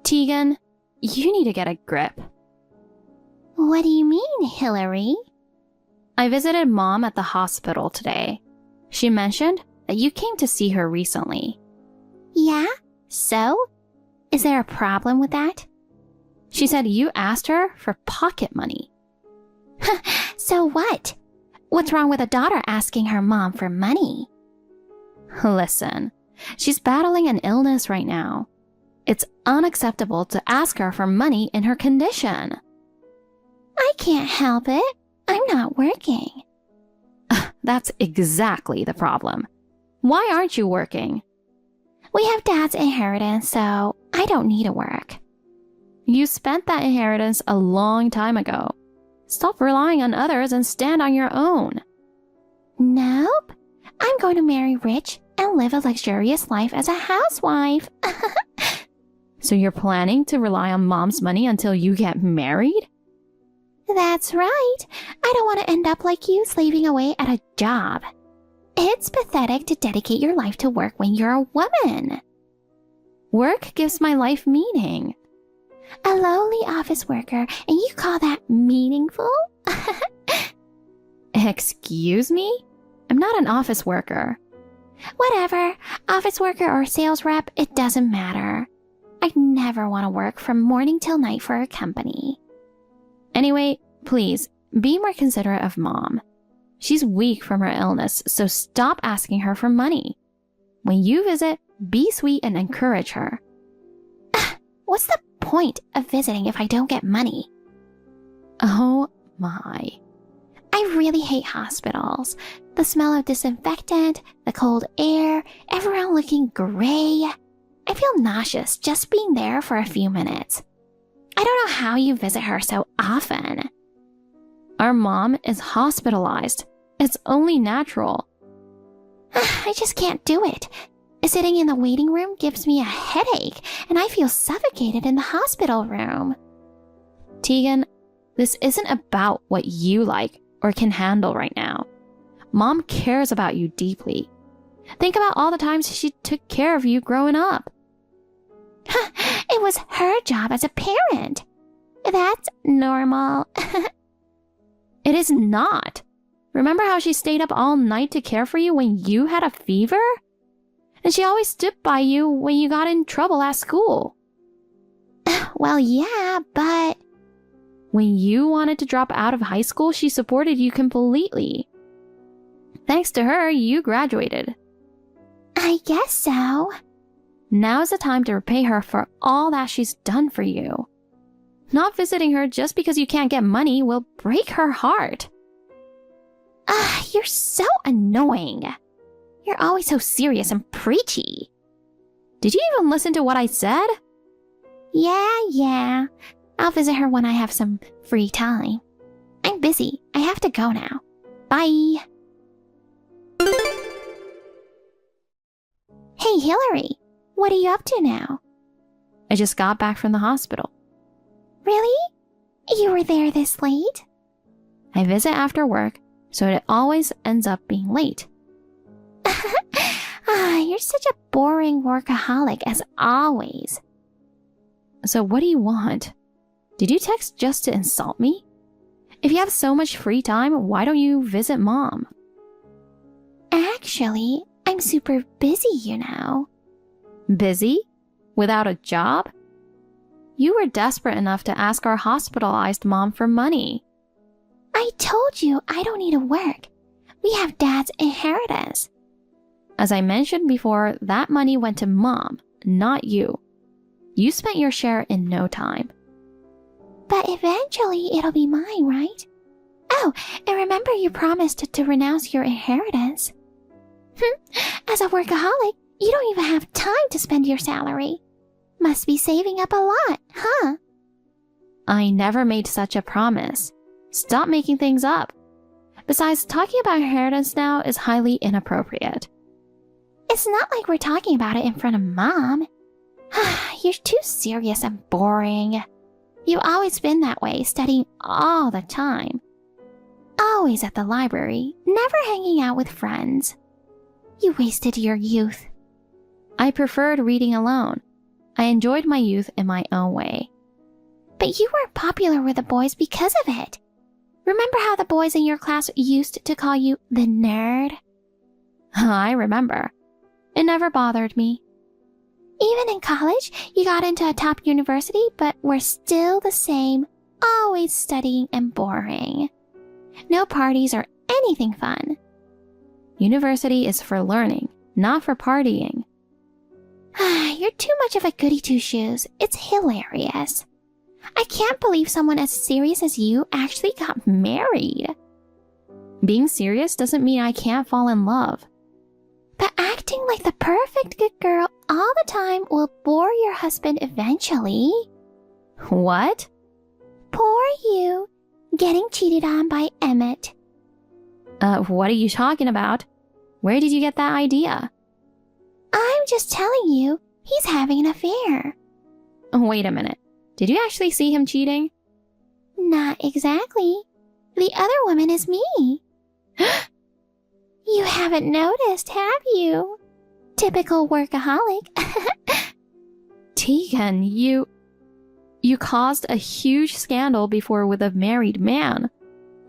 Tegan, you need to get a grip. What do you mean, Hillary? I visited Mom at the hospital today. She mentioned that you came to see her recently. Yeah? So? Is there a problem with that? She said you asked her for pocket money. So what? What's wrong with a daughter asking her mom for money? Listen, she's battling an illness right now. It's unacceptable to ask her for money in her condition. I can't help it. I'm not working. That's exactly the problem. Why aren't you working? We have Dad's inheritance, so I don't need to work. You spent that inheritance a long time ago. Stop relying on others and stand on your own. Nope. I'm going to marry rich and live a luxurious life as a housewife. So you're planning to rely on Mom's money until you get married? That's right. I don't want to end up like you slaving away at a job. It's pathetic to dedicate your life to work when you're a woman. Work gives my life meaning. A lowly office worker, and you call that meaningful? Excuse me? I'm not an office worker. Whatever, office worker or sales rep, it doesn't matter. I never want to work from morning till night for a company. Anyway, please, be more considerate of Mom. She's weak from her illness, so stop asking her for money. When you visit, be sweet and encourage her. What's the point of visiting if I don't get money? Oh my. I really hate hospitals. The smell of disinfectant, the cold air, everyone looking gray. I feel nauseous just being there for a few minutes. I don't know how you visit her so often. Our mom is hospitalized. It's only natural. I just can't do it. Sitting in the waiting room gives me a headache, and I feel suffocated in the hospital room. Tegan, this isn't about what you like or can handle right now. Mom cares about you deeply. Think about all the times she took care of you growing up. It was her job as a parent. That's normal. It is not. Remember how she stayed up all night to care for you when you had a fever? And she always stood by you when you got in trouble at school. Well, yeah, but... When you wanted to drop out of high school, she supported you completely. Thanks to her, you graduated. I guess so. Now is the time to repay her for all that she's done for you. Not visiting her just because you can't get money will break her heart. You're so annoying. You're always so serious and preachy. Did you even listen to what I said? Yeah. I'll visit her when I have some free time. I'm busy. I have to go now. Bye. Hey, Hillary. What are you up to now? I just got back from the hospital. Really? You were there this late? I visit after work, so it always ends up being late. You're such a boring workaholic as always. So what do you want? Did you text just to insult me? If you have so much free time, why don't you visit Mom? Actually, I'm super busy, you know. Busy? Without a job? You were desperate enough to ask our hospitalized mom for money. I told you I don't need to work. We have Dad's inheritance. As I mentioned before, that money went to Mom, not you. You spent your share in no time. But eventually it'll be mine, right? Oh, and remember you promised to renounce your inheritance. As a workaholic, you don't even have time to spend your salary. Must be saving up a lot, huh? I never made such a promise. Stop making things up. Besides, talking about inheritance now is highly inappropriate. It's not like we're talking about it in front of Mom. You're too serious and boring. You've always been that way, studying all the time. Always at the library, never hanging out with friends. You wasted your youth. I preferred reading alone. I enjoyed my youth in my own way. But you weren't popular with the boys because of it. Remember how the boys in your class used to call you the nerd? I remember. It never bothered me. Even in college, you got into a top university, but were still the same, always studying and boring. No parties or anything fun. University is for learning, not for partying. You're too much of a goody two-shoes. It's hilarious. I can't believe someone as serious as you actually got married. Being serious doesn't mean I can't fall in love. But acting like the perfect good girl all the time will bore your husband eventually. What? Poor you, getting cheated on by Emmett. What are you talking about? Where did you get that idea? I'm just telling you, he's having an affair. Wait a minute. Did you actually see him cheating? Not exactly. The other woman is me. You haven't noticed, have you? Typical workaholic. Tegan, you caused a huge scandal before with a married man.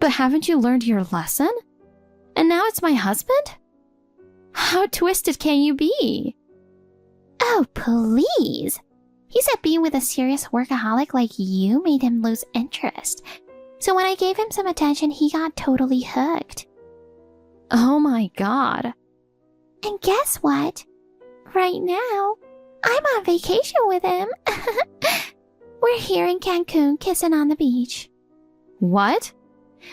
But haven't you learned your lesson? And now it's my husband? How twisted can you be? Oh, please. He said being with a serious workaholic like you made him lose interest. So when I gave him some attention, he got totally hooked. Oh my God. And guess what? Right now, I'm on vacation with him. We're here in Cancun kissing on the beach. What?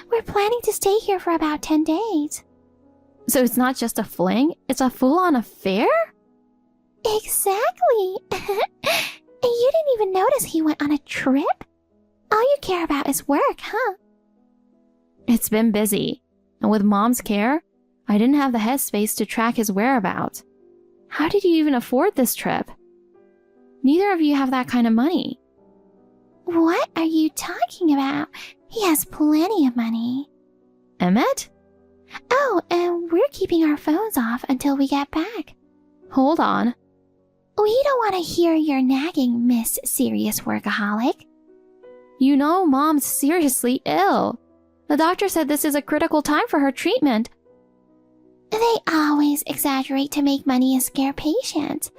We're planning to stay here for about 10 days. So it's not just a fling, it's a full-on affair? Exactly. And you didn't even notice he went on a trip? All you care about is work, huh? It's been busy. And with Mom's care, I didn't have the headspace to track his whereabouts. How did you even afford this trip? Neither of you have that kind of money. What are you talking about? He has plenty of money. Emmett? Oh, and we're keeping our phones off until we get back. Hold on. We don't want to hear your nagging, Miss Serious Workaholic. You know Mom's seriously ill. The doctor said this is a critical time for her treatment. They always exaggerate to make money and scare patients.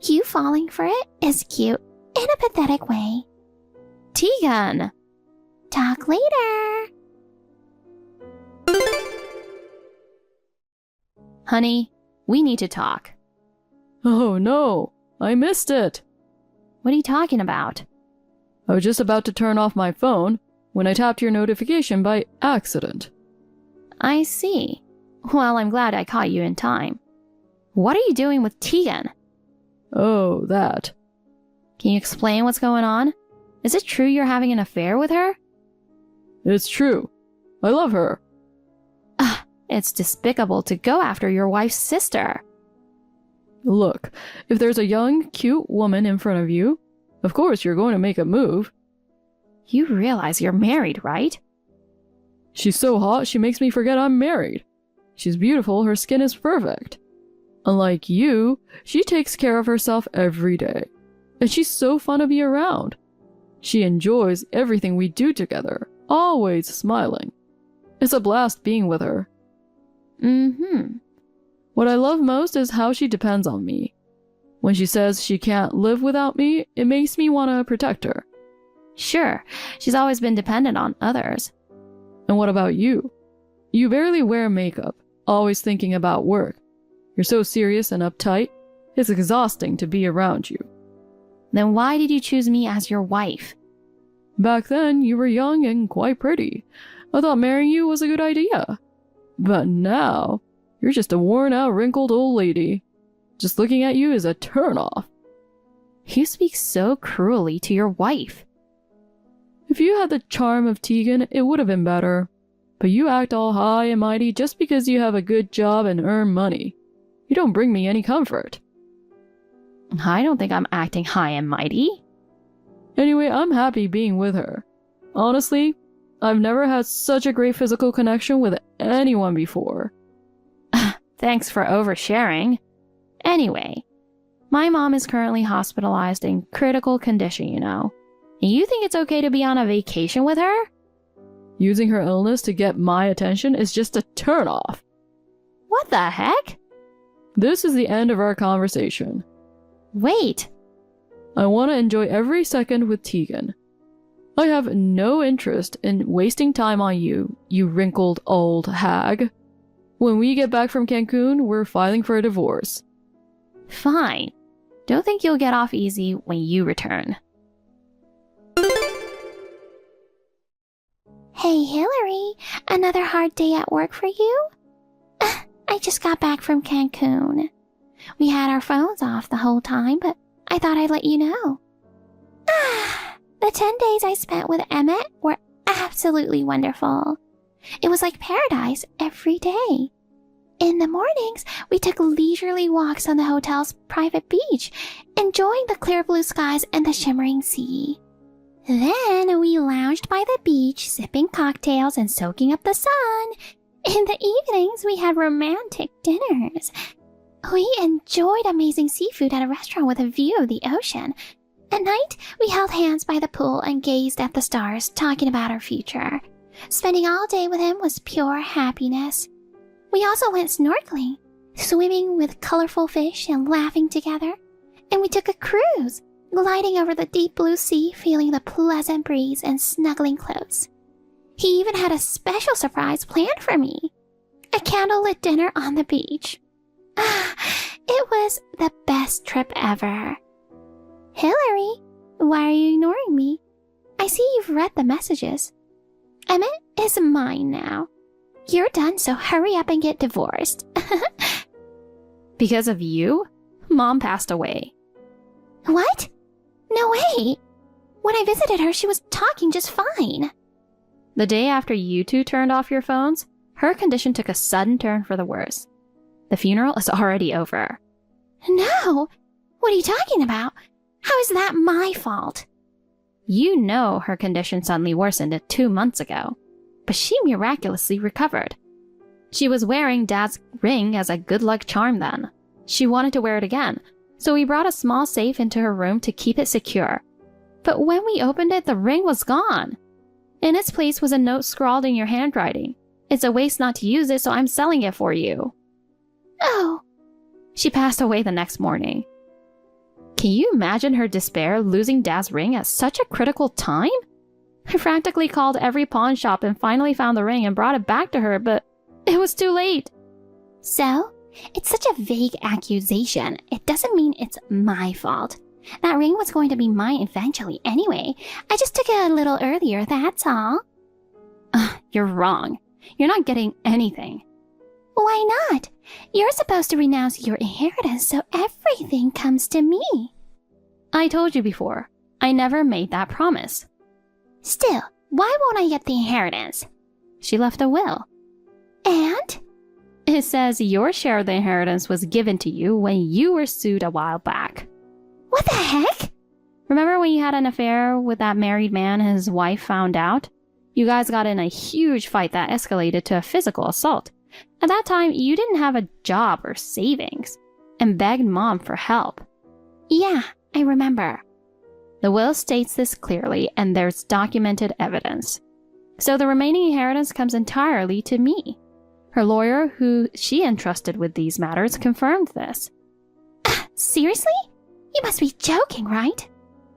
You falling for it is cute in a pathetic way. Tegan! Talk later. Honey, we need to talk. Oh no, I missed it. What are you talking about? I was just about to turn off my phone when I tapped your notification by accident. I see. Well, I'm glad I caught you in time. What are you doing with Tegan? Oh, that. Can you explain what's going on? Is it true you're having an affair with her? It's true. I love her. It's despicable to go after your wife's sister. Look, if there's a young, cute woman in front of you, of course you're going to make a move. You realize you're married, right? She's so hot, she makes me forget I'm married. She's beautiful, her skin is perfect. Unlike you, she takes care of herself every day. And she's so fun to be around. She enjoys everything we do together, always smiling. It's a blast being with her. What I love most is how she depends on me. When she says she can't live without me, it makes me want to protect her. Sure, she's always been dependent on others. And what about you? You barely wear makeup, always thinking about work. You're so serious and uptight, it's exhausting to be around you. Then why did you choose me as your wife? Back then, you were young and quite pretty. I thought marrying you was a good idea. But now, you're just a worn-out, wrinkled old lady. Just looking at you is a turn-off. You speak so cruelly to your wife. If you had the charm of Tegan, it would have been better. But you act all high and mighty just because you have a good job and earn money. You don't bring me any comfort. I don't think I'm acting high and mighty. Anyway, I'm happy being with her. Honestly, I've never had such a great physical connection with anyone before. Thanks for oversharing. Anyway, My mom is currently hospitalized in critical condition, you know. And you think it's okay to be on a vacation with her? Using her illness to get my attention is just a turnoff. What the heck? This is the end of our conversation. Wait. I want to enjoy every second with Tegan. I have no interest in wasting time on you, you wrinkled old hag. When we get back from Cancun, we're filing for a divorce. Fine. Don't think you'll get off easy when you return. Hey, Hillary, another hard day at work for you? I just got back from Cancun. We had our phones off the whole time, but I thought I'd let you know. The 10 days I spent with Emmett were absolutely wonderful. It was like paradise every day. In the mornings, we took leisurely walks on the hotel's private beach, enjoying the clear blue skies and the shimmering sea. Then we lounged by the beach, sipping cocktails and soaking up the sun. In the evenings, we had romantic dinners. We enjoyed amazing seafood at a restaurant with a view of the ocean. At night, we held hands by the pool and gazed at the stars, talking about our future. Spending all day with him was pure happiness. We also went snorkeling, swimming with colorful fish and laughing together. And we took a cruise, gliding over the deep blue sea, feeling the pleasant breeze and snuggling close. He even had a special surprise planned for me. A candlelit dinner on the beach. It was the best trip ever. Hillary, why are you ignoring me? I see you've read the messages. Emmett is mine now. You're done, so hurry up and get divorced. Because of you, Mom passed away. What? No way. When I visited her, she was talking just fine. The day after you two turned off your phones, her condition took a sudden turn for the worse. The funeral is already over. No. What are you talking about? How is that my fault? You know her condition suddenly worsened 2 months ago, but she miraculously recovered. She was wearing Dad's ring as a good luck charm then. She wanted to wear it again, so we brought a small safe into her room to keep it secure. But when we opened it, the ring was gone. In its place was a note scrawled in your handwriting. It's a waste not to use it, so I'm selling it for you. Oh. She passed away the next morning. Can you imagine her despair losing Dad's ring at such a critical time? I frantically called every pawn shop and finally found the ring and brought it back to her, but it was too late. So? It's such a vague accusation. It doesn't mean it's my fault. That ring was going to be mine eventually anyway. I just took it a little earlier, that's all. You're wrong. You're not getting anything. Why not? You're supposed to renounce your inheritance so everything comes to me. I told you before. I never made that promise. Still, why won't I get the inheritance? She left a will. And? It says your share of the inheritance was given to you when you were sued a while back. What the heck? Remember when you had an affair with that married man and his wife found out? You guys got in a huge fight that escalated to a physical assault. At that time, you didn't have a job or savings and begged Mom for help. Yeah, I remember. The will states this clearly, and there's documented evidence. So the remaining inheritance comes entirely to me. Her lawyer, who she entrusted with these matters, confirmed this. Seriously? You must be joking, right?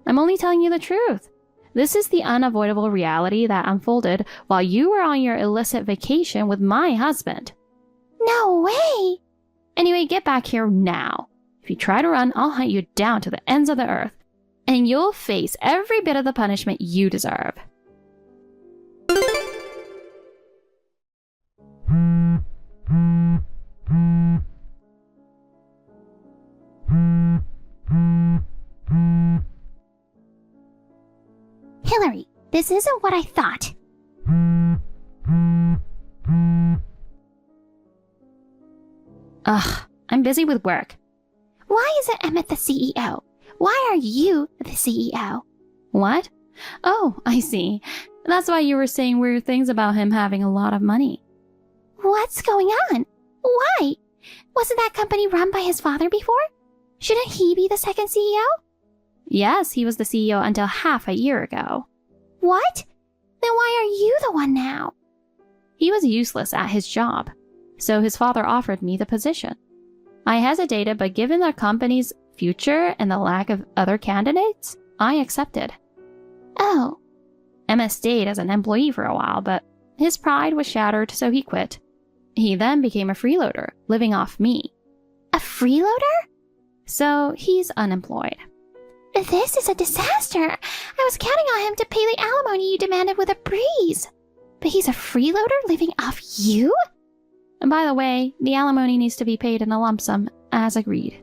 I'm only telling you the truth. This is the unavoidable reality that unfolded while you were on your illicit vacation with my husband. No way! Anyway, get back here now. If you try to run, I'll hunt you down to the ends of the earth, and you'll face every bit of the punishment you deserve. Hillary, this isn't what I thought. Ugh, I'm busy with work. Why isn't Emmett the CEO? Why are you the CEO? What? Oh, I see. That's why you were saying weird things about him having a lot of money. What's going on? Why? Wasn't that company run by his father before? Shouldn't he be the second CEO? Yes, he was the CEO until half a year ago. What? Then why are you the one now? He was useless at his job, so his father offered me the position. I hesitated, but given the company's future and the lack of other candidates, I accepted. Oh, Emma stayed as an employee for a while, but his pride was shattered, so he quit. He then became a freeloader, living off me. a freeloader? So he's unemployed. This is a disaster. I was counting on him to pay the alimony you demanded with a breeze. But he's a freeloader living off you? And by the way, the alimony needs to be paid in a lump sum, as agreed.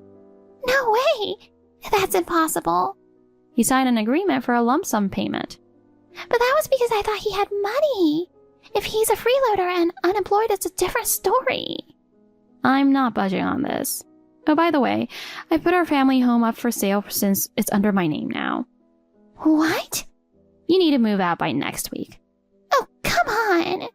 No way. That's impossible. He signed an agreement for a lump sum payment. But that was because I thought he had money. If he's a freeloader and unemployed, it's a different story. I'm not budging on this. Oh, by the way, I put our family home up for sale since it's under my name now. What? You need to move out by next week. Oh, come on.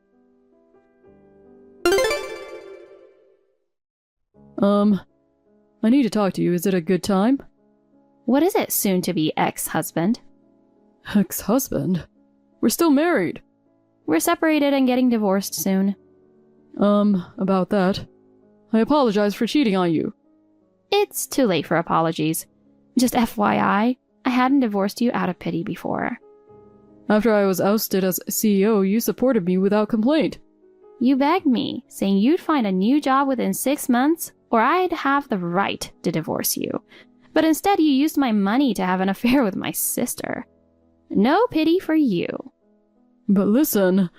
I need to talk to you. Is it a good time? What is it, soon-to-be ex-husband? Ex-husband? We're still married. We're separated and getting divorced soon. About that. I apologize for cheating on you. It's too late for apologies. Just FYI, I hadn't divorced you out of pity before. After I was ousted as CEO, you supported me without complaint. You begged me, saying you'd find a new job within 6 months, or I'd have the right to divorce you. But instead, you used my money to have an affair with my sister. No pity for you. But listen...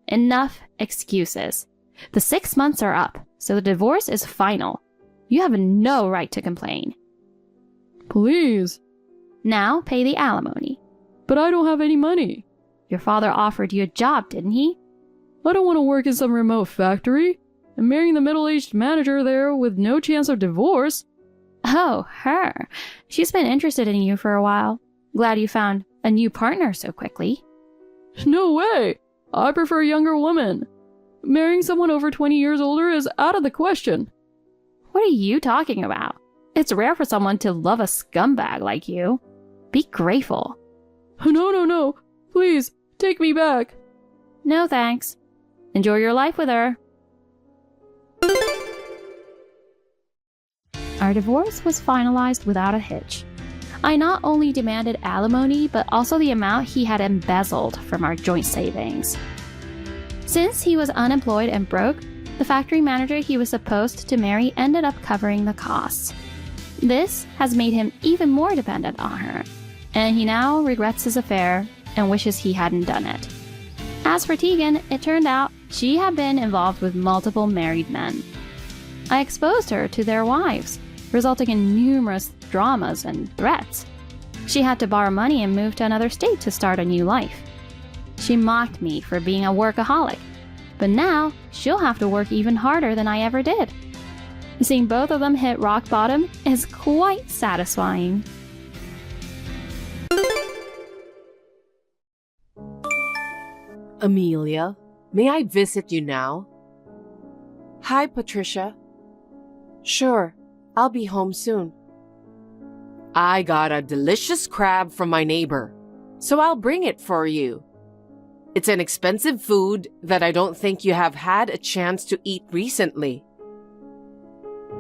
Enough excuses. The 6 months are up, so the divorce is final. You have no right to complain. Please. Now pay the alimony. But I don't have any money. Your father offered you a job, didn't he? I don't want to work in some remote factory. I'm marrying the middle-aged manager there with no chance of divorce. Oh, her. She's been interested in you for a while. Glad you found a new partner so quickly. No way! I prefer a younger woman. Marrying someone over 20 years older is out of the question. What are you talking about? It's rare for someone to love a scumbag like you. Be grateful. No. Please, take me back. No thanks. Enjoy your life with her. Our divorce was finalized without a hitch. I not only demanded alimony, but also the amount he had embezzled from our joint savings. Since he was unemployed and broke, the factory manager he was supposed to marry ended up covering the costs. This has made him even more dependent on her, and he now regrets his affair and wishes he hadn't done it. As for Tegan, it turned out she had been involved with multiple married men. I exposed her to their wives, resulting in numerous dramas and threats. She had to borrow money and move to another state to start a new life. She mocked me for being a workaholic, but now she'll have to work even harder than I ever did. Seeing both of them hit rock bottom is quite satisfying. Amelia, may I visit you now? Hi, Patricia. Sure, I'll be home soon. I got a delicious crab from my neighbor, so I'll bring it for you. It's an expensive food that I don't think you have had a chance to eat recently.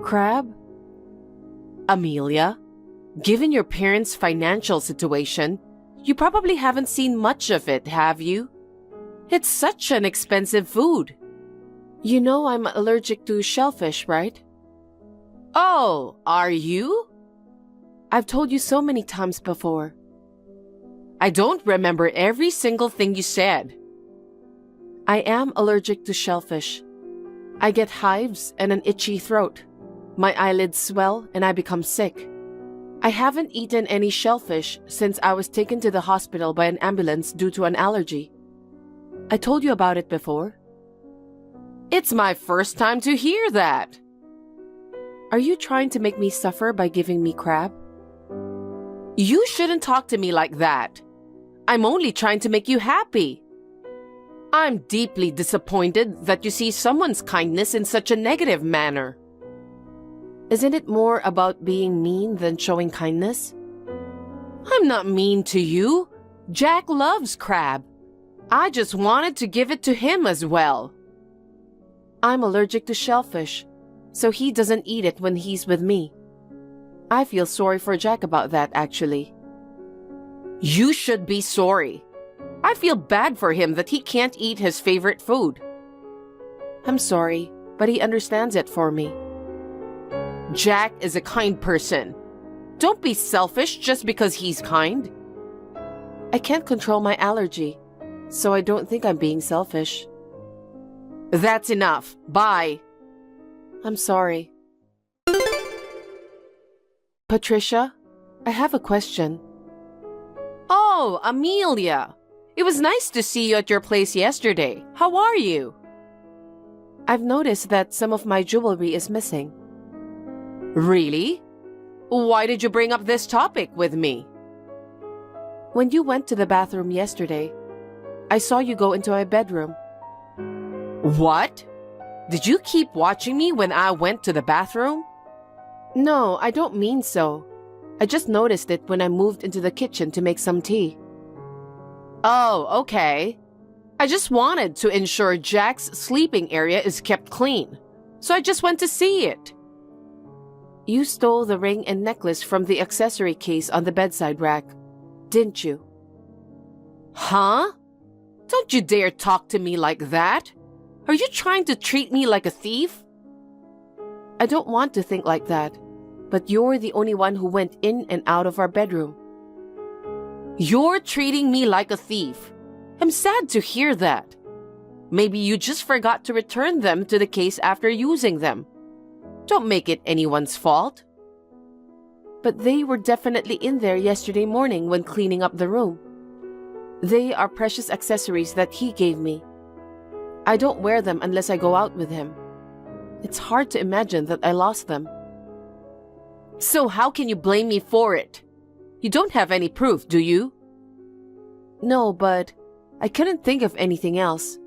Crab? Amelia, given your parents' financial situation, you probably haven't seen much of it, have you? It's such an expensive food. You know I'm allergic to shellfish, right? Oh, are you? I've told you so many times before. I don't remember every single thing you said. I am allergic to shellfish. I get hives and an itchy throat. My eyelids swell and I become sick. I haven't eaten any shellfish since I was taken to the hospital by an ambulance due to an allergy. I told you about it before. It's my first time to hear that. Are you trying to make me suffer by giving me crab? You shouldn't talk to me like that. I'm only trying to make you happy. I'm deeply disappointed that you see someone's kindness in such a negative manner. Isn't it more about being mean than showing kindness? I'm not mean to you. Jack loves crab. I just wanted to give it to him as well. I'm allergic to shellfish, so he doesn't eat it when he's with me. I feel sorry for Jack about that, actually. You should be sorry. I feel bad for him that he can't eat his favorite food. I'm sorry, but he understands it for me. Jack is a kind person. Don't be selfish just because he's kind. I can't control my allergy, so I don't think I'm being selfish. That's enough. Bye. I'm sorry. Patricia, I have a question. Oh, Amelia. It was nice to see you at your place yesterday. How are you? I've noticed that some of my jewelry is missing. Really? Why did you bring up this topic with me? When you went to the bathroom yesterday, I saw you go into my bedroom. What? Did you keep watching me when I went to the bathroom? No, I don't mean so. I just noticed it when I moved into the kitchen to make some tea. Oh, okay. I just wanted to ensure Jack's sleeping area is kept clean, so I just went to see it. You stole the ring and necklace from the accessory case on the bedside rack, didn't you? Huh? Don't you dare talk to me like that. Are you trying to treat me like a thief? I don't want to think like that, but you're the only one who went in and out of our bedroom. You're treating me like a thief. I'm sad to hear that. Maybe you just forgot to return them to the case after using them. Don't make it anyone's fault. But they were definitely in there yesterday morning when cleaning up the room. They are precious accessories that he gave me. I don't wear them unless I go out with him. It's hard to imagine that I lost them. So how can you blame me for it? You don't have any proof, do you? No, but I couldn't think of anything else.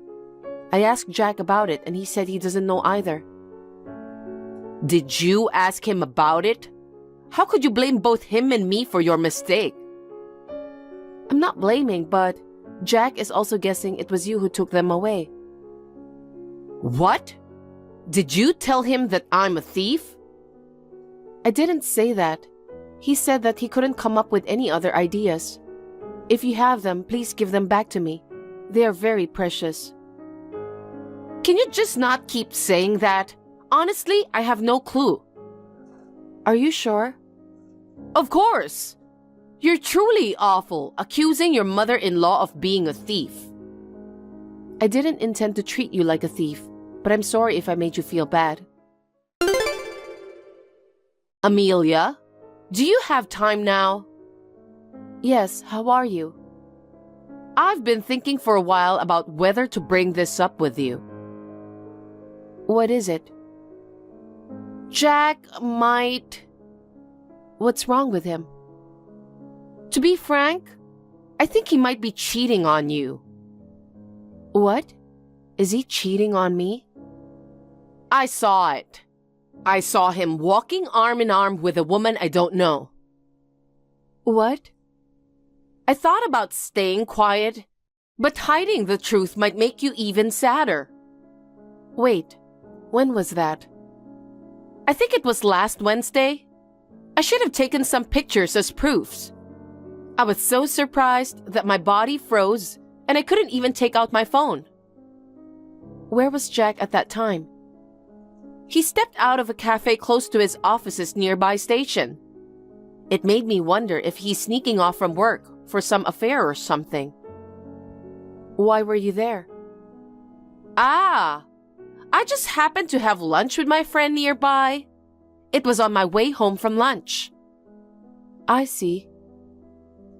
I asked Jack about it and he said he doesn't know either. Did you ask him about it? How could you blame both him and me for your mistake? I'm not blaming, but Jack is also guessing it was you who took them away. What? Did you tell him that I'm a thief? I didn't say that. He said that he couldn't come up with any other ideas. If you have them, please give them back to me. They are very precious. Can you just not keep saying that? Honestly, I have no clue. Are you sure? Of course. You're truly awful, accusing your mother-in-law of being a thief. I didn't intend to treat you like a thief, but I'm sorry if I made you feel bad. Amelia, do you have time now? Yes, how are you? I've been thinking for a while about whether to bring this up with you. What is it? Jack might... What's wrong with him? To be frank, I think he might be cheating on you. What? Is he cheating on me? I saw it. I saw him walking arm in arm with a woman I don't know. What? I thought about staying quiet, but hiding the truth might make you even sadder. Wait, when was that? I think it was last Wednesday. I should have taken some pictures as proofs. I was so surprised that my body froze and I couldn't even take out my phone. Where was Jack at that time? He stepped out of a cafe close to his office's nearby station. It made me wonder if he's sneaking off from work for some affair or something. Why were you there? I just happened to have lunch with my friend nearby. It was on my way home from lunch. I see.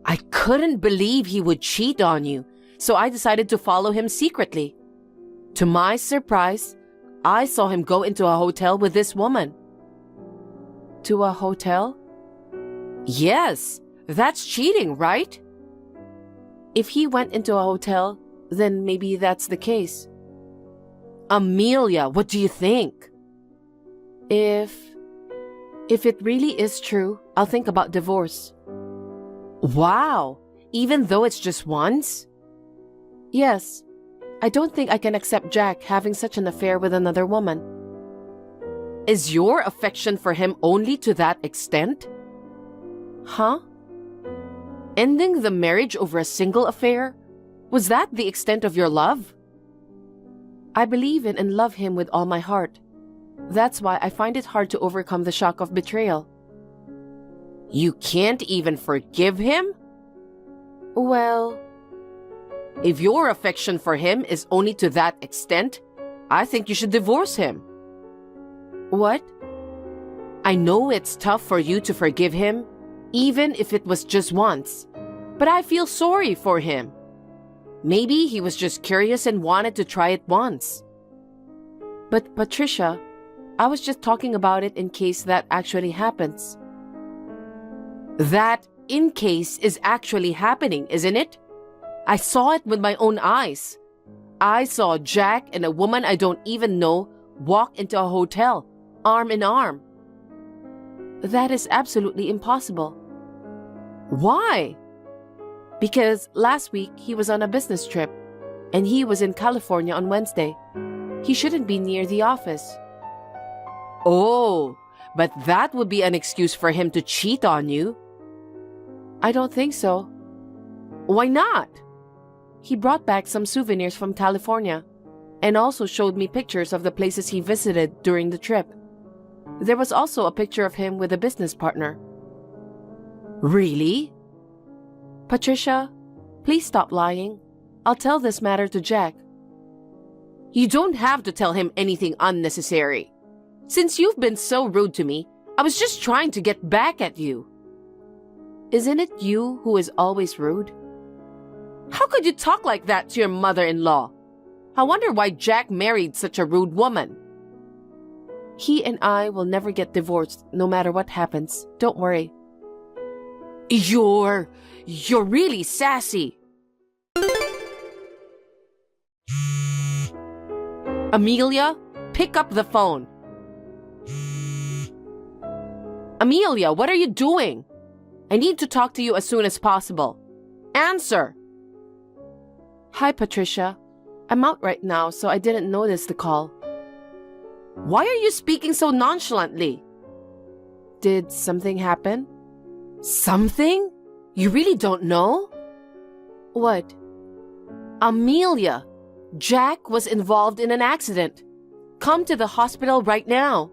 I couldn't believe he would cheat on you, so I decided to follow him secretly. To my surprise, I saw him go into a hotel with this woman. To a hotel? Yes, that's cheating, right? If he went into a hotel, then maybe that's the case. Amelia, what do you think? If If it really is true, I'll think about divorce. Wow! Even though it's just once? Yes. I don't think I can accept Jack having such an affair with another woman. Is your affection for him only to that extent? Huh? Ending the marriage over a single affair? Was that the extent of your love? I believe in and love him with all my heart. That's why I find it hard to overcome the shock of betrayal. You can't even forgive him? Well, if your affection for him is only to that extent, I think you should divorce him. What? I know it's tough for you to forgive him, even if it was just once, but I feel sorry for him. Maybe he was just curious and wanted to try it once. But Patricia, I was just talking about it in case that actually happens. That in case is actually happening, isn't it? I saw it with my own eyes. I saw Jack and a woman I don't even know walk into a hotel, arm in arm. That is absolutely impossible. Why? Because last week he was on a business trip, and he was in California on Wednesday. He shouldn't be near the office. Oh, but that would be an excuse for him to cheat on you. I don't think so. Why not? He brought back some souvenirs from California and also showed me pictures of the places he visited during the trip. There was also a picture of him with a business partner. Really? Patricia, please stop lying. I'll tell this matter to Jack. You don't have to tell him anything unnecessary. Since you've been so rude to me, I was just trying to get back at you. Isn't it you who is always rude? How could you talk like that to your mother-in-law? I wonder why Jack married such a rude woman. He and I will never get divorced, no matter what happens. Don't worry. You're really sassy. Amelia, pick up the phone. Amelia, what are you doing? I need to talk to you as soon as possible. Answer. Hi, Patricia. I'm out right now, so I didn't notice the call. Why are you speaking so nonchalantly? Did something happen? Something? You really don't know? What? Amelia, Jack was involved in an accident. Come to the hospital right now.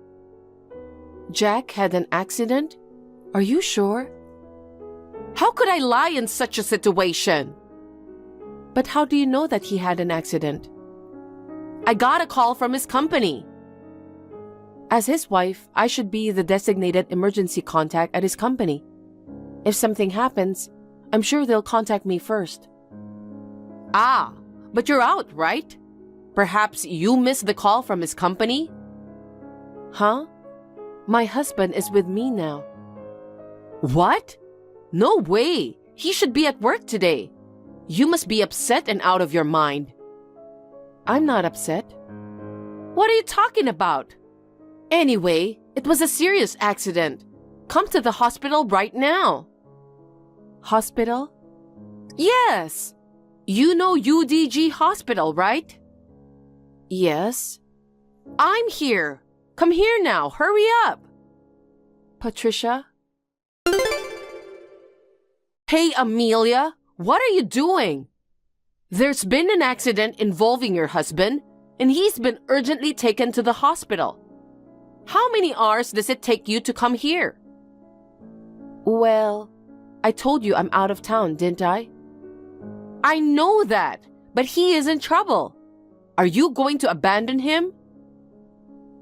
Jack had an accident? Are you sure? How could I lie in such a situation? But how do you know that he had an accident? I got a call from his company. As his wife, I should be the designated emergency contact at his company. If something happens, I'm sure they'll contact me first. Ah, but you're out, right? Perhaps you missed the call from his company? Huh? My husband is with me now. What? No way! He should be at work today. You must be upset and out of your mind. I'm not upset. What are you talking about? Anyway, it was a serious accident. Come to the hospital right now. Hospital? Yes. You know UDG Hospital, right? Yes. I'm here. Come here now. Hurry up. Patricia? Hey, Amelia. What are you doing? There's been an accident involving your husband, and he's been urgently taken to the hospital. How many hours does it take you to come here? Well, I told you I'm out of town, didn't I? I know that, but he is in trouble. Are you going to abandon him?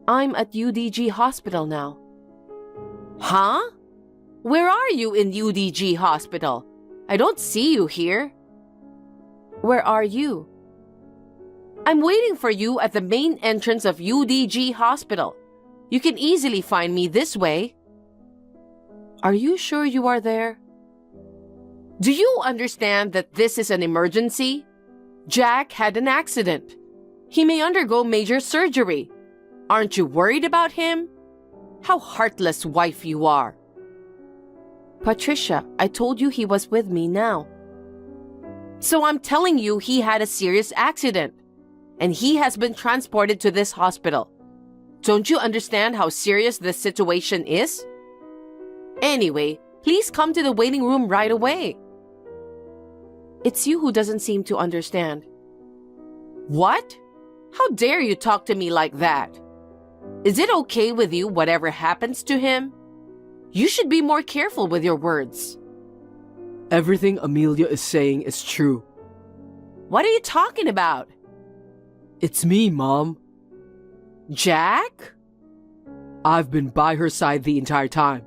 I'm at UDG Hospital now. Huh? Where are you in UDG Hospital? I don't see you here. Where are you? I'm waiting for you at the main entrance of UDG Hospital. You can easily find me this way. Are you sure you are there? Do you understand that this is an emergency? Jack had an accident. He may undergo major surgery. Aren't you worried about him? How heartless wife you are. Patricia, I told you he was with me now. So I'm telling you he had a serious accident, and he has been transported to this hospital. Don't you understand how serious this situation is? Anyway, please come to the waiting room right away. It's you who doesn't seem to understand. What? How dare you talk to me like that? Is it okay with you whatever happens to him? You should be more careful with your words. Everything Amelia is saying is true. What are you talking about? It's me, Mom. Jack? I've been by her side the entire time.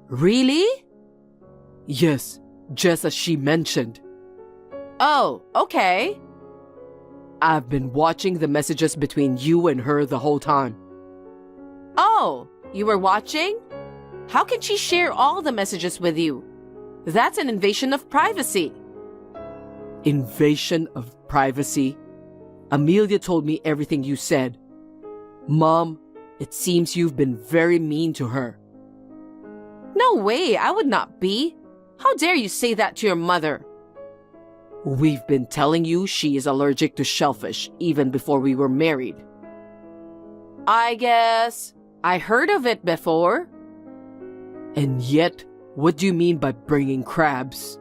Really? Yes, just as she mentioned. Oh, okay. I've been watching the messages between you and her the whole time. Oh, you were watching? How can she share all the messages with you? That's an invasion of privacy. Invasion of privacy? Amelia told me everything you said. Mom, it seems you've been very mean to her. No way, I would not be. How dare you say that to your mother? We've been telling you she is allergic to shellfish even before we were married. I guess I heard of it before. And yet, what do you mean by bringing crabs?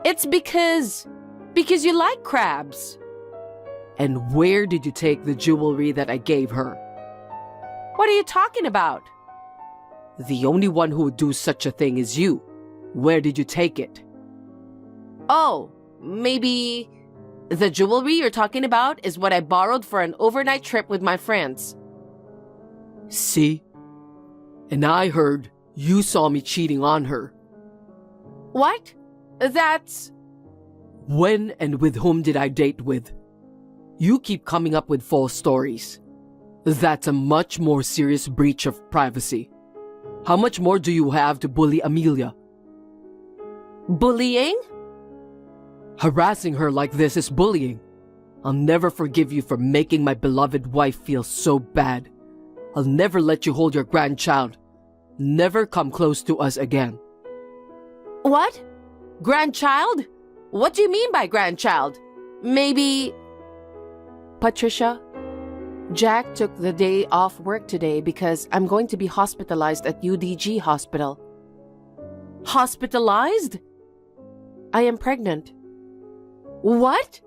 It's because you like crabs. And where did you take the jewelry that I gave her? What are you talking about? The only one who would do such a thing is you. Where did you take it? Oh, maybe the jewelry you're talking about is what I borrowed for an overnight trip with my friends. See? And I heard you saw me cheating on her. What? That's... When and with whom did I date with? You keep coming up with false stories. That's a much more serious breach of privacy. How much more do you have to bully Amelia? Bullying? Harassing her like this is bullying. I'll never forgive you for making my beloved wife feel so bad. I'll never let you hold your grandchild. Never come close to us again. What? Grandchild? What do you mean by grandchild? Maybe... Patricia, Jack took the day off work today because I'm going to be hospitalized at UDG hospital. Hospitalized? I am pregnant. What?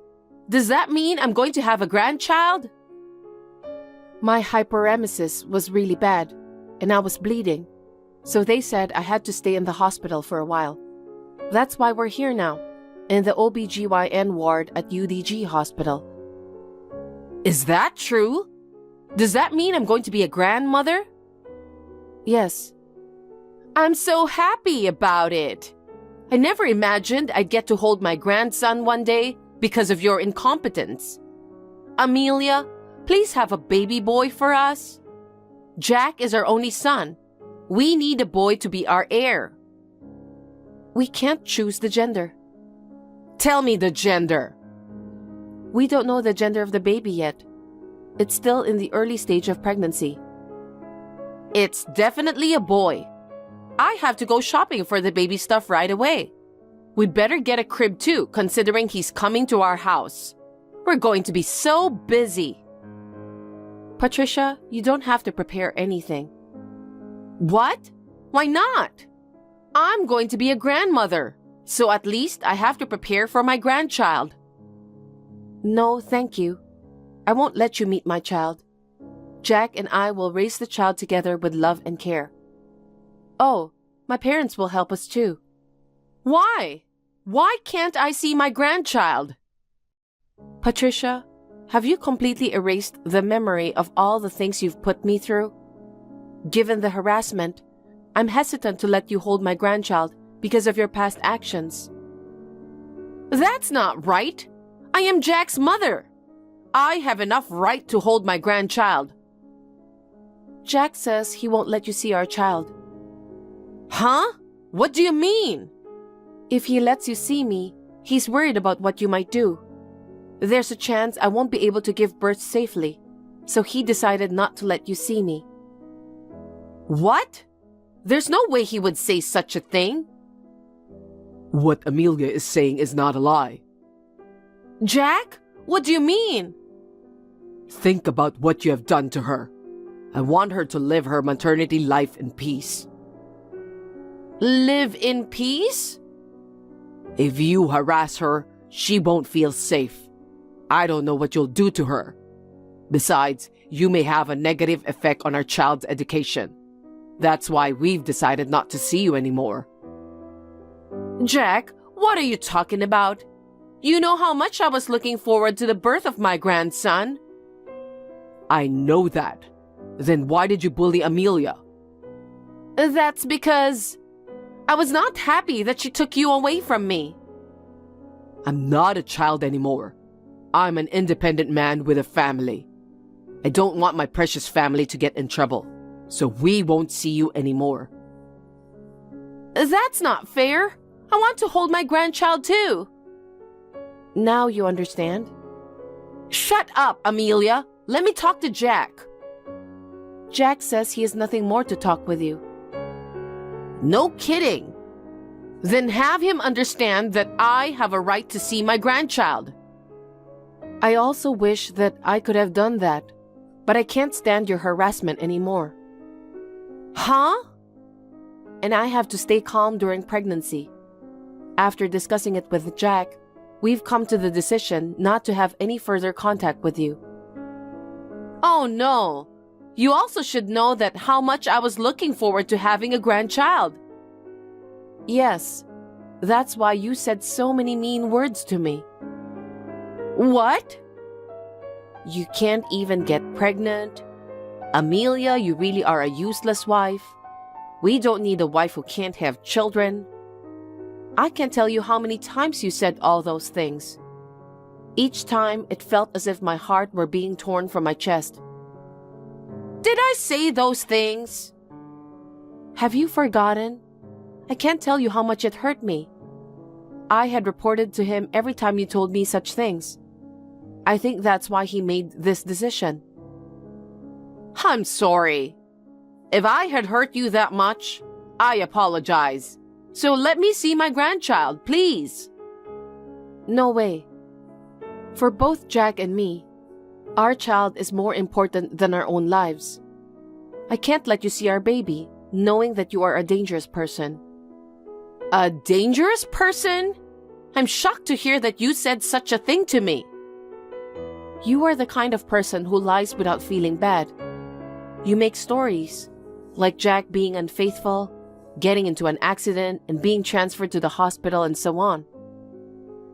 Does that mean I'm going to have a grandchild? My hyperemesis was really bad, and I was bleeding. So they said I had to stay in the hospital for a while. That's why we're here now, in the OBGYN ward at UDG hospital. Is that true? Does that mean I'm going to be a grandmother? Yes. I'm so happy about it. I never imagined I'd get to hold my grandson one day because of your incompetence. Amelia, please have a baby boy for us. Jack is our only son. We need a boy to be our heir. We can't choose the gender. Tell me the gender. We don't know the gender of the baby yet. It's still in the early stage of pregnancy. It's definitely a boy. I have to go shopping for the baby stuff right away. We'd better get a crib too, considering he's coming to our house. We're going to be so busy. Patricia, you don't have to prepare anything. What? Why not? I'm going to be a grandmother, so at least I have to prepare for my grandchild. No, thank you. I won't let you meet my child. Jack and I will raise the child together with love and care. Oh, my parents will help us too. Why? Why can't I see my grandchild? Patricia, have you completely erased the memory of all the things you've put me through? Given the harassment, I'm hesitant to let you hold my grandchild because of your past actions. That's not right. I am Jack's mother. I have enough right to hold my grandchild. Jack says he won't let you see our child. Huh? What do you mean? If he lets you see me, he's worried about what you might do. There's a chance I won't be able to give birth safely, so he decided not to let you see me. What? There's no way he would say such a thing. What Amelia is saying is not a lie. Jack, what do you mean? Think about what you have done to her. I want her to live her maternity life in peace. Live in peace? If you harass her, she won't feel safe. I don't know what you'll do to her. Besides, you may have a negative effect on our child's education. That's why we've decided not to see you anymore. Jack, what are you talking about? You know how much I was looking forward to the birth of my grandson. I know that. Then why did you bully Amelia? That's because I was not happy that she took you away from me. I'm not a child anymore. I'm an independent man with a family. I don't want my precious family to get in trouble, so we won't see you anymore. That's not fair. I want to hold my grandchild too. Now you understand? Shut up, Amelia. Let me talk to Jack. Jack says he has nothing more to talk with you. No kidding. Then have him understand that I have a right to see my grandchild. I also wish that I could have done that, but I can't stand your harassment anymore. Huh? And I have to stay calm during pregnancy. After discussing it with Jack, we've come to the decision not to have any further contact with you. Oh no! You also should know that how much I was looking forward to having a grandchild. Yes, that's why you said so many mean words to me. What? You can't even get pregnant? Amelia, you really are a useless wife. We don't need a wife who can't have children. I can't tell you how many times you said all those things. Each time, it felt as if my heart were being torn from my chest. Did I say those things? Have you forgotten? I can't tell you how much it hurt me. I had reported to him every time you told me such things. I think that's why he made this decision. I'm sorry. If I had hurt you that much, I apologize. So let me see my grandchild, please. No way. For both Jack and me, our child is more important than our own lives. I can't let you see our baby, knowing that you are a dangerous person. A dangerous person? I'm shocked to hear that you said such a thing to me. You are the kind of person who lies without feeling bad. You make stories, like Jack being unfaithful, getting into an accident, and being transferred to the hospital and so on.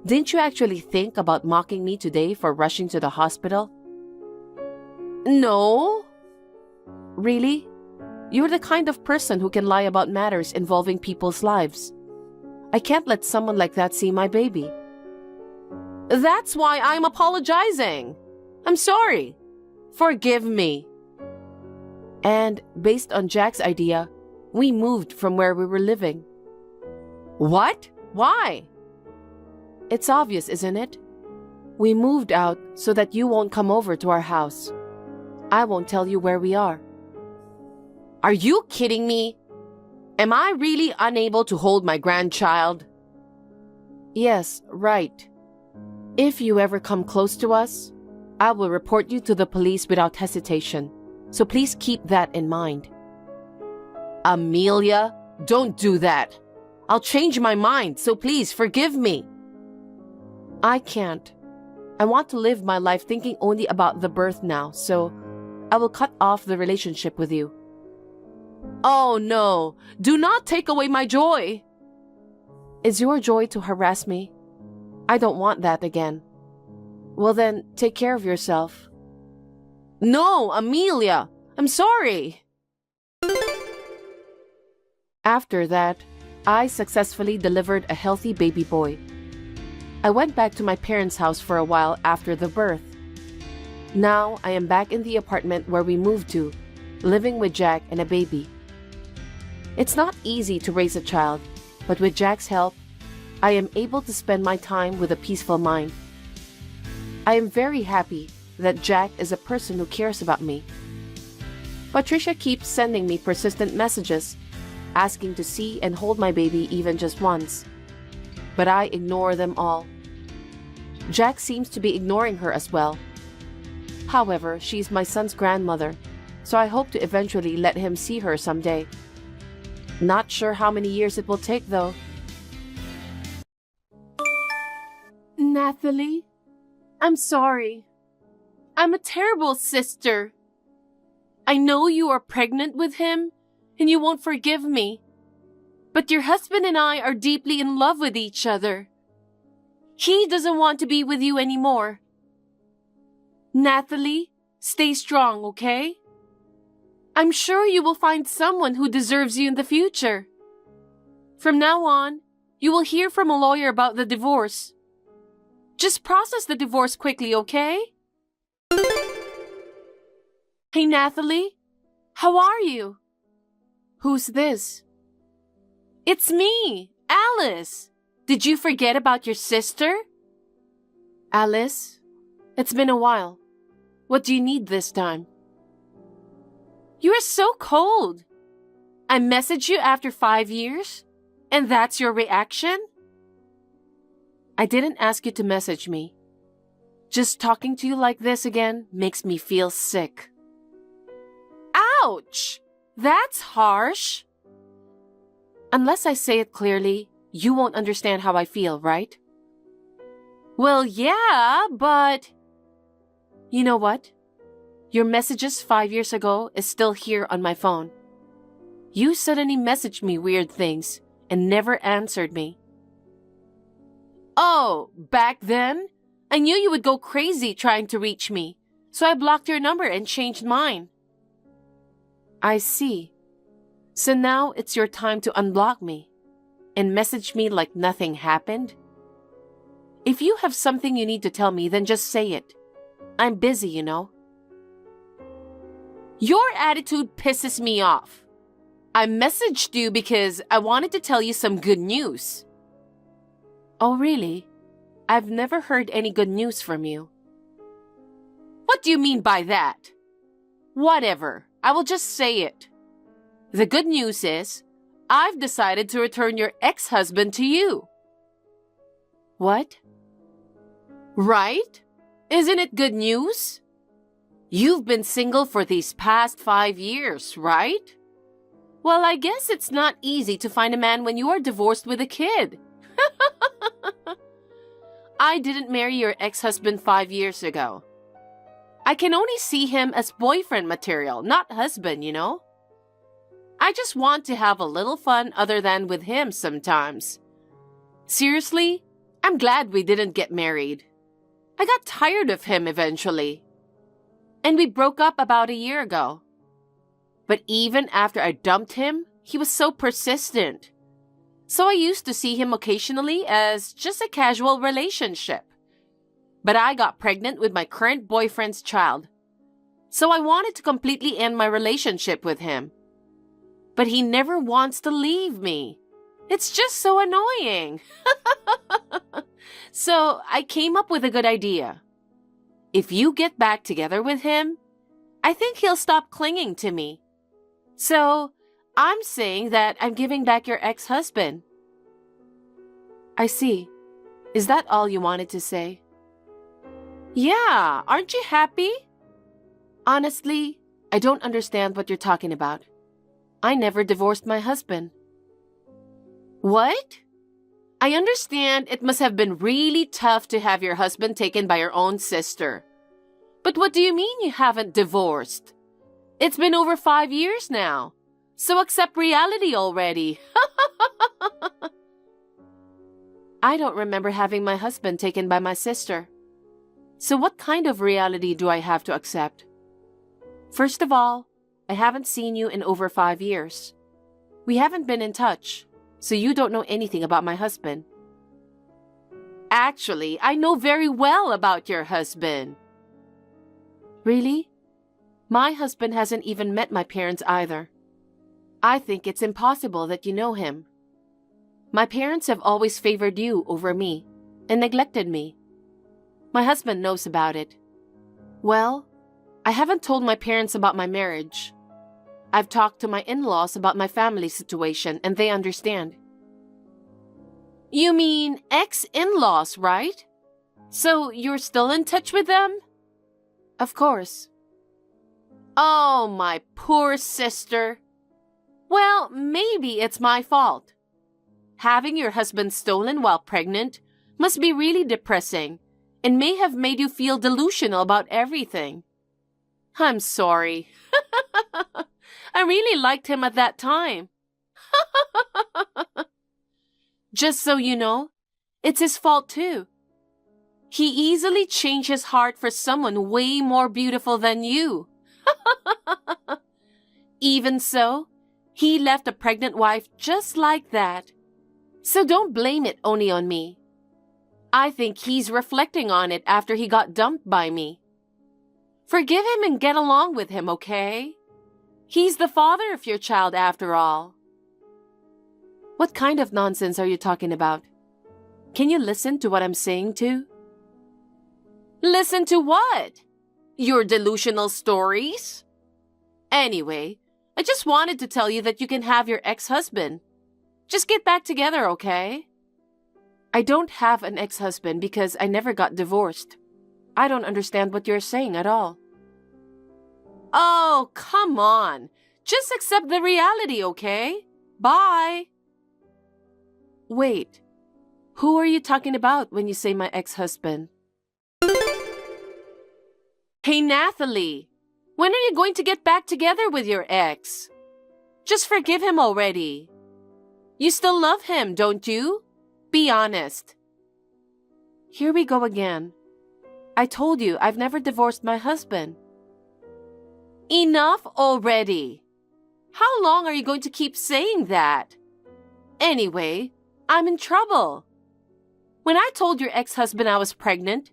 Didn't you actually think about mocking me today for rushing to the hospital? No. Really? You're the kind of person who can lie about matters involving people's lives. I can't let someone like that see my baby. That's why I'm apologizing. I'm sorry. Forgive me. And based on Jack's idea, we moved from where we were living. What? Why? It's obvious, isn't it? We moved out so that you won't come over to our house. I won't tell you where we are. Are you kidding me? Am I really unable to hold my grandchild? Yes, right. If you ever come close to us, I will report you to the police without hesitation. So please keep that in mind. Amelia, don't do that. I'll change my mind, so please forgive me. I can't. I want to live my life thinking only about the birth now, so I will cut off the relationship with you. Oh no, do not take away my joy. Is your joy to harass me? I don't want that again. Well then, take care of yourself. No, Amelia, I'm sorry. After that, I successfully delivered a healthy baby boy. I went back to my parents' house for a while after the birth. Now I am back in the apartment where we moved to, living with Jack and a baby. It's not easy to raise a child, but with Jack's help, I am able to spend my time with a peaceful mind. I am very happy that Jack is a person who cares about me. Patricia keeps sending me persistent messages, asking to see and hold my baby even just once. But I ignore them all. Jack seems to be ignoring her as well. However, she's my son's grandmother, so I hope to eventually let him see her someday. Not sure how many years it will take, though. Nathalie, I'm sorry. I'm a terrible sister. I know you are pregnant with him, and you won't forgive me. But your husband and I are deeply in love with each other. He doesn't want to be with you anymore. Nathalie, stay strong, okay? I'm sure you will find someone who deserves you in the future. From now on, you will hear from a lawyer about the divorce. Just process the divorce quickly, okay? Hey, Nathalie, how are you? Who's this? It's me, Alice. Did you forget about your sister? Alice, it's been a while. What do you need this time? You are so cold. I messaged you after 5 years, and that's your reaction? I didn't ask you to message me. Just talking to you like this again makes me feel sick. Ouch! That's harsh. Unless I say it clearly, you won't understand how I feel, right? Well, yeah, but... You know what? Your messages 5 years ago is still here on my phone. You suddenly messaged me weird things and never answered me. Oh, back then? I knew you would go crazy trying to reach me, so I blocked your number and changed mine. I see. So now it's your time to unblock me and message me like nothing happened? If you have something you need to tell me, then just say it. I'm busy, you know. Your attitude pisses me off. I messaged you because I wanted to tell you some good news. Oh, really? I've never heard any good news from you. What do you mean by that? Whatever. I will just say it. The good news is, I've decided to return your ex-husband to you. What? Right? Isn't it good news? You've been single for these past 5 years, right? Well, I guess it's not easy to find a man when you are divorced with a kid. I didn't marry your ex-husband 5 years ago. I can only see him as boyfriend material, not husband, you know? I just want to have a little fun other than with him sometimes. Seriously, I'm glad we didn't get married. I got tired of him eventually. And we broke up about a year ago. But even after I dumped him, he was so persistent. So I used to see him occasionally as just a casual relationship. But I got pregnant with my current boyfriend's child. So I wanted to completely end my relationship with him. But he never wants to leave me. It's just so annoying. So I came up with a good idea. If you get back together with him, I think he'll stop clinging to me. So I'm saying that I'm giving back your ex-husband. I see. Is that all you wanted to say? Yeah, aren't you happy? Honestly, I don't understand what you're talking about. I never divorced my husband. What? I understand it must have been really tough to have your husband taken by your own sister. But what do you mean you haven't divorced? It's been over 5 years now. So accept reality already. I don't remember having my husband taken by my sister. So what kind of reality do I have to accept? First of all, I haven't seen you in over 5 years. We haven't been in touch, so you don't know anything about my husband. Actually, I know very well about your husband. Really? My husband hasn't even met my parents either. I think it's impossible that you know him. My parents have always favored you over me and neglected me. My husband knows about it. Well, I haven't told my parents about my marriage. I've talked to my in-laws about my family situation and they understand. You mean ex-in-laws, right? So you're still in touch with them? Of course. Oh, my poor sister. Well, maybe it's my fault. Having your husband stolen while pregnant must be really depressing and may have made you feel delusional about everything. I'm sorry. I really liked him at that time. Just so you know, it's his fault too. He easily changed his heart for someone way more beautiful than you. Even so, he left a pregnant wife just like that. So don't blame it only on me. I think he's reflecting on it after he got dumped by me. Forgive him and get along with him, okay? He's the father of your child after all. What kind of nonsense are you talking about? Can you listen to what I'm saying too? Listen to what? Your delusional stories? Anyway, I just wanted to tell you that you can have your ex-husband. Just get back together, okay? I don't have an ex-husband because I never got divorced. I don't understand what you're saying at all. Oh, come on. Just accept the reality, okay? Bye. Wait, who are you talking about when you say my ex-husband? Hey, Nathalie, when are you going to get back together with your ex? Just forgive him already. You still love him, don't you? Be honest. Here we go again. I told you I've never divorced my husband. Enough already. How long are you going to keep saying that? Anyway, I'm in trouble. When I told your ex-husband I was pregnant,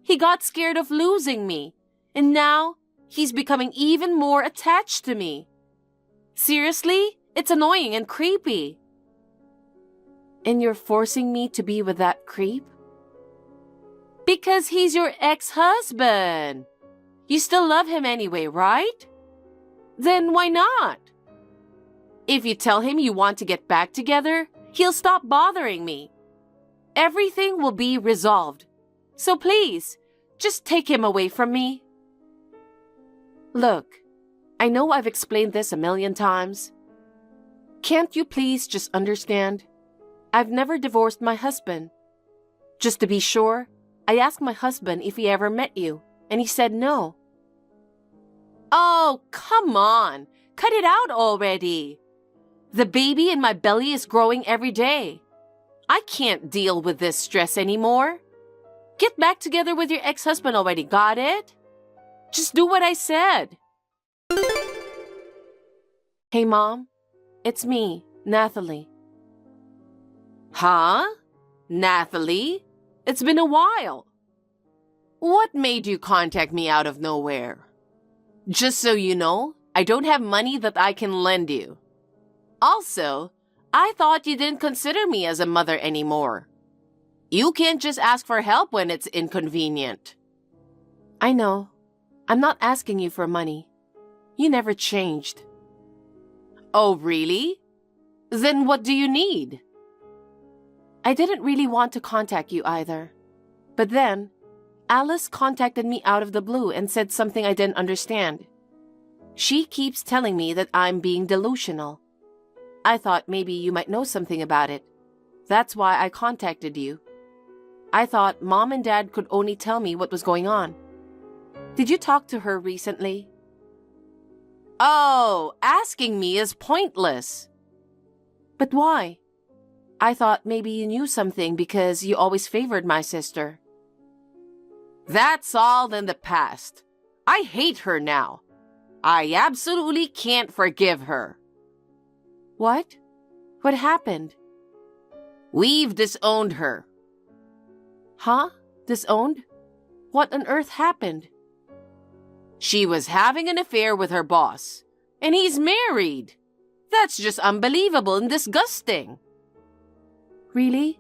he got scared of losing me, and now he's becoming even more attached to me. Seriously, it's annoying and creepy. And you're forcing me to be with that creep? Because he's your ex-husband. You still love him anyway, right? Then why not? If you tell him you want to get back together, he'll stop bothering me. Everything will be resolved. So please, just take him away from me. Look, I know I've explained this a million times. Can't you please just understand? I've never divorced my husband. Just to be sure, I asked my husband if he ever met you, and he said no. Oh, come on. Cut it out already. The baby in my belly is growing every day. I can't deal with this stress anymore. Get back together with your ex-husband already, got it? Just do what I said. Hey, Mom. It's me, Nathalie. Huh? Nathalie? It's been a while. What made you contact me out of nowhere? Just so you know, I don't have money that I can lend you. Also, I thought you didn't consider me as a mother anymore. You can't just ask for help when it's inconvenient. I know. I'm not asking you for money. You never changed. Oh, really? Then what do you need? I didn't really want to contact you either. But then, Alice contacted me out of the blue and said something I didn't understand. She keeps telling me that I'm being delusional. I thought maybe you might know something about it. That's why I contacted you. I thought Mom and Dad could only tell me what was going on. Did you talk to her recently? Oh, asking me is pointless. But why? I thought maybe you knew something because you always favored my sister. That's all in the past. I hate her now. I absolutely can't forgive her. What? What happened? We've disowned her. Huh? Disowned? What on earth happened? She was having an affair with her boss, and he's married. That's just unbelievable and disgusting. Really?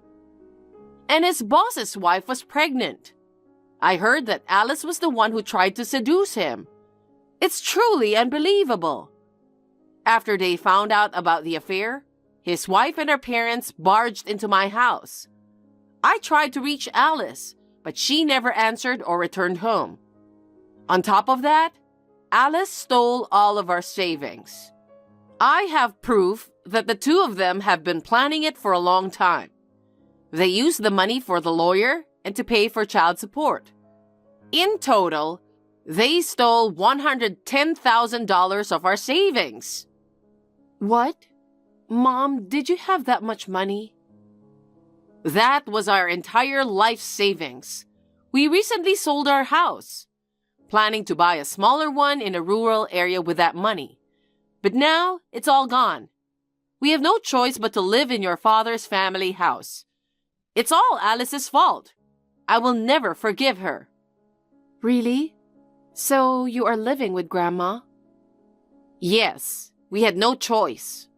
And his boss's wife was pregnant. I heard that Alice was the one who tried to seduce him. It's truly unbelievable. After they found out about the affair, his wife and her parents barged into my house. I tried to reach Alice, but she never answered or returned home. On top of that, Alice stole all of our savings. I have proof that the two of them have been planning it for a long time. They used the money for the lawyer and to pay for child support. In total, they stole $110,000 of our savings. What? Mom, did you have that much money? That was our entire life savings. We recently sold our house, planning to buy a smaller one in a rural area with that money. But now, it's all gone. We have no choice but to live in your father's family house. It's all Alice's fault. I will never forgive her. Really? So you are living with Grandma? Yes, we had no choice.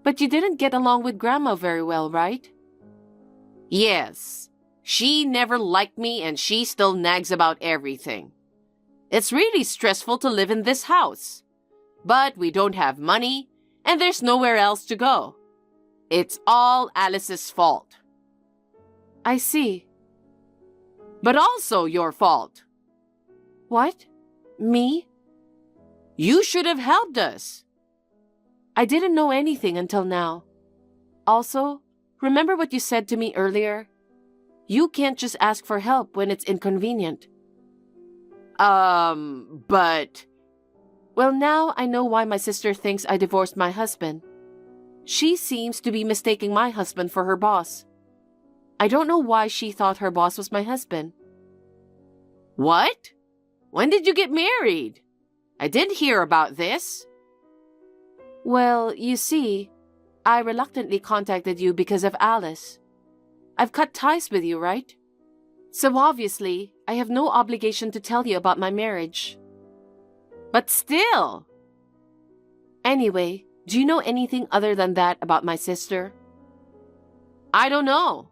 But you didn't get along with Grandma very well, right? Yes. She never liked me and she still nags about everything. It's really stressful to live in this house. But we don't have money and there's nowhere else to go. It's all Alice's fault. I see. But also your fault. What? Me? You should have helped us. I didn't know anything until now. Also, remember what you said to me earlier? You can't just ask for help when it's inconvenient. But... Well, now I know why my sister thinks I divorced my husband. She seems to be mistaking my husband for her boss. I don't know why she thought her boss was my husband. What? When did you get married? I did hear about this. Well, you see, I reluctantly contacted you because of Alice. I've cut ties with you, right? So obviously, I have no obligation to tell you about my marriage. But still. Anyway, do you know anything other than that about my sister? I don't know.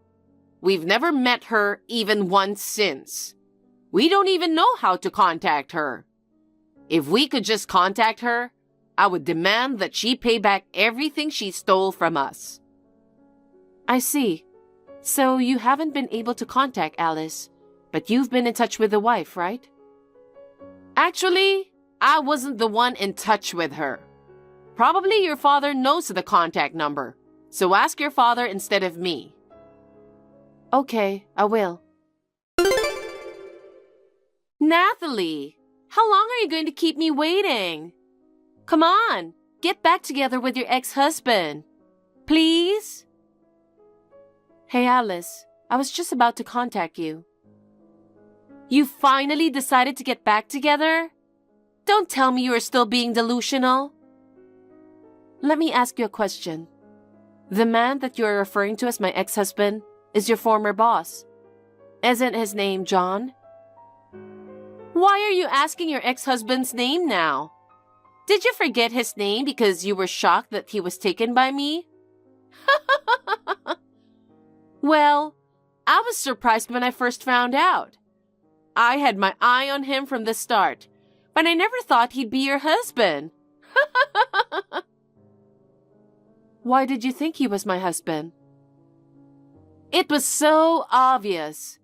We've never met her even once since. We don't even know how to contact her. If we could just contact her, I would demand that she pay back everything she stole from us. I see. So you haven't been able to contact Alice, but you've been in touch with the wife, right? Actually, I wasn't the one in touch with her. Probably your father knows the contact number, so ask your father instead of me. Okay, I will. Nathalie, how long are you going to keep me waiting? Come on, get back together with your ex-husband. Please? Hey Alice, I was just about to contact you. You finally decided to get back together? Don't tell me you are still being delusional. Let me ask you a question. The man that you are referring to as my ex-husband is your former boss. Isn't his name John? Why are you asking your ex-husband's name now? Did you forget his name because you were shocked that he was taken by me? Well, I was surprised when I first found out. I had my eye on him from the start, but I never thought he'd be your husband. Why did you think he was my husband? It was so obvious.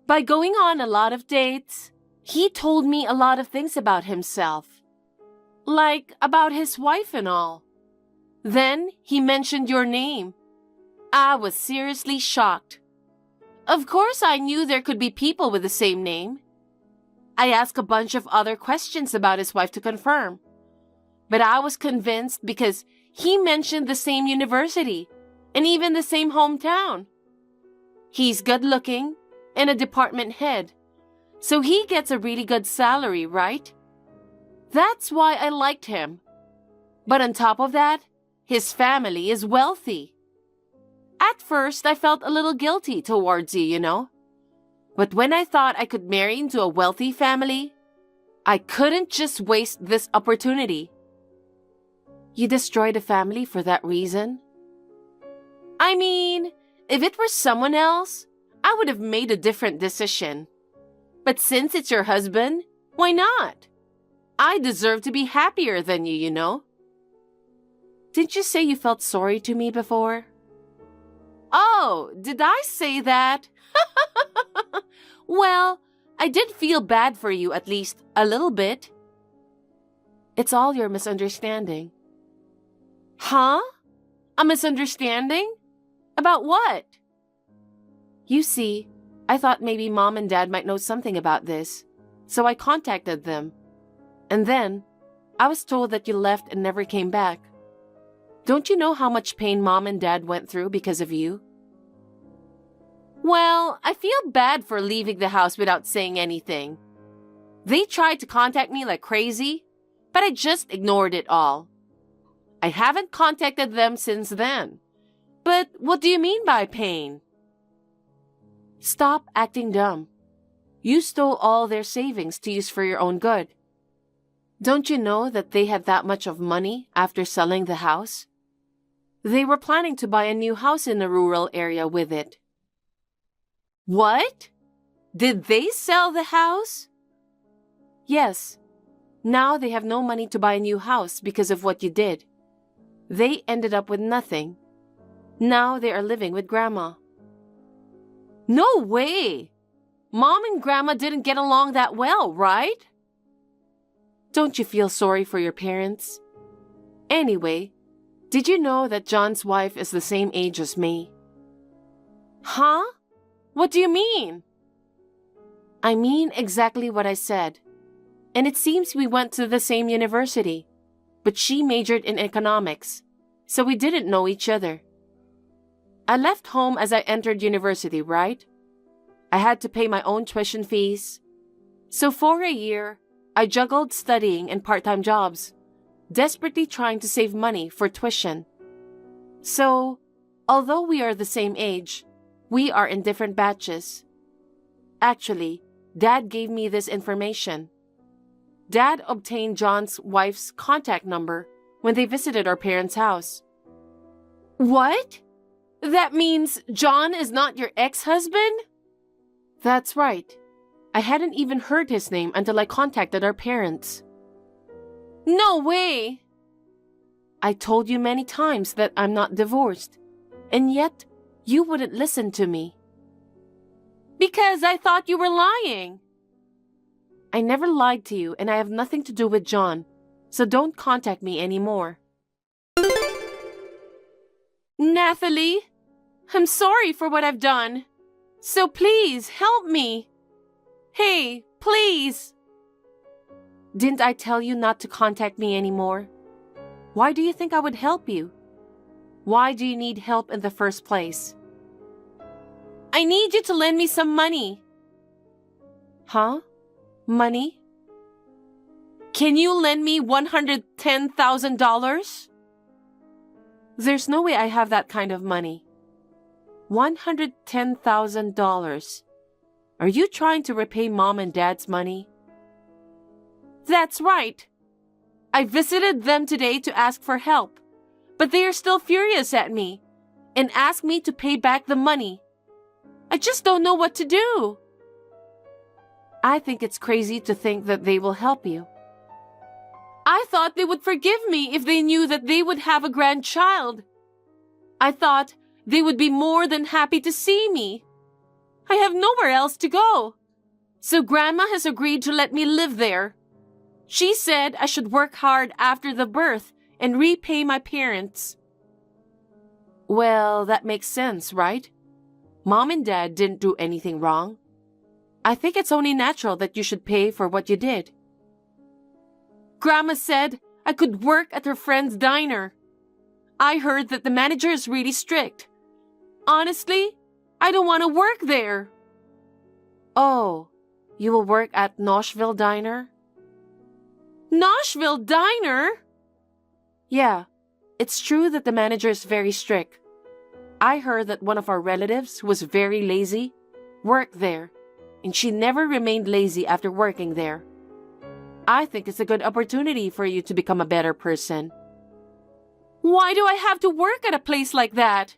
By going on a lot of dates, he told me a lot of things about himself. Like about his wife and all. Then he mentioned your name. I was seriously shocked. Of course, I knew there could be people with the same name. I asked a bunch of other questions about his wife to confirm. But I was convinced because he mentioned the same university and even the same hometown. He's good-looking and a department head, so he gets a really good salary, right? That's why I liked him. But on top of that, his family is wealthy. At first, I felt a little guilty towards you, you know. But when I thought I could marry into a wealthy family, I couldn't just waste this opportunity. You destroyed a family for that reason? I mean, if it were someone else, I would have made a different decision. But since it's your husband, why not? I deserve to be happier than you, you know. didn't you say you felt sorry to me before? Oh, did I say that? Well, I did feel bad for you at least a little bit. It's all your misunderstanding. Huh? A misunderstanding? About what? You see, I thought maybe Mom and Dad might know something about this, so I contacted them. And then, I was told that you left and never came back. Don't you know how much pain Mom and Dad went through because of you? Well, I feel bad for leaving the house without saying anything. They tried to contact me like crazy, but I just ignored it all. I haven't contacted them since then. But what do you mean by pain? Stop acting dumb. You stole all their savings to use for your own good. Don't you know that they had that much of money after selling the house? They were planning to buy a new house in a rural area with it. What? Did they sell the house? Yes. Now they have no money to buy a new house because of what you did. They ended up with nothing. Now they are living with Grandma. No way! Mom and Grandma didn't get along that well, right? Don't you feel sorry for your parents? Anyway, did you know that John's wife is the same age as me? Huh? What do you mean? I mean exactly what I said. And it seems we went to the same university, but she majored in economics, so we didn't know each other. I left home as I entered university, right? I had to pay my own tuition fees. So for a year, I juggled studying and part-time jobs, desperately trying to save money for tuition. So, although we are the same age, we are in different batches. Actually, Dad gave me this information. Dad obtained John's wife's contact number when they visited our parents' house. What? That means John is not your ex-husband? That's right. I hadn't even heard his name until I contacted our parents. No way! I told you many times that I'm not divorced, and yet you wouldn't listen to me. Because I thought you were lying. I never lied to you, and I have nothing to do with John, so don't contact me anymore. Nathalie, I'm sorry for what I've done, so please help me. Hey, please. Didn't I tell you not to contact me anymore? Why do you think I would help you? Why do you need help in the first place? I need you to lend me some money. Huh? Money? Can you lend me $110,000? There's no way I have that kind of money. $110,000. Are you trying to repay Mom and Dad's money? That's right. I visited them today to ask for help, but they are still furious at me and ask me to pay back the money. I just don't know what to do. I think it's crazy to think that they will help you. I thought they would forgive me if they knew that they would have a grandchild. I thought they would be more than happy to see me. I have nowhere else to go. So Grandma has agreed to let me live there. She said I should work hard after the birth and repay my parents. Well, that makes sense, right? Mom and Dad didn't do anything wrong. I think it's only natural that you should pay for what you did. Grandma said I could work at her friend's diner. I heard that the manager is really strict. Honestly, I don't want to work there. Oh, you will work at Noshville Diner? Noshville Diner? Yeah, it's true that the manager is very strict. I heard that one of our relatives who was very lazy worked there, and she never remained lazy after working there. I think it's a good opportunity for you to become a better person. Why do I have to work at a place like that?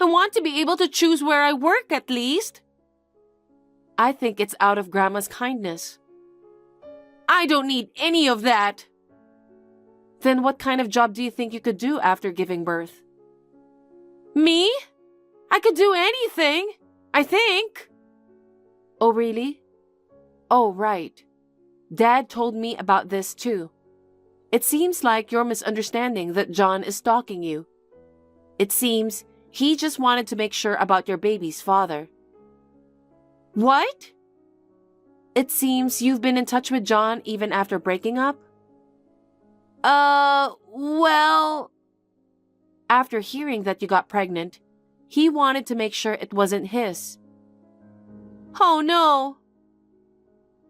I want to be able to choose where I work at least. I think it's out of Grandma's kindness. I don't need any of that. Then what kind of job do you think you could do after giving birth? Me? I could do anything, I think. Oh, really? Oh, right. Dad told me about this too. It seems like you're misunderstanding that John is stalking you. It seems he just wanted to make sure about your baby's father. What? It seems you've been in touch with John even after breaking up? Well... After hearing that you got pregnant, he wanted to make sure it wasn't his. Oh no!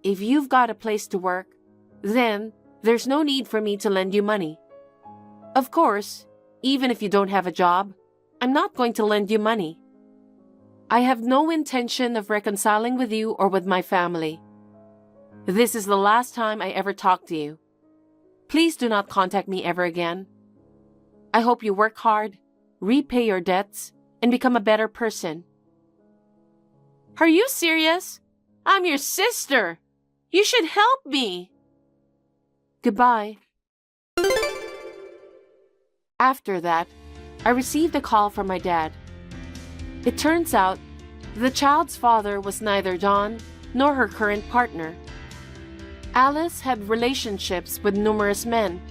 If you've got a place to work, then there's no need for me to lend you money. Of course, even if you don't have a job, I'm not going to lend you money. I have no intention of reconciling with you or with my family. This is the last time I ever talk to you. Please do not contact me ever again. I hope you work hard, repay your debts, and become a better person. Are you serious? I'm your sister. You should help me. Goodbye. After that, I received a call from my dad. It turns out the child's father was neither John nor her current partner. Alice had relationships with numerous men,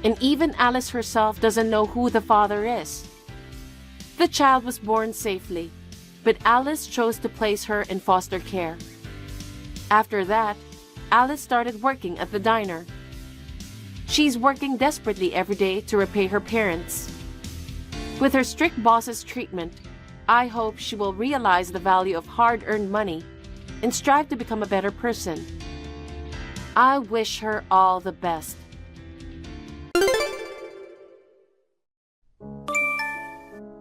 and even Alice herself doesn't know who the father is. The child was born safely, but Alice chose to place her in foster care. After that, Alice started working at the diner. She's working desperately every day to repay her parents. With her strict boss's treatment, I hope she will realize the value of hard-earned money and strive to become a better person. I wish her all the best.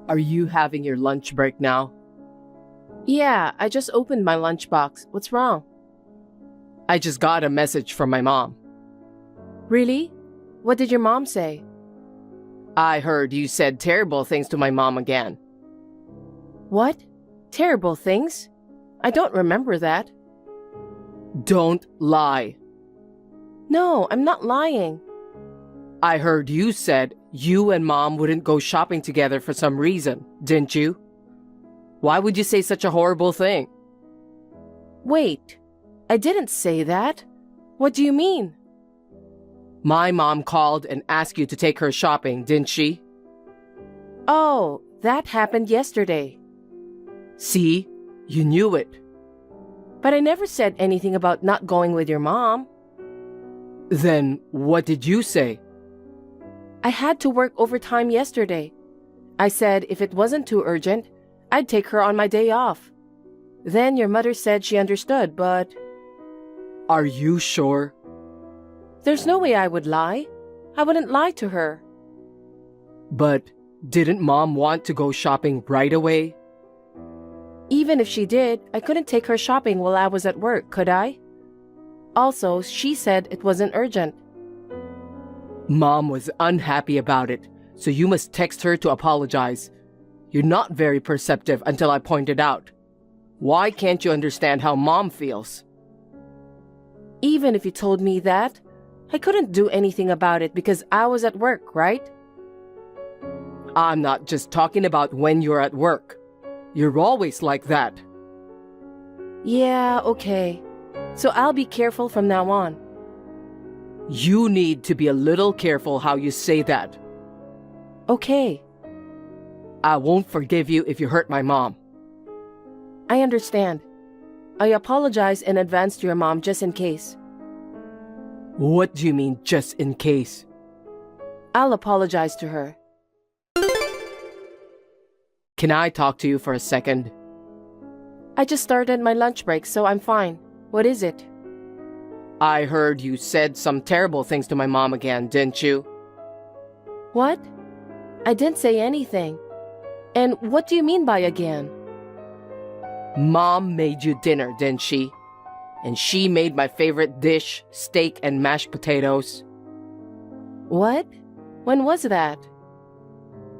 Are you having your lunch break now? Yeah, I just opened my lunchbox. What's wrong? I just got a message from my mom. Really? What did your mom say? I heard you said terrible things to my mom again. What? Terrible things? I don't remember that. Don't lie. No, I'm not lying. I heard you said you and mom wouldn't go shopping together for some reason, didn't you? Why would you say such a horrible thing? Wait, I didn't say that. What do you mean? My mom called and asked you to take her shopping, didn't she? Oh, that happened yesterday. See? You knew it. But I never said anything about not going with your mom. Then what did you say? I had to work overtime yesterday. I said if it wasn't too urgent, I'd take her on my day off. Then your mother said she understood, but... Are you sure? There's no way I would lie. I wouldn't lie to her. But didn't mom want to go shopping right away? Even if she did, I couldn't take her shopping while I was at work, could I? Also, she said it wasn't urgent. Mom was unhappy about it, so you must text her to apologize. You're not very perceptive until I pointed out. Why can't you understand how mom feels? Even if you told me that, I couldn't do anything about it because I was at work, right? I'm not just talking about when you're at work. You're always like that. Yeah, okay. So I'll be careful from now on. You need to be a little careful how you say that. Okay. I won't forgive you if you hurt my mom. I understand. I apologize in advance to your mom just in case. What do you mean, just in case? I'll apologize to her. Can I talk to you for a second? I just started my lunch break, so I'm fine. What is it? I heard you said some terrible things to my mom again, didn't you? What? I didn't say anything. And what do you mean by again? Mom made you dinner, didn't she? And she made my favorite dish, steak and mashed potatoes. What? When was that?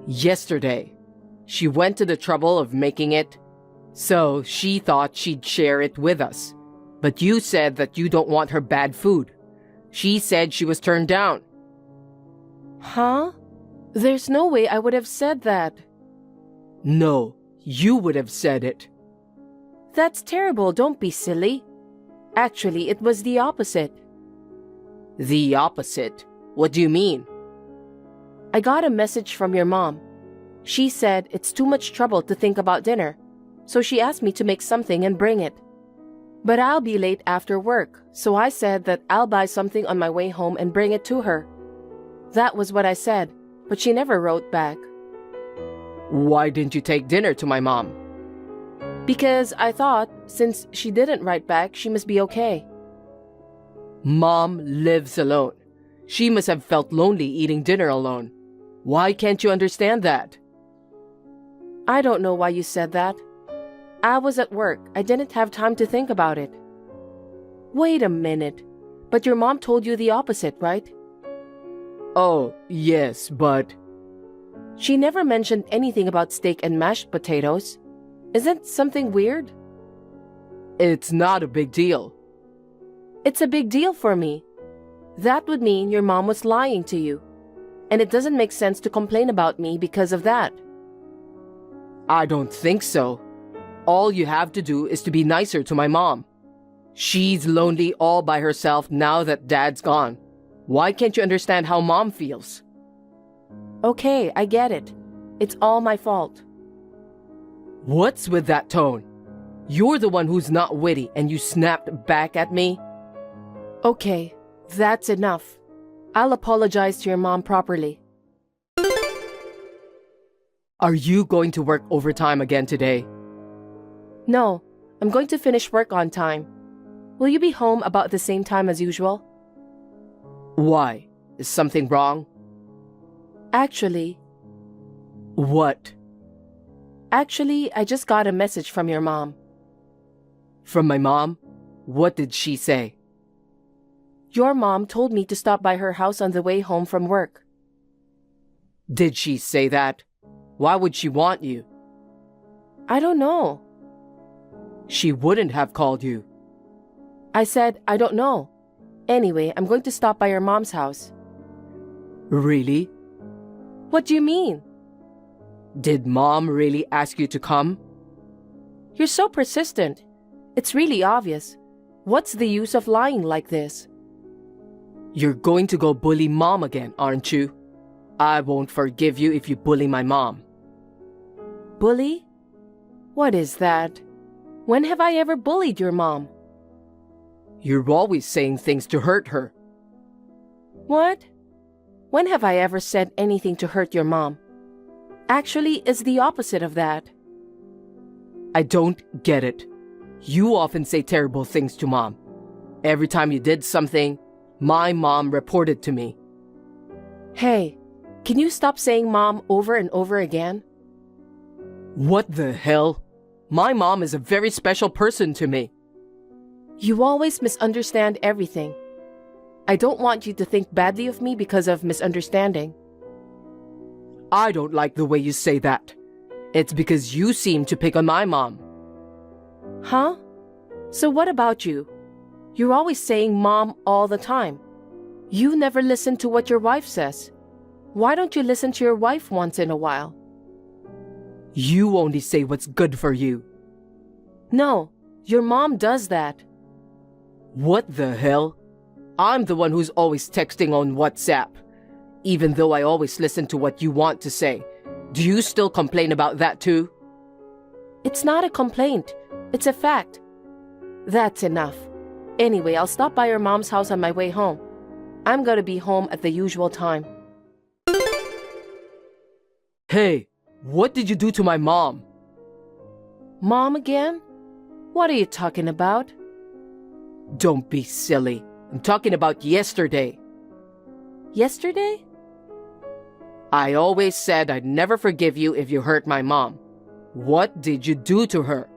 Yesterday. She went to the trouble of making it, so she thought she'd share it with us. But you said that you don't want her bad food. She said she was turned down. Huh? There's no way I would have said that. No, you would have said it. That's terrible, don't be silly. Actually, it was the opposite. The opposite? What do you mean? I got a message from your mom. She said it's too much trouble to think about dinner, so she asked me to make something and bring it. But I'll be late after work, so I said that I'll buy something on my way home and bring it to her. That was what I said, but she never wrote back. Why didn't you take dinner to my mom? Because I thought, since she didn't write back, she must be okay. Mom lives alone. She must have felt lonely eating dinner alone. Why can't you understand that? I don't know why you said that. I was at work. I didn't have time to think about it. Wait a minute. But your mom told you the opposite, right? Oh, yes, but... She never mentioned anything about steak and mashed potatoes. Isn't something weird? It's not a big deal. It's a big deal for me. That would mean your mom was lying to you. And it doesn't make sense to complain about me because of that. I don't think so. All you have to do is to be nicer to my mom. She's lonely all by herself now that Dad's gone. Why can't you understand how Mom feels? Okay, I get it. It's all my fault. What's with that tone? You're the one who's not witty and you snapped back at me? Okay, that's enough. I'll apologize to your mom properly. Are you going to work overtime again today? No, I'm going to finish work on time. Will you be home about the same time as usual? Why? Is something wrong? Actually... What? Actually, I just got a message from your mom. From my mom? What did she say? Your mom told me to stop by her house on the way home from work. Did she say that? Why would she want you? I don't know. She wouldn't have called you. I said, I don't know. Anyway, I'm going to stop by your mom's house. Really? What do you mean? Did Mom really ask you to come? You're so persistent. It's really obvious. What's the use of lying like this? You're going to go bully Mom again, aren't you? I won't forgive you if you bully my mom. Bully? What is that? When have I ever bullied your mom? You're always saying things to hurt her. What? When have I ever said anything to hurt your mom? Actually, it's the opposite of that. I don't get it. You often say terrible things to Mom. Every time you did something, my mom reported to me. Hey, can you stop saying mom over and over again? What the hell? My mom is a very special person to me. You always misunderstand everything. I don't want you to think badly of me because of misunderstanding. I don't like the way you say that. It's because you seem to pick on my mom. Huh? So what about you? You're always saying mom all the time. You never listen to what your wife says. Why don't you listen to your wife once in a while? You only say what's good for you. No, your mom does that. What the hell? I'm the one who's always texting on WhatsApp. Even though I always listen to what you want to say. Do you still complain about that too? It's not a complaint. It's a fact. That's enough. Anyway, I'll stop by your mom's house on my way home. I'm gonna be home at the usual time. Hey, what did you do to my mom? Mom again? What are you talking about? Don't be silly. I'm talking about yesterday. Yesterday? I always said I'd never forgive you if you hurt my mom. What did you do to her?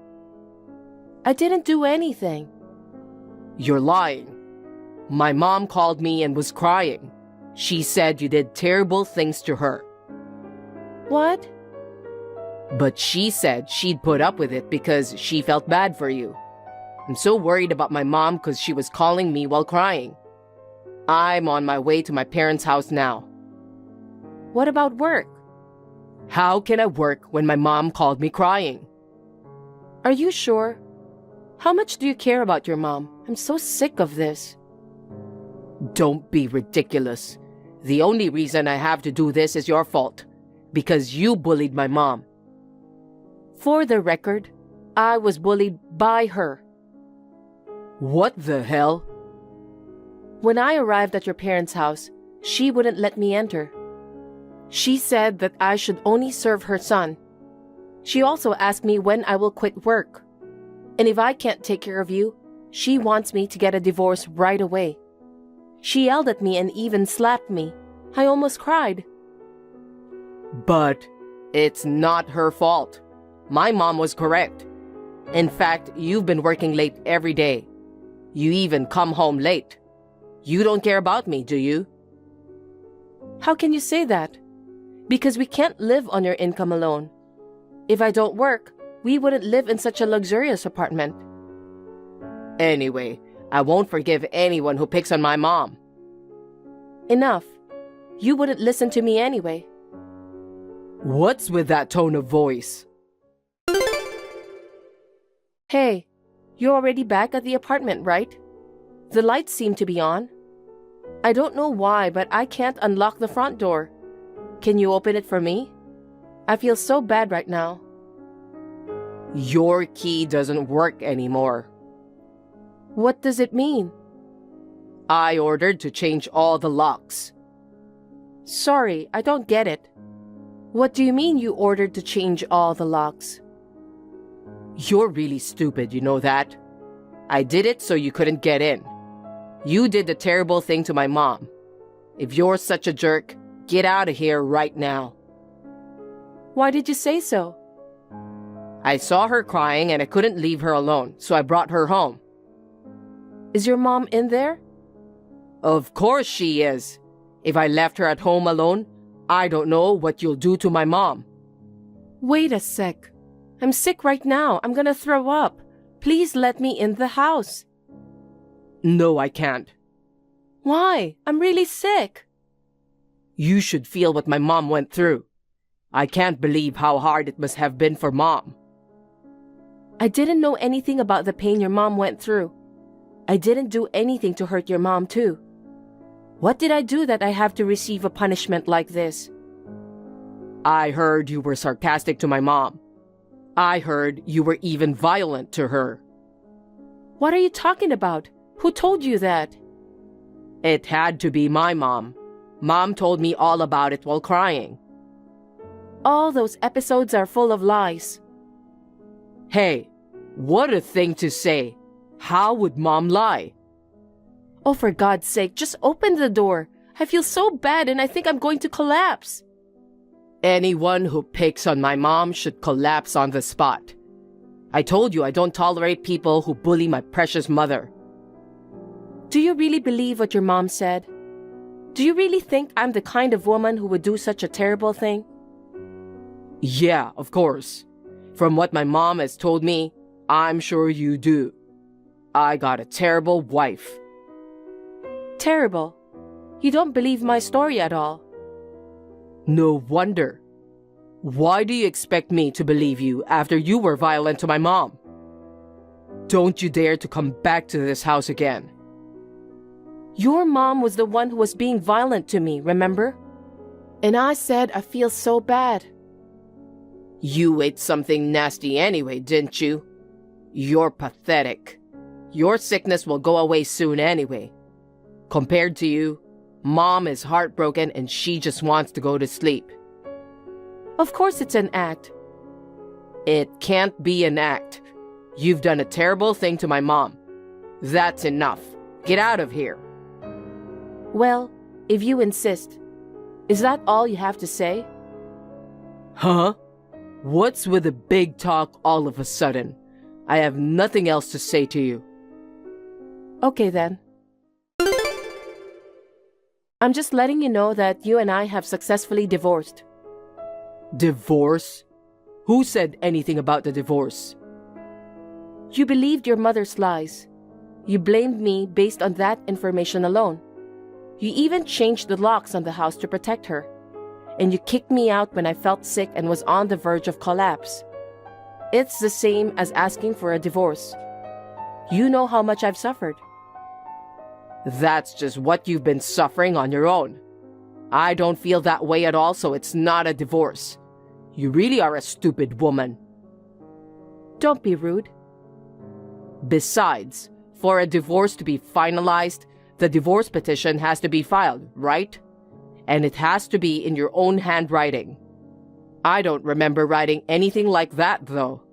I didn't do anything. You're lying. My mom called me and was crying. She said you did terrible things to her. What? But she said she'd put up with it because she felt bad for you. I'm so worried about my mom because she was calling me while crying. I'm on my way to my parents' house now. What about work? How can I work when my mom called me crying? Are you sure? How much do you care about your mom? I'm so sick of this. Don't be ridiculous. The only reason I have to do this is your fault. Because you bullied my mom. For the record, I was bullied by her. What the hell? When I arrived at your parents' house, she wouldn't let me enter. She said that I should only serve her son. She also asked me when I will quit work. And if I can't take care of you, she wants me to get a divorce right away. She yelled at me and even slapped me. I almost cried. But it's not her fault. My mom was correct. In fact, you've been working late every day. You even come home late. You don't care about me, do you? How can you say that? Because we can't live on your income alone. If I don't work, we wouldn't live in such a luxurious apartment. Anyway, I won't forgive anyone who picks on my mom. Enough. You wouldn't listen to me anyway. What's with that tone of voice? Hey, you're already back at the apartment, right? The lights seem to be on. I don't know why, but I can't unlock the front door. Can you open it for me? I feel so bad right now. Your key doesn't work anymore. What does it mean? I ordered to change all the locks. Sorry, I don't get it. What do you mean you ordered to change all the locks? You're really stupid, you know that? I did it so you couldn't get in. You did the terrible thing to my mom. If you're such a jerk, get out of here right now. Why did you say so? I saw her crying and I couldn't leave her alone, so I brought her home. Is your mom in there? Of course she is. If I left her at home alone, I don't know what you'll do to my mom. Wait a sec. I'm sick right now. I'm gonna throw up. Please let me in the house. No, I can't. Why? I'm really sick. You should feel what my mom went through. I can't believe how hard it must have been for mom. I didn't know anything about the pain your mom went through. I didn't do anything to hurt your mom too. What did I do that I have to receive a punishment like this? I heard you were sarcastic to my mom. I heard you were even violent to her. What are you talking about? Who told you that? It had to be my mom. Mom told me all about it while crying. All those episodes are full of lies. Hey, what a thing to say. How would mom lie? Oh, for God's sake, just open the door. I feel so bad and I think I'm going to collapse. Anyone who picks on my mom should collapse on the spot. I told you I don't tolerate people who bully my precious mother. Do you really believe what your mom said? Do you really think I'm the kind of woman who would do such a terrible thing? Yeah, of course. From what my mom has told me, I'm sure you do. I got a terrible wife. Terrible? You don't believe my story at all. No wonder. Why do you expect me to believe you after you were violent to my mom? Don't you dare to come back to this house again. Your mom was the one who was being violent to me, remember? And I said I feel so bad. You ate something nasty anyway, didn't you? You're pathetic. Your sickness will go away soon anyway. Compared to you, Mom is heartbroken and she just wants to go to sleep. Of course it's an act. It can't be an act. You've done a terrible thing to my mom. That's enough. Get out of here. Well, if you insist. Is that all you have to say? Huh? What's with the big talk all of a sudden? I have nothing else to say to you. Okay then. I'm just letting you know that you and I have successfully divorced. Divorce? Who said anything about the divorce? You believed your mother's lies. You blamed me based on that information alone. You even changed the locks on the house to protect her. and you kicked me out when I felt sick and was on the verge of collapse. It's the same as asking for a divorce. You know how much I've suffered. That's just what you've been suffering on your own. I don't feel that way at all, so it's not a divorce. You really are a stupid woman. Don't be rude. Besides, for a divorce to be finalized, the divorce petition has to be filed, right? And it has to be in your own handwriting. I don't remember writing anything like that, though.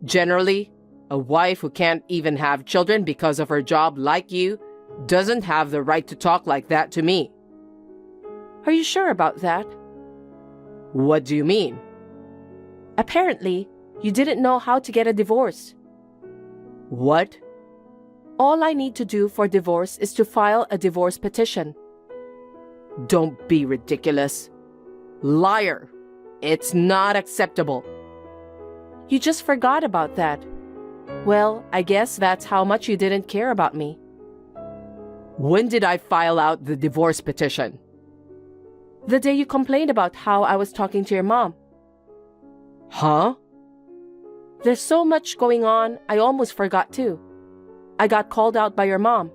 Generally, a wife who can't even have children because of her job like you doesn't have the right to talk like that to me. Are you sure about that? What do you mean? Apparently, you didn't know how to get a divorce. What? All I need to do for divorce is to file a divorce petition. Don't be ridiculous. Liar. It's not acceptable. You just forgot about that. Well, I guess that's how much you didn't care about me. When did I file out the divorce petition? The day you complained about how I was talking to your mom. Huh? There's so much going on, I almost forgot too. I got called out by your mom,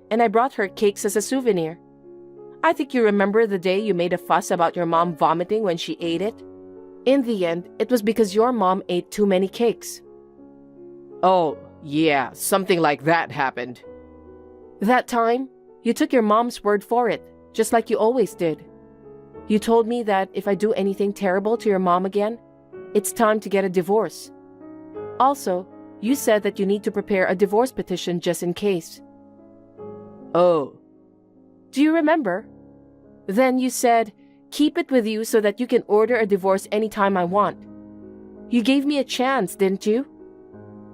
and I brought her cakes as a souvenir. I think you remember the day you made a fuss about your mom vomiting when she ate it? In the end, it was because your mom ate too many cakes. Oh, yeah, something like that happened. That time, you took your mom's word for it, just like you always did. You told me that if I do anything terrible to your mom again, it's time to get a divorce. Also, you said that you need to prepare a divorce petition just in case. Oh. Do you remember? Then you said, keep it with you so that you can order a divorce anytime I want. You gave me a chance, didn't you?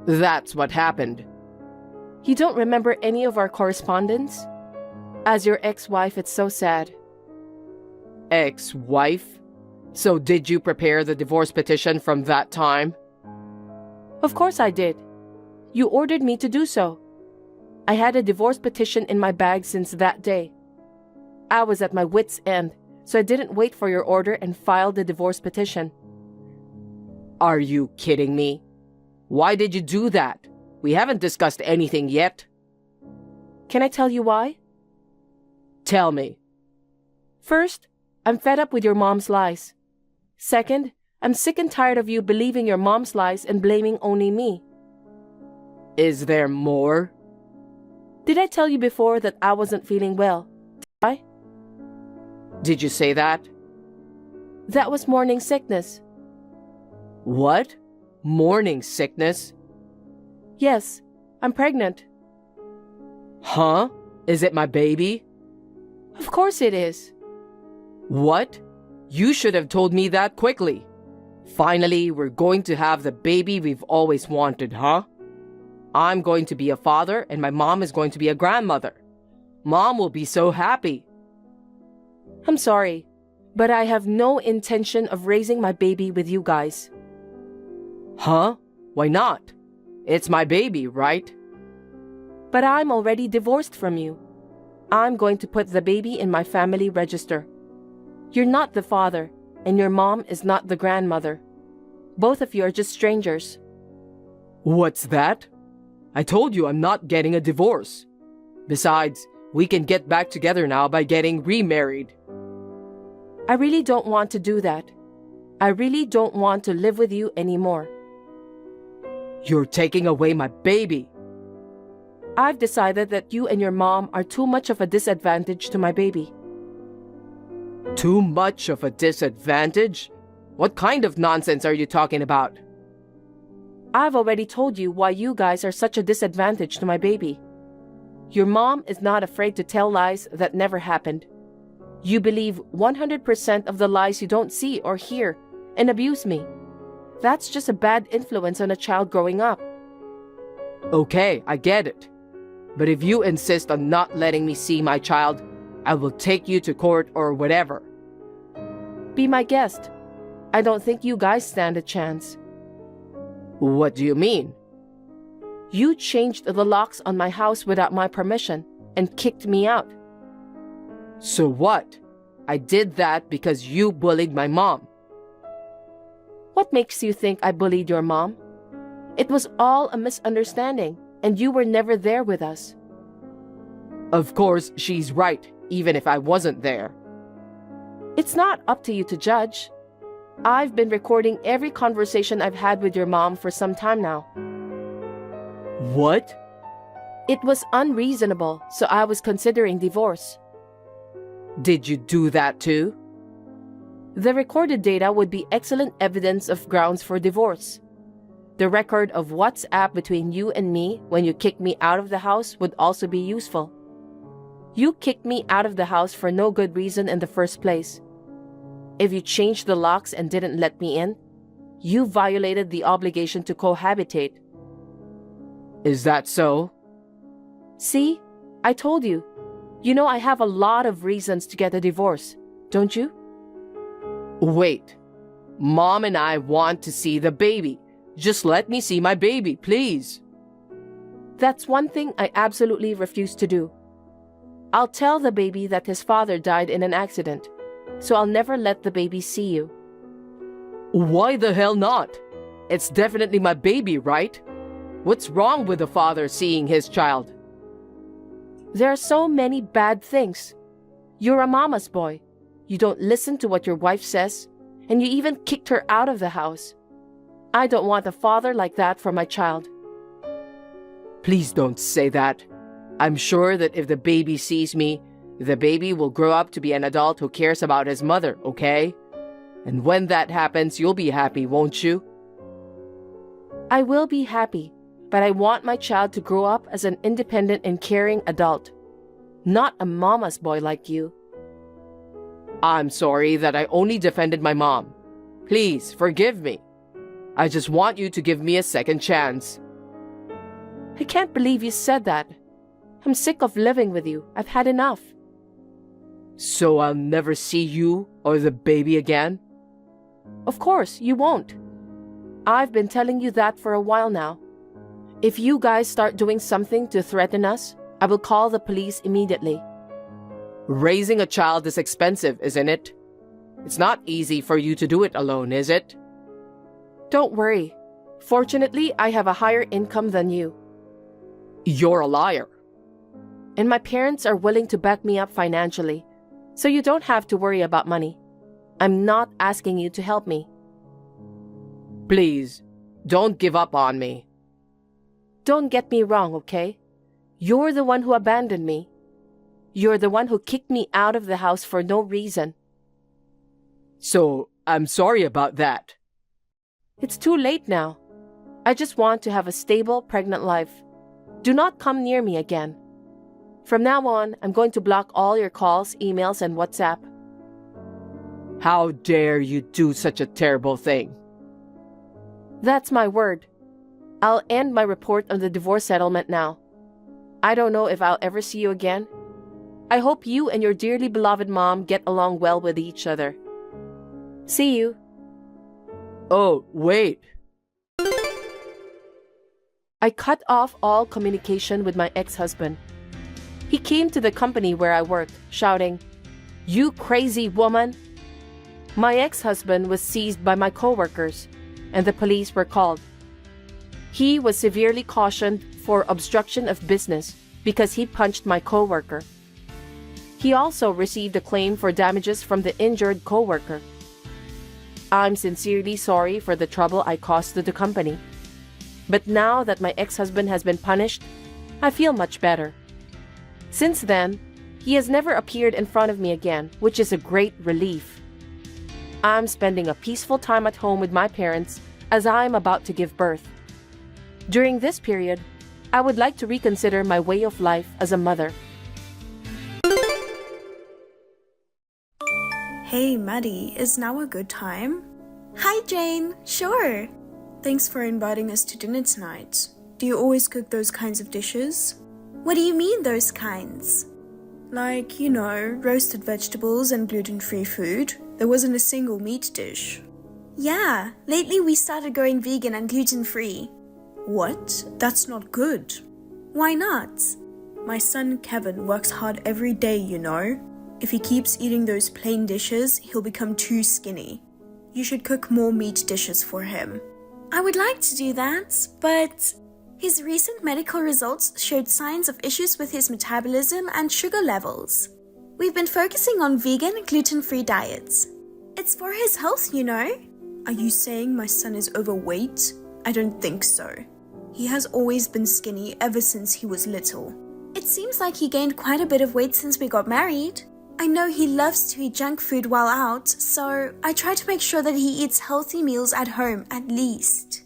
That's what happened. You don't remember any of our correspondence? As your ex-wife, it's so sad. Ex-wife? So did you prepare the divorce petition from that time? Of course I did. You ordered me to do so. I had a divorce petition in my bag since that day. I was at my wit's end, so I didn't wait for your order and filed the divorce petition. Are you kidding me? Why did you do that? We haven't discussed anything yet. Can I tell you why? Tell me. First, I'm fed up with your mom's lies. Second, I'm sick and tired of you believing your mom's lies and blaming only me. Is there more? Did I tell you before that I wasn't feeling well? Did I? Did you say that? That was morning sickness. What? Morning sickness? Yes, I'm pregnant. Huh? Is it my baby? Of course it is. What? You should have told me that quickly. Finally, we're going to have the baby we've always wanted, huh? I'm going to be a father and my mom is going to be a grandmother. Mom will be so happy. I'm sorry, but I have no intention of raising my baby with you guys. Huh? Why not? It's my baby, right? But I'm already divorced from you. I'm going to put the baby in my family register. You're not the father, and your mom is not the grandmother. Both of you are just strangers. What's that? I told you I'm not getting a divorce. Besides, we can get back together now by getting remarried. I really don't want to do that. I really don't want to live with you anymore. You're taking away my baby. I've decided that you and your mom are too much of a disadvantage to my baby. Too much of a disadvantage? What kind of nonsense are you talking about? I've already told you why you guys are such a disadvantage to my baby. Your mom is not afraid to tell lies that never happened. You believe 100% of the lies you don't see or hear and abuse me. That's just a bad influence on a child growing up. Okay, I get it. But if you insist on not letting me see my child, I will take you to court or whatever. Be my guest. I don't think you guys stand a chance. What do you mean? You changed the locks on my house without my permission and kicked me out. So what? I did that because you bullied my mom. What makes you think I bullied your mom? It was all a misunderstanding, and you were never there with us. Of course, she's right, even if I wasn't there. It's not up to you to judge. I've been recording every conversation I've had with your mom for some time now. What? It was unreasonable, so I was considering divorce. Did you do that too? The recorded data would be excellent evidence of grounds for divorce. The record of WhatsApp between you and me when you kicked me out of the house would also be useful. You kicked me out of the house for no good reason in the first place. If you changed the locks and didn't let me in, you violated the obligation to cohabitate. Is that so? See? I told you. You know I have a lot of reasons to get a divorce, don't you? Wait. Mom and I want to see the baby. Just let me see my baby, please. That's one thing I absolutely refuse to do. I'll tell the baby that his father died in an accident, so I'll never let the baby see you. Why the hell not? It's definitely my baby, right? What's wrong with the father seeing his child? There are so many bad things. You're a mama's boy. You don't listen to what your wife says, and you even kicked her out of the house. I don't want a father like that for my child. Please don't say that. I'm sure that if the baby sees me, the baby will grow up to be an adult who cares about his mother, okay? And when that happens, you'll be happy, won't you? I will be happy, but I want my child to grow up as an independent and caring adult, not a mama's boy like you. I'm sorry that I only defended my mom. Please, forgive me. I just want you to give me a second chance. I can't believe you said that. I'm sick of living with you. I've had enough. So I'll never see you or the baby again? Of course, you won't. I've been telling you that for a while now. If you guys start doing something to threaten us, I will call the police immediately. Raising a child is expensive, isn't it? It's not easy for you to do it alone, is it? Don't worry. Fortunately, I have a higher income than you. You're a liar. And my parents are willing to back me up financially, so you don't have to worry about money. I'm not asking you to help me. Please, don't give up on me. Don't get me wrong, okay? You're the one who abandoned me. You're the one who kicked me out of the house for no reason. So, I'm sorry about that. It's too late now. I just want to have a stable, pregnant life. Do not come near me again. From now on, I'm going to block all your calls, emails, and WhatsApp. How dare you do such a terrible thing? That's my word. I'll end my report on the divorce settlement now. I don't know if I'll ever see you again. I hope you and your dearly beloved mom get along well with each other. See you. Oh, wait. I cut off all communication with my ex-husband. He came to the company where I worked, shouting, "You crazy woman!" My ex-husband was seized by my coworkers, and the police were called. He was severely cautioned for obstruction of business because he punched my coworker. He also received a claim for damages from the injured coworker. I'm sincerely sorry for the trouble I caused to the company. But now that my ex-husband has been punished, I feel much better. Since then, he has never appeared in front of me again, which is a great relief. I'm spending a peaceful time at home with my parents as I'm about to give birth. During this period, I would like to reconsider my way of life as a mother. Hey Maddie, is now a good time? Hi Jane, sure. Thanks for inviting us to dinner tonight. Do you always cook those kinds of dishes? What do you mean those kinds? Like, you know, roasted vegetables and gluten-free food. There wasn't a single meat dish. Yeah, lately we started going vegan and gluten-free. What? That's not good. Why not? My son Kevin works hard every day, you know. If he keeps eating those plain dishes, he'll become too skinny. You should cook more meat dishes for him. I would like to do that, but his recent medical results showed signs of issues with his metabolism and sugar levels. We've been focusing on vegan and gluten-free diets. It's for his health, you know. Are you saying my son is overweight? I don't think so. He has always been skinny ever since he was little. It seems like he gained quite a bit of weight since we got married. I know he loves to eat junk food while out, so I try to make sure that he eats healthy meals at home at least.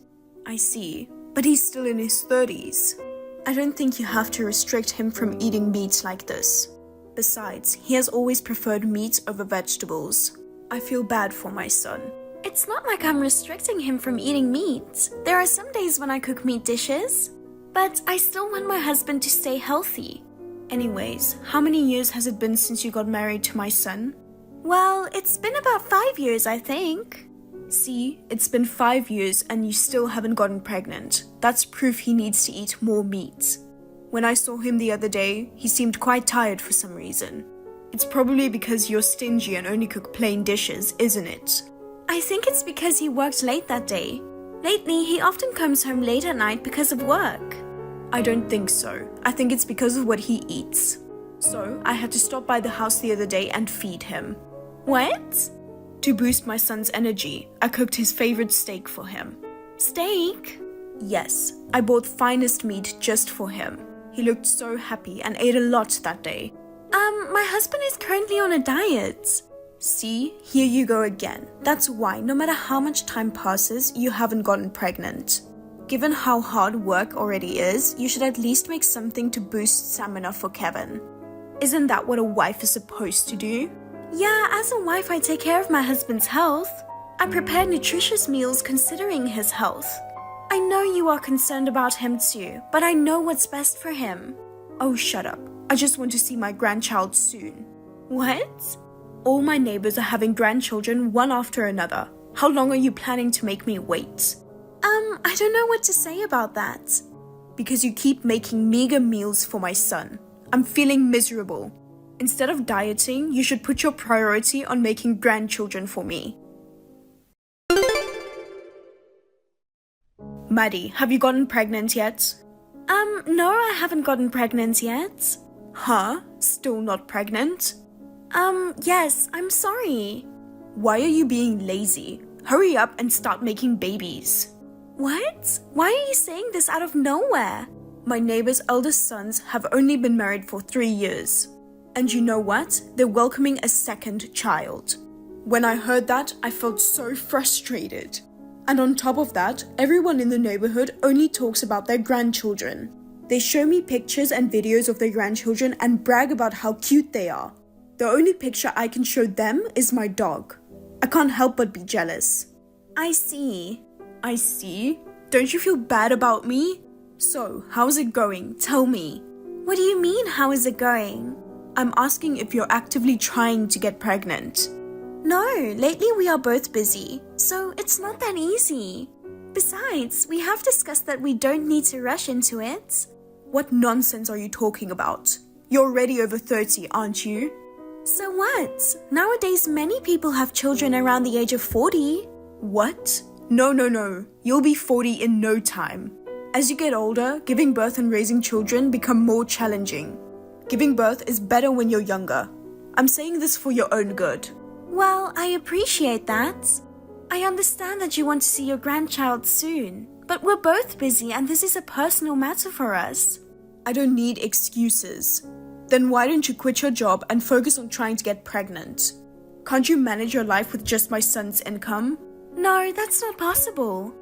I see, but he's still in his 30s. I don't think you have to restrict him from eating meat like this. Besides, he has always preferred meat over vegetables. I feel bad for my son. It's not like I'm restricting him from eating meat. There are some days when I cook meat dishes, but I still want my husband to stay healthy. Anyways, how many years has it been since you got married to my son? Well, it's been about 5 years, I think. See, it's been 5 years and you still haven't gotten pregnant. That's proof he needs to eat more meat. When I saw him the other day, he seemed quite tired for some reason. It's probably because you're stingy and only cook plain dishes, isn't it? I think it's because he worked late that day. Lately, he often comes home late at night because of work. I don't think so. I think it's because of what he eats. So, I had to stop by the house the other day and feed him. What? To boost my son's energy, I cooked his favorite steak for him. Steak? Yes, I bought finest meat just for him. He looked so happy and ate a lot that day. My husband is currently on a diet. See, here you go again. That's why, no matter how much time passes, you haven't gotten pregnant. Given how hard work already is, you should at least make something to boost stamina for Kevin. Isn't that what a wife is supposed to do? Yeah, as a wife, I take care of my husband's health. I prepare nutritious meals considering his health. I know you are concerned about him too, but I know what's best for him. Oh, shut up. I just want to see my grandchild soon. What? All my neighbors are having grandchildren one after another. How long are you planning to make me wait? I don't know what to say about that. Because you keep making meager meals for my son. I'm feeling miserable. Instead of dieting, you should put your priority on making grandchildren for me. Maddie, have you gotten pregnant yet? No, I haven't gotten pregnant yet. Huh? Still not pregnant? Yes, I'm sorry. Why are you being lazy? Hurry up and start making babies. What? Why are you saying this out of nowhere? My neighbor's eldest sons have only been married for 3 years. And you know what? They're welcoming a second child. When I heard that, I felt so frustrated. And on top of that, everyone in the neighborhood only talks about their grandchildren. They show me pictures and videos of their grandchildren and brag about how cute they are. The only picture I can show them is my dog. I can't help but be jealous. I see. I see? Don't you feel bad about me? So, how's it going? Tell me. What do you mean, how is it going? I'm asking if you're actively trying to get pregnant. No, lately we are both busy, so it's not that easy. Besides, we have discussed that we don't need to rush into it. What nonsense are you talking about? You're already over 30, aren't you? So what? Nowadays, many people have children around the age of 40. What? No. You'll be 40 in no time. As you get older, giving birth and raising children become more challenging. Giving birth is better when you're younger. I'm saying this for your own good. Well, I appreciate that. I understand that you want to see your grandchild soon, but we're both busy and this is a personal matter for us. I don't need excuses. Then why don't you quit your job and focus on trying to get pregnant? Can't you manage your life with just my son's income? No, that's not possible.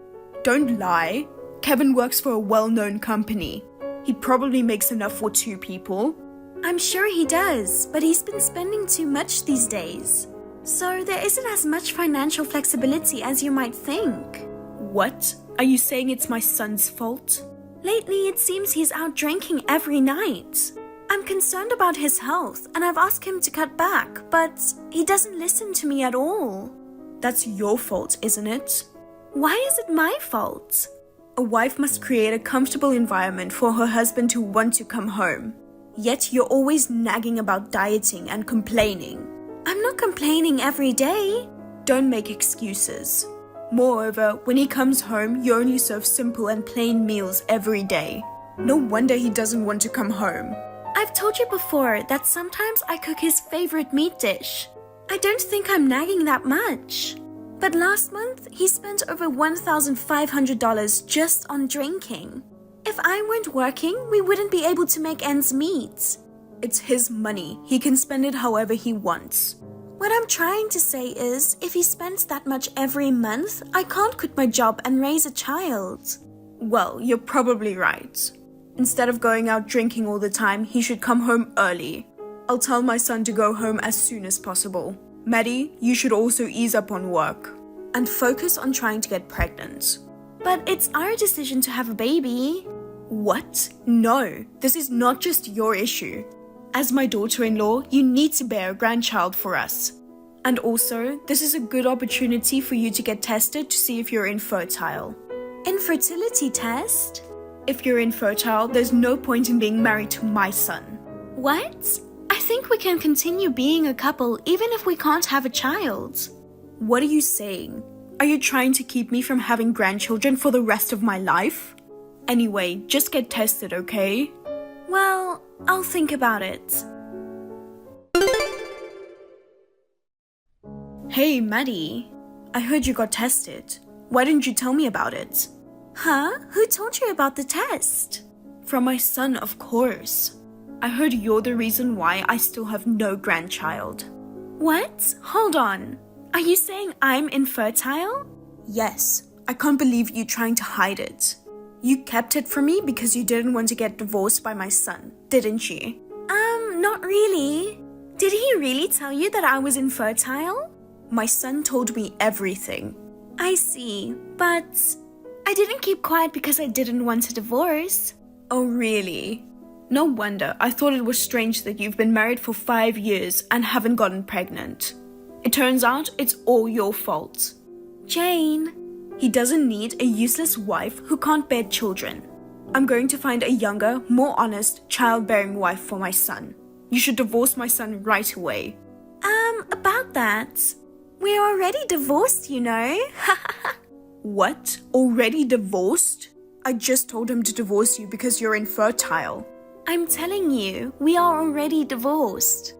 Don't lie. Kevin works for a well-known company. He probably makes enough for 2 people. I'm sure he does, but he's been spending too much these days. So there isn't as much financial flexibility as you might think. What? Are you saying it's my son's fault? Lately, it seems he's out drinking every night. I'm concerned about his health, and I've asked him to cut back, but he doesn't listen to me at all. That's your fault, isn't it? Why is it my fault? A wife must create a comfortable environment for her husband to want to come home. Yet you're always nagging about dieting and complaining. I'm not complaining every day. Don't make excuses. Moreover, when he comes home, you only serve simple and plain meals every day. No wonder he doesn't want to come home. I've told you before that sometimes I cook his favorite meat dish. I don't think I'm nagging that much. But last month, he spent over $1,500 just on drinking. If I weren't working, we wouldn't be able to make ends meet. It's his money. He can spend it however he wants. What I'm trying to say is, if he spends that much every month, I can't quit my job and raise a child. Well, you're probably right. Instead of going out drinking all the time, he should come home early. I'll tell my son to go home as soon as possible. Maddie, you should also ease up on work and focus on trying to get pregnant. But it's our decision to have a baby. What? No, this is not just your issue. As my daughter-in-law, you need to bear a grandchild for us. And also, this is a good opportunity for you to get tested to see if you're infertile. Infertility test? If you're infertile, there's no point in being married to my son. What? I think we can continue being a couple even if we can't have a child. What are you saying? Are you trying to keep me from having grandchildren for the rest of my life? Anyway, just get tested, okay? Well, I'll think about it. Hey, Maddie. I heard you got tested. Why didn't you tell me about it? Huh? Who told you about the test? From my son, of course. I heard you're the reason why I still have no grandchild. What? Hold on. Are you saying I'm infertile? Yes. I can't believe you trying to hide it. You kept it from me because you didn't want to get divorced by my son, didn't you? Not really. Did he really tell you that I was infertile? My son told me everything. I see, but I didn't keep quiet because I didn't want a divorce. Oh, really? No wonder. I thought it was strange that you've been married for 5 years and haven't gotten pregnant. It turns out it's all your fault. Jane, he doesn't need a useless wife who can't bear children. I'm going to find a younger, more honest, childbearing wife for my son. You should divorce my son right away. About that, we're already divorced, you know. What? Already divorced? I just told him to divorce you because you're infertile. I'm telling you, we are already divorced.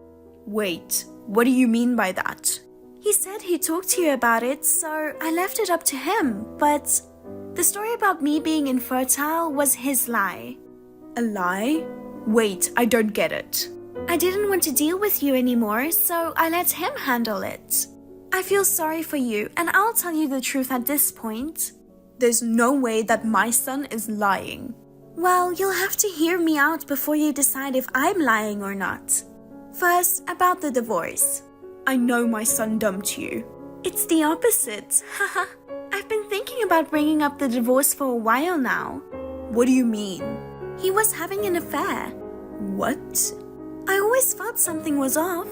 Wait, what do you mean by that? He said he talked to you about it, so I left it up to him, but the story about me being infertile was his lie. A lie? Wait, I don't get it. I didn't want to deal with you anymore, so I let him handle it. I feel sorry for you, and I'll tell you the truth at this point. There's no way that my son is lying. Well, you'll have to hear me out before you decide if I'm lying or not. First, about the divorce. I know my son dumped you. It's the opposite. Haha. I've been thinking about bringing up the divorce for a while now. What do you mean? He was having an affair. What? I always thought something was off.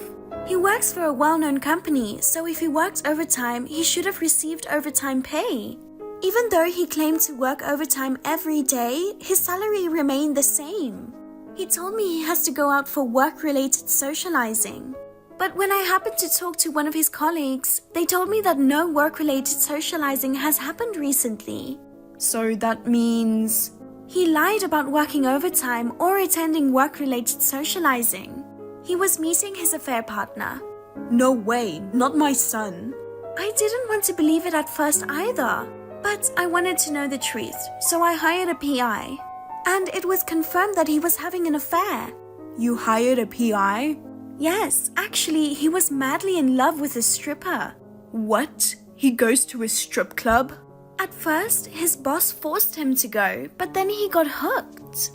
He works for a well-known company, so if he worked overtime, he should have received overtime pay. Even though he claimed to work overtime every day, his salary remained the same. He told me he has to go out for work-related socializing. But when I happened to talk to one of his colleagues, they told me that no work-related socializing has happened recently. So that means he lied about working overtime or attending work-related socializing. He was meeting his affair partner. No way, not my son. I didn't want to believe it at first either. But I wanted to know the truth, so I hired a PI. And it was confirmed that he was having an affair. You hired a PI? Yes, actually, he was madly in love with a stripper. What? He goes to a strip club? At first, his boss forced him to go, but then he got hooked.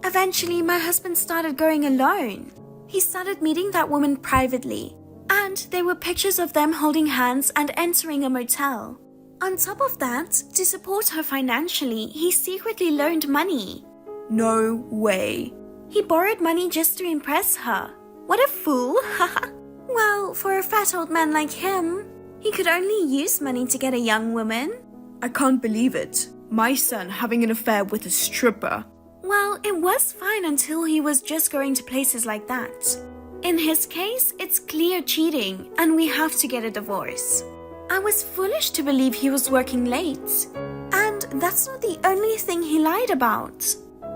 Eventually, my husband started going alone. He started meeting that woman privately, and there were pictures of them holding hands and entering a motel. On top of that, to support her financially, he secretly loaned money. No way. He borrowed money just to impress her. What a fool, haha. Well, for a fat old man like him, he could only use money to get a young woman. I can't believe it. My son having an affair with a stripper. Well, it was fine until he was just going to places like that. In his case, it's clear cheating, and we have to get a divorce. I was foolish to believe he was working late. And that's not the only thing he lied about.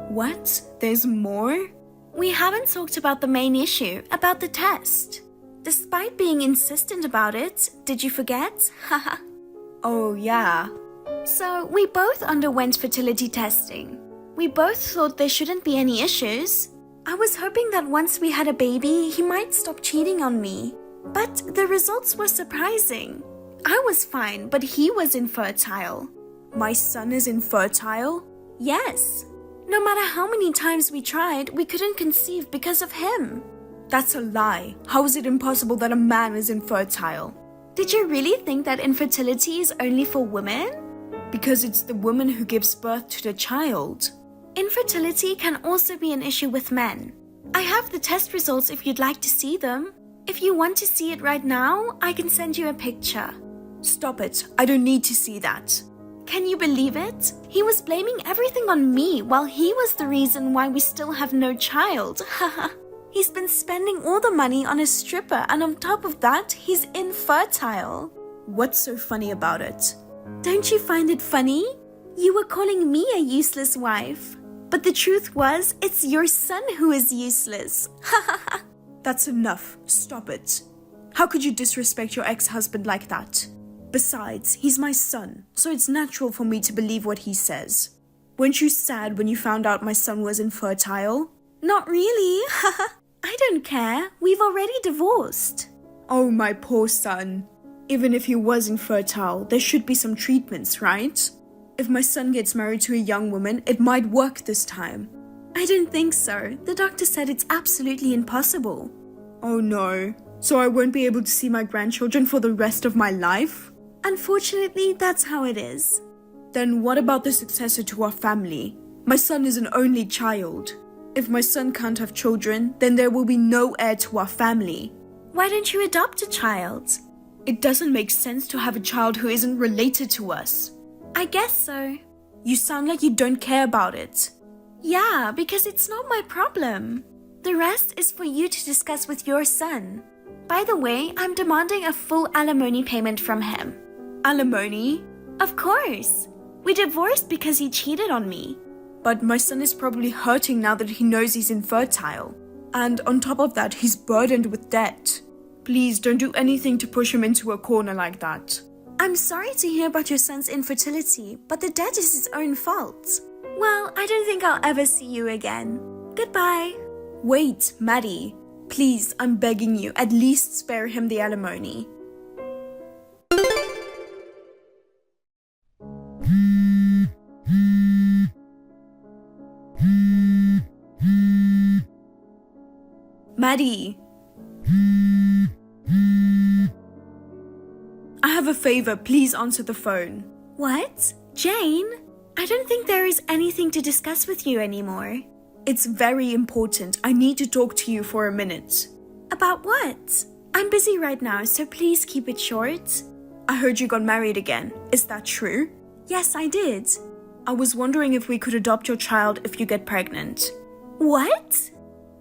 What? There's more? We haven't talked about the main issue, about the test. Despite being insistent about it, did you forget? Haha. Oh, yeah. So, we both underwent fertility testing. We both thought there shouldn't be any issues. I was hoping that once we had a baby, he might stop cheating on me. But the results were surprising. I was fine, but he was infertile. My son is infertile? Yes. No matter how many times we tried, we couldn't conceive because of him. That's a lie. How is it impossible that a man is infertile? Did you really think that infertility is only for women? Because it's the woman who gives birth to the child. Infertility can also be an issue with men. I have the test results if you'd like to see them. If you want to see it right now, I can send you a picture. Stop it. I don't need to see that. Can you believe it? He was blaming everything on me while he was the reason why we still have no child. Haha. He's been spending all the money on a stripper, and on top of that, he's infertile. What's so funny about it? Don't you find it funny? You were calling me a useless wife. But the truth was, it's your son who is useless. Haha. That's enough. Stop it. How could you disrespect your ex-husband like that? Besides, he's my son, so it's natural for me to believe what he says. Weren't you sad when you found out my son was infertile? Not really. Haha. I don't care. We've already divorced. Oh, my poor son. Even if he was infertile, there should be some treatments, right? If my son gets married to a young woman, it might work this time. I don't think so. The doctor said it's absolutely impossible. Oh no. So I won't be able to see my grandchildren for the rest of my life? Unfortunately, that's how it is. Then what about the successor to our family? My son is an only child. If my son can't have children, then there will be no heir to our family. Why don't you adopt a child? It doesn't make sense to have a child who isn't related to us. I guess so. You sound like you don't care about it. Yeah, because it's not my problem. The rest is for you to discuss with your son. By the way, I'm demanding a full alimony payment from him. Alimony? Of course. We divorced because he cheated on me. But my son is probably hurting now that he knows he's infertile. And on top of that, he's burdened with debt. Please don't do anything to push him into a corner like that. I'm sorry to hear about your son's infertility, but the debt is his own fault. Well, I don't think I'll ever see you again. Goodbye. Wait, Maddie. Please, I'm begging you, at least spare him the alimony. Maddie. I have a favor, please answer the phone. What? Jane? I don't think there is anything to discuss with you anymore. It's very important. I need to talk to you for a minute. About what? I'm busy right now, so please keep it short. I heard you got married again. Is that true? Yes, I did. I was wondering if we could adopt your child if you get pregnant. What?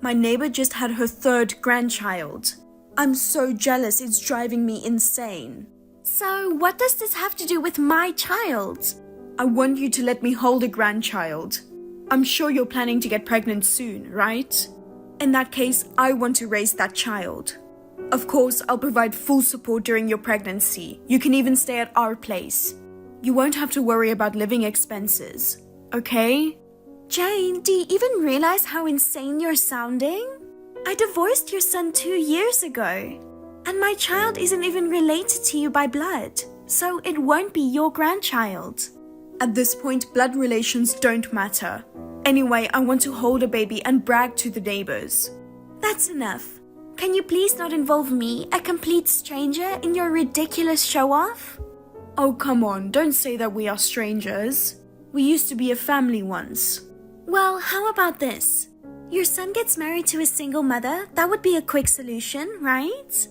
My neighbor just had her 3rd grandchild. I'm so jealous, it's driving me insane. So, what does this have to do with my child? I want you to let me hold a grandchild. I'm sure you're planning to get pregnant soon, right? In that case, I want to raise that child. Of course, I'll provide full support during your pregnancy. You can even stay at our place. You won't have to worry about living expenses, okay? Jane, do you even realize how insane you're sounding? I divorced your son 2 years ago. And my child isn't even related to you by blood, so it won't be your grandchild. At this point, blood relations don't matter. Anyway, I want to hold a baby and brag to the neighbors. That's enough. Can you please not involve me, a complete stranger, in your ridiculous show-off? Oh, come on, don't say that we are strangers. We used to be a family once. Well, how about this? Your son gets married to a single mother, that would be a quick solution, right?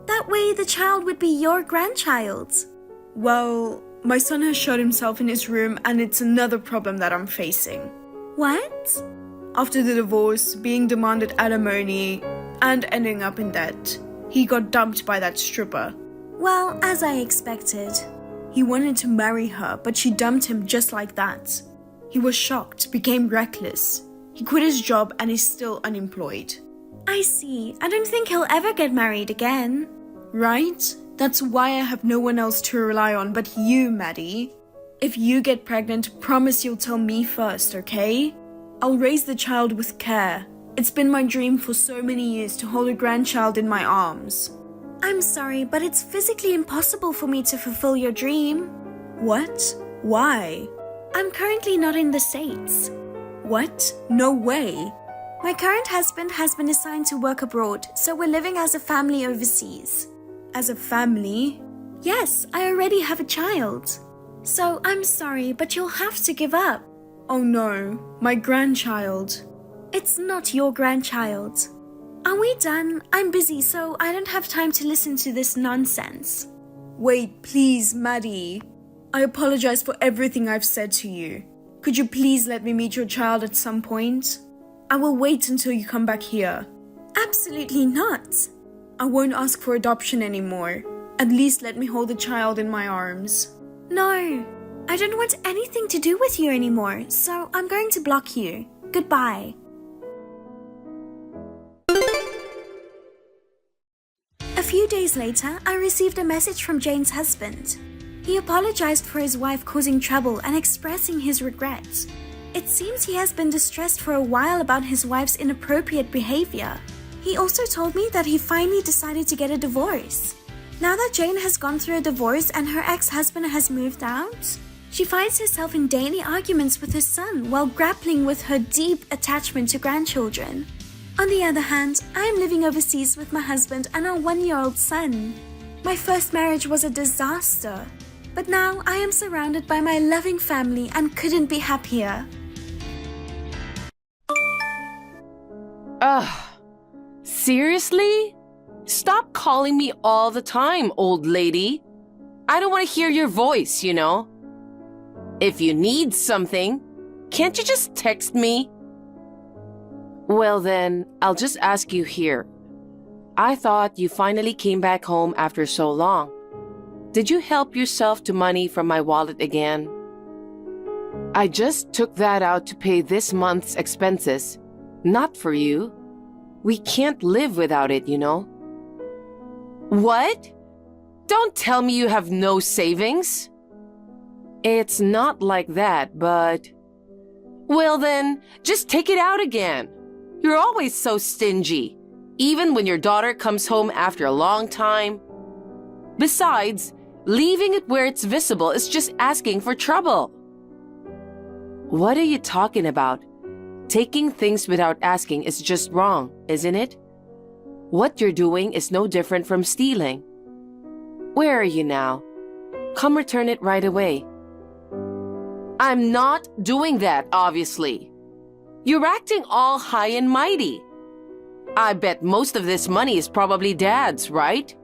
That way the child would be your grandchild. Well, my son has shut himself in his room and it's another problem that I'm facing. What? After the divorce, being demanded alimony, and ending up in debt, he got dumped by that stripper. Well, as I expected. He wanted to marry her, but she dumped him just like that. He was shocked, became reckless. He quit his job and is still unemployed. I see. I don't think he'll ever get married again. Right? That's why I have no one else to rely on but you, Maddie. If you get pregnant, promise you'll tell me first, okay? I'll raise the child with care. It's been my dream for so many years to hold a grandchild in my arms. I'm sorry, but it's physically impossible for me to fulfill your dream. What? Why? I'm currently not in the States. What? No way. My current husband has been assigned to work abroad, so we're living as a family overseas. As a family? Yes, I already have a child. So I'm sorry, but you'll have to give up. Oh no, my grandchild. It's not your grandchild. Are we done? I'm busy, so I don't have time to listen to this nonsense. Wait, please, Maddie. I apologize for everything I've said to you. Could you please let me meet your child at some point? I will wait until you come back here. Absolutely not. I won't ask for adoption anymore. At least let me hold the child in my arms. No, I don't want anything to do with you anymore, so I'm going to block you. Goodbye. A few days later, I received a message from Jane's husband. He apologized for his wife causing trouble and expressing his regrets. It seems he has been distressed for a while about his wife's inappropriate behavior. He also told me that he finally decided to get a divorce. Now that Jane has gone through a divorce and her ex-husband has moved out, she finds herself in daily arguments with her son while grappling with her deep attachment to grandchildren. On the other hand, I am living overseas with my husband and our 1-year-old son. My first marriage was a disaster, but now I am surrounded by my loving family and couldn't be happier. Ugh. Seriously? Stop calling me all the time, old lady. I don't want to hear your voice, you know. If you need something, can't you just text me? Well then, I'll just ask you here. I thought you finally came back home after so long. Did you help yourself to money from my wallet again? I just took that out to pay this month's expenses. Not for you. We can't live without it, you know. What? Don't tell me you have no savings. It's not like that, but... Well then, just take it out again. You're always so stingy, even when your daughter comes home after a long time. Besides, leaving it where it's visible is just asking for trouble. What are you talking about? Taking things without asking is just wrong, isn't it? What you're doing is no different from stealing. Where are you now? Come return it right away. I'm not doing that, obviously. You're acting all high and mighty. I bet most of this money is probably Dad's, right?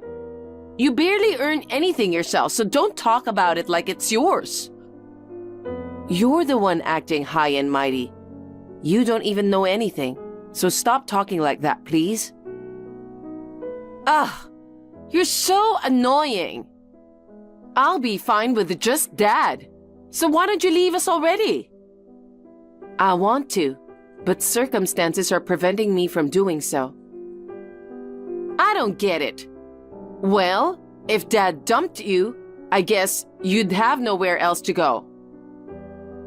You barely earn anything yourself, so don't talk about it like it's yours. You're the one acting high and mighty. You don't even know anything, so stop talking like that, please. Ugh, you're so annoying. I'll be fine with just Dad, so why don't you leave us already? I want to, but circumstances are preventing me from doing so. I don't get it. Well, if Dad dumped you, I guess you'd have nowhere else to go.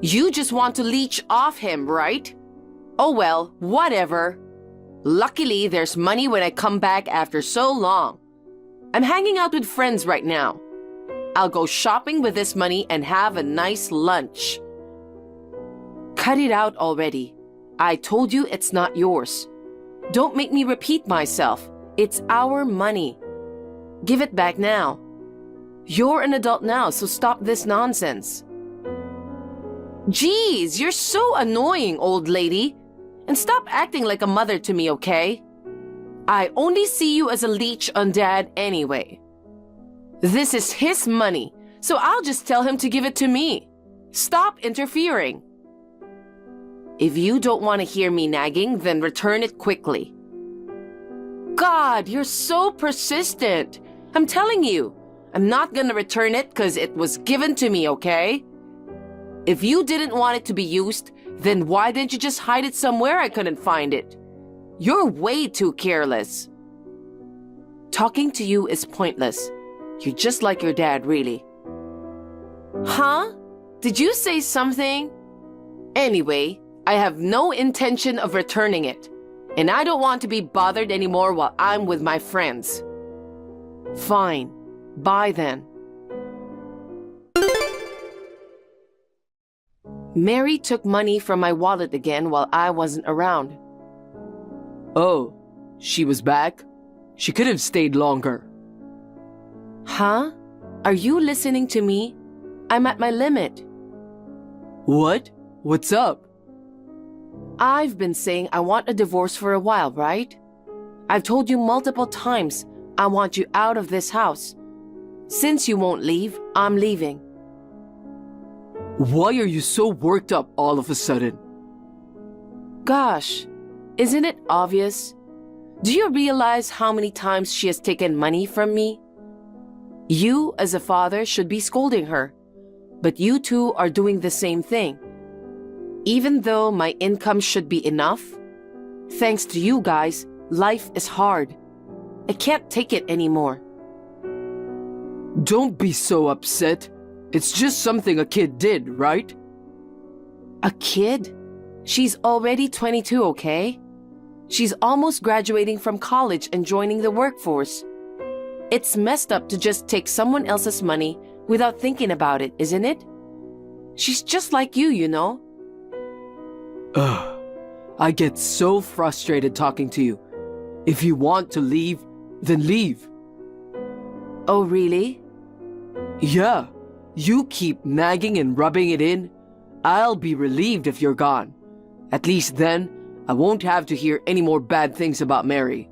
You just want to leech off him, right? Oh well, whatever. Luckily, there's money when I come back after so long. I'm hanging out with friends right now. I'll go shopping with this money and have a nice lunch. Cut it out already. I told you it's not yours. Don't make me repeat myself. It's our money. Give it back now. You're an adult now, so stop this nonsense. Geez, you're so annoying, old lady. And stop acting like a mother to me, okay? I only see you as a leech on Dad anyway. This is his money, so I'll just tell him to give it to me. Stop interfering. If you don't want to hear me nagging, then return it quickly. God, you're so persistent. I'm telling you, I'm not gonna return it because it was given to me, okay? If you didn't want it to be used, then why didn't you just hide it somewhere I couldn't find it? You're way too careless. Talking to you is pointless. You're just like your dad, really. Huh? Did you say something? Anyway, I have no intention of returning it, and I don't want to be bothered anymore while I'm with my friends. Fine. Bye then. Mary took money from my wallet again while I wasn't around. Oh, she was back? She could have stayed longer. Huh? Are you listening to me? I'm at my limit. What? What's up? I've been saying I want a divorce for a while, right? I've told you multiple times I want you out of this house. Since you won't leave, I'm leaving. Why are you so worked up all of a sudden? Gosh, isn't it obvious? Do you realize how many times she has taken money from me? You, as a father, should be scolding her, but you two are doing the same thing. Even though my income should be enough, thanks to you guys, life is hard. I can't take it anymore. Don't be so upset. It's just something a kid did, right? A kid? She's already 22, okay? She's almost graduating from college and joining the workforce. It's messed up to just take someone else's money without thinking about it, isn't it? She's just like you know? Ugh. I get so frustrated talking to you. If you want to leave, then leave. Oh, really? Yeah. You keep nagging and rubbing it in. I'll be relieved if you're gone. At least then, I won't have to hear any more bad things about Mary.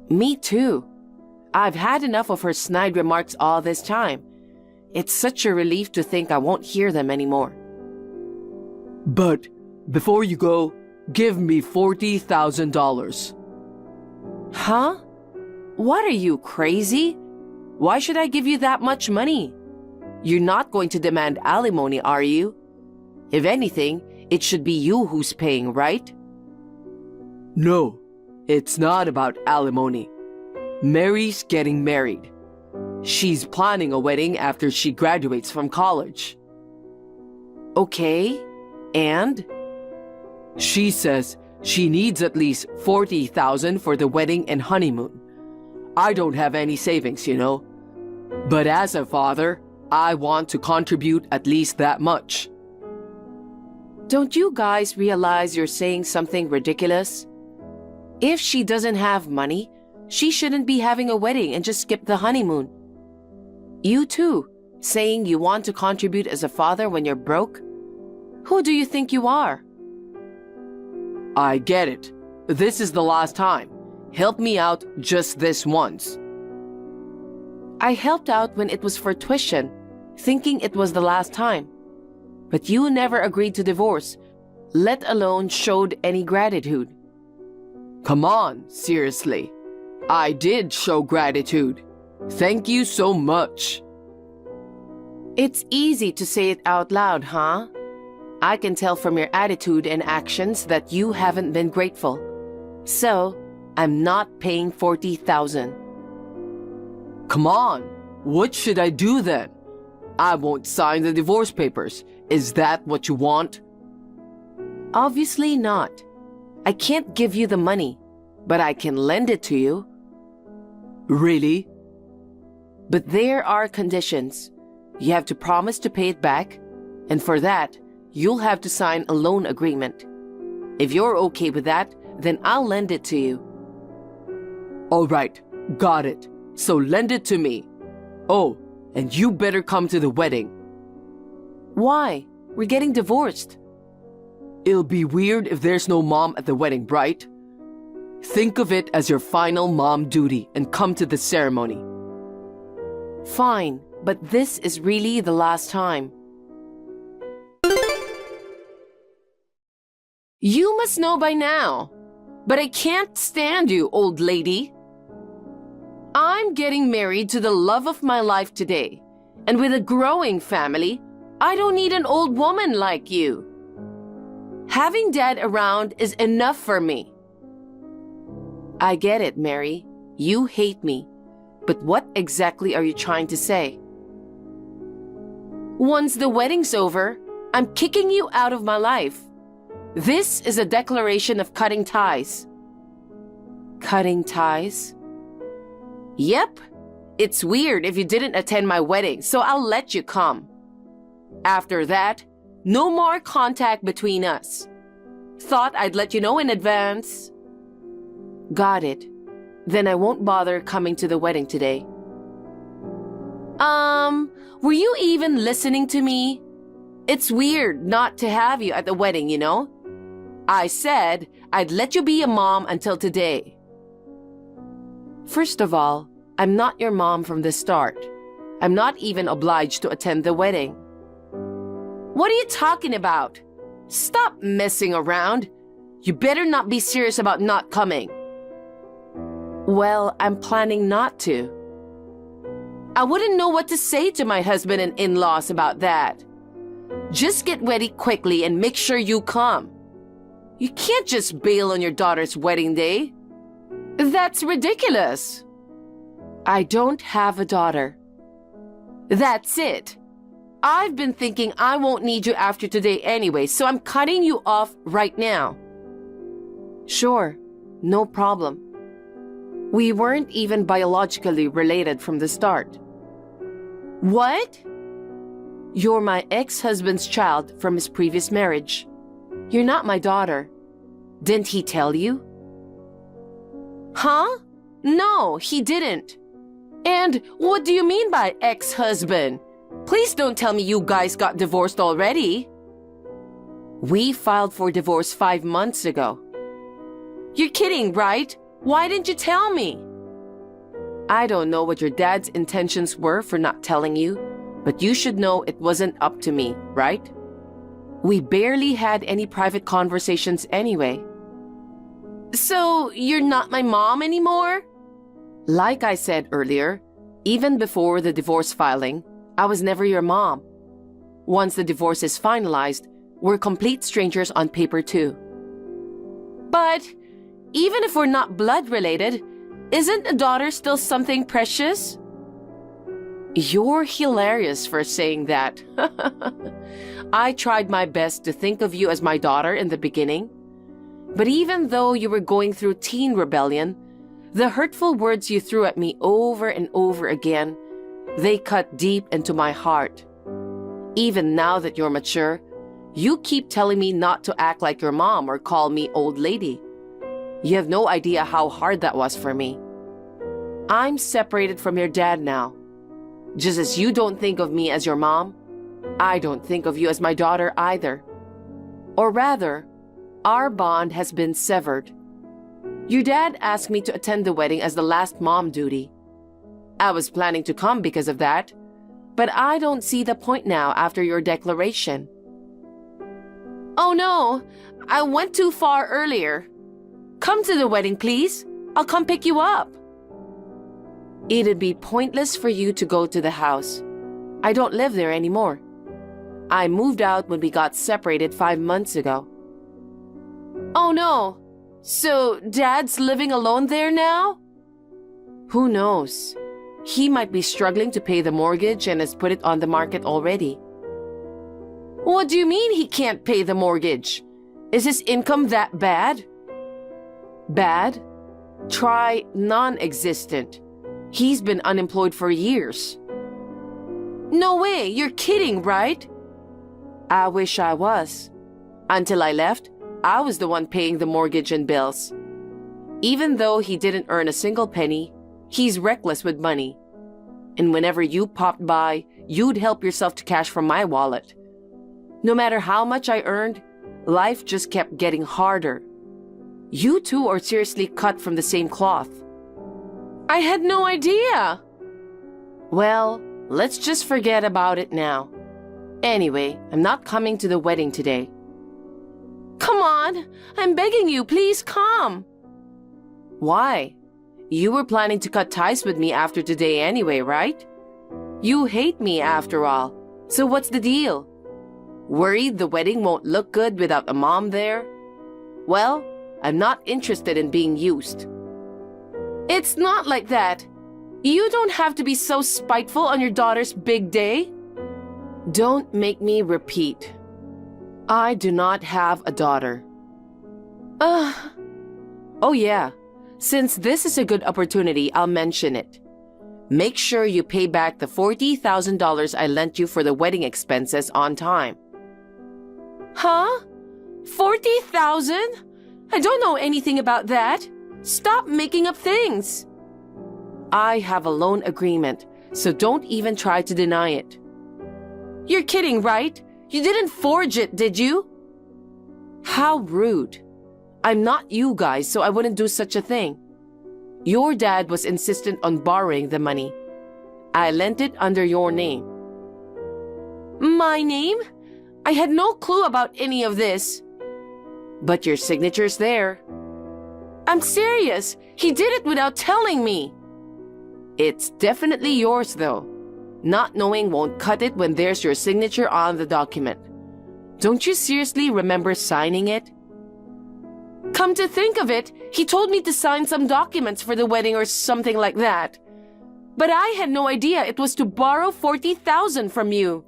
Me too. I've had enough of her snide remarks all this time. It's such a relief to think I won't hear them anymore. But before you go, give me $40,000. Huh? What are you, crazy? Why should I give you that much money? You're not going to demand alimony, are you? If anything, it should be you who's paying, right? No, it's not about alimony. Mary's getting married. She's planning a wedding after she graduates from college. Okay, and? She says she needs at least $40,000 for the wedding and honeymoon. I don't have any savings, you know. But as a father, I want to contribute at least that much. Don't you guys realize you're saying something ridiculous? If she doesn't have money, she shouldn't be having a wedding and just skip the honeymoon. You too, saying you want to contribute as a father when you're broke? Who do you think you are? I get it. This is the last time. Help me out just this once. I helped out when it was for tuition, thinking it was the last time. But you never agreed to divorce, let alone showed any gratitude. Come on, seriously. I did show gratitude. Thank you so much. It's easy to say it out loud, huh? I can tell from your attitude and actions that you haven't been grateful. So, I'm not paying $40,000. Come on, what should I do then? I won't sign the divorce papers. Is that what you want? Obviously not. I can't give you the money, but I can lend it to you. Really? But there are conditions. You have to promise to pay it back, and for that, you'll have to sign a loan agreement. If you're okay with that, then I'll lend it to you. All right, got it. So lend it to me. Oh, and you better come to the wedding. Why? We're getting divorced. It'll be weird if there's no mom at the wedding, right? Think of it as your final mom duty and come to the ceremony. Fine, but this is really the last time. You must know by now, but I can't stand you, old lady. I'm getting married to the love of my life today, and with a growing family, I don't need an old woman like you. Having Dad around is enough for me. I get it, Mary. You hate me. But what exactly are you trying to say? Once the wedding's over, I'm kicking you out of my life. This is a declaration of cutting ties. Cutting ties? Yep. It's weird if you didn't attend my wedding, so I'll let you come. After that, no more contact between us. Thought I'd let you know in advance. Got it. Then I won't bother coming to the wedding today. Were you even listening to me? It's weird not to have you at the wedding, you know? I said I'd let you be a mom until today. First of all, I'm not your mom from the start. I'm not even obliged to attend the wedding. What are you talking about? Stop messing around. You better not be serious about not coming. Well, I'm planning not to. I wouldn't know what to say to my husband and in-laws about that. Just get ready quickly and make sure you come. You can't just bail on your daughter's wedding day. That's ridiculous. I don't have a daughter. That's it. I've been thinking I won't need you after today anyway, so I'm cutting you off right now. Sure, no problem. We weren't even biologically related from the start. What? You're my ex-husband's child from his previous marriage. You're not my daughter. Didn't he tell you? Huh? No, he didn't. And what do you mean by ex-husband? Please don't tell me you guys got divorced already. We filed for divorce 5 months ago. You're kidding, right? Why didn't you tell me? I don't know what your dad's intentions were for not telling you, but you should know it wasn't up to me, right? We barely had any private conversations anyway. So, you're not my mom anymore? Like I said earlier, even before the divorce filing, I was never your mom. Once the divorce is finalized, we're complete strangers on paper too. But even if we're not blood related, isn't a daughter still something precious? You're hilarious for saying that. I tried my best to think of you as my daughter in the beginning. But even though you were going through teen rebellion, the hurtful words you threw at me over and over again, they cut deep into my heart. Even now that you're mature, you keep telling me not to act like your mom or call me old lady. You have no idea how hard that was for me. I'm separated from your dad now. Just as you don't think of me as your mom, I don't think of you as my daughter either. Or rather, our bond has been severed. Your dad asked me to attend the wedding as the last mom duty. I was planning to come because of that, but I don't see the point now after your declaration. Oh no, I went too far earlier. Come to the wedding, please. I'll come pick you up. It'd be pointless for you to go to the house. I don't live there anymore. I moved out when we got separated 5 months ago. Oh no, so Dad's living alone there now? Who knows? He might be struggling to pay the mortgage and has put it on the market already. What do you mean he can't pay the mortgage? Is his income that bad? Bad? Try non-existent. He's been unemployed for years. No way, you're kidding, right? I wish I was. Until I left, I was the one paying the mortgage and bills. Even though he didn't earn a single penny, he's reckless with money. And whenever you popped by, you'd help yourself to cash from my wallet. No matter how much I earned, life just kept getting harder. You two are seriously cut from the same cloth. I had no idea. Well, let's just forget about it now. Anyway, I'm not coming to the wedding today. Come on, I'm begging you, please come. Why? You were planning to cut ties with me after today anyway, right? You hate me after all, so what's the deal? Worried the wedding won't look good without a mom there? Well, I'm not interested in being used. It's not like that. You don't have to be so spiteful on your daughter's big day. Don't make me repeat. I do not have a daughter. Oh yeah, since this is a good opportunity, I'll mention it. Make sure you pay back the $40,000 I lent you for the wedding expenses on time. Huh? 40,000? I don't know anything about that. Stop making up things. I have a loan agreement, so don't even try to deny it. You're kidding, right? You didn't forge it, did you? How rude. I'm not you guys, so I wouldn't do such a thing. Your dad was insistent on borrowing the money. I lent it under your name. My name? I had no clue about any of this. But your signature's there. I'm serious. He did it without telling me. It's definitely yours, though. Not knowing won't cut it when there's your signature on the document. Don't you seriously remember signing it? Come to think of it, he told me to sign some documents for the wedding or something like that. But I had no idea it was to borrow $40,000 from you.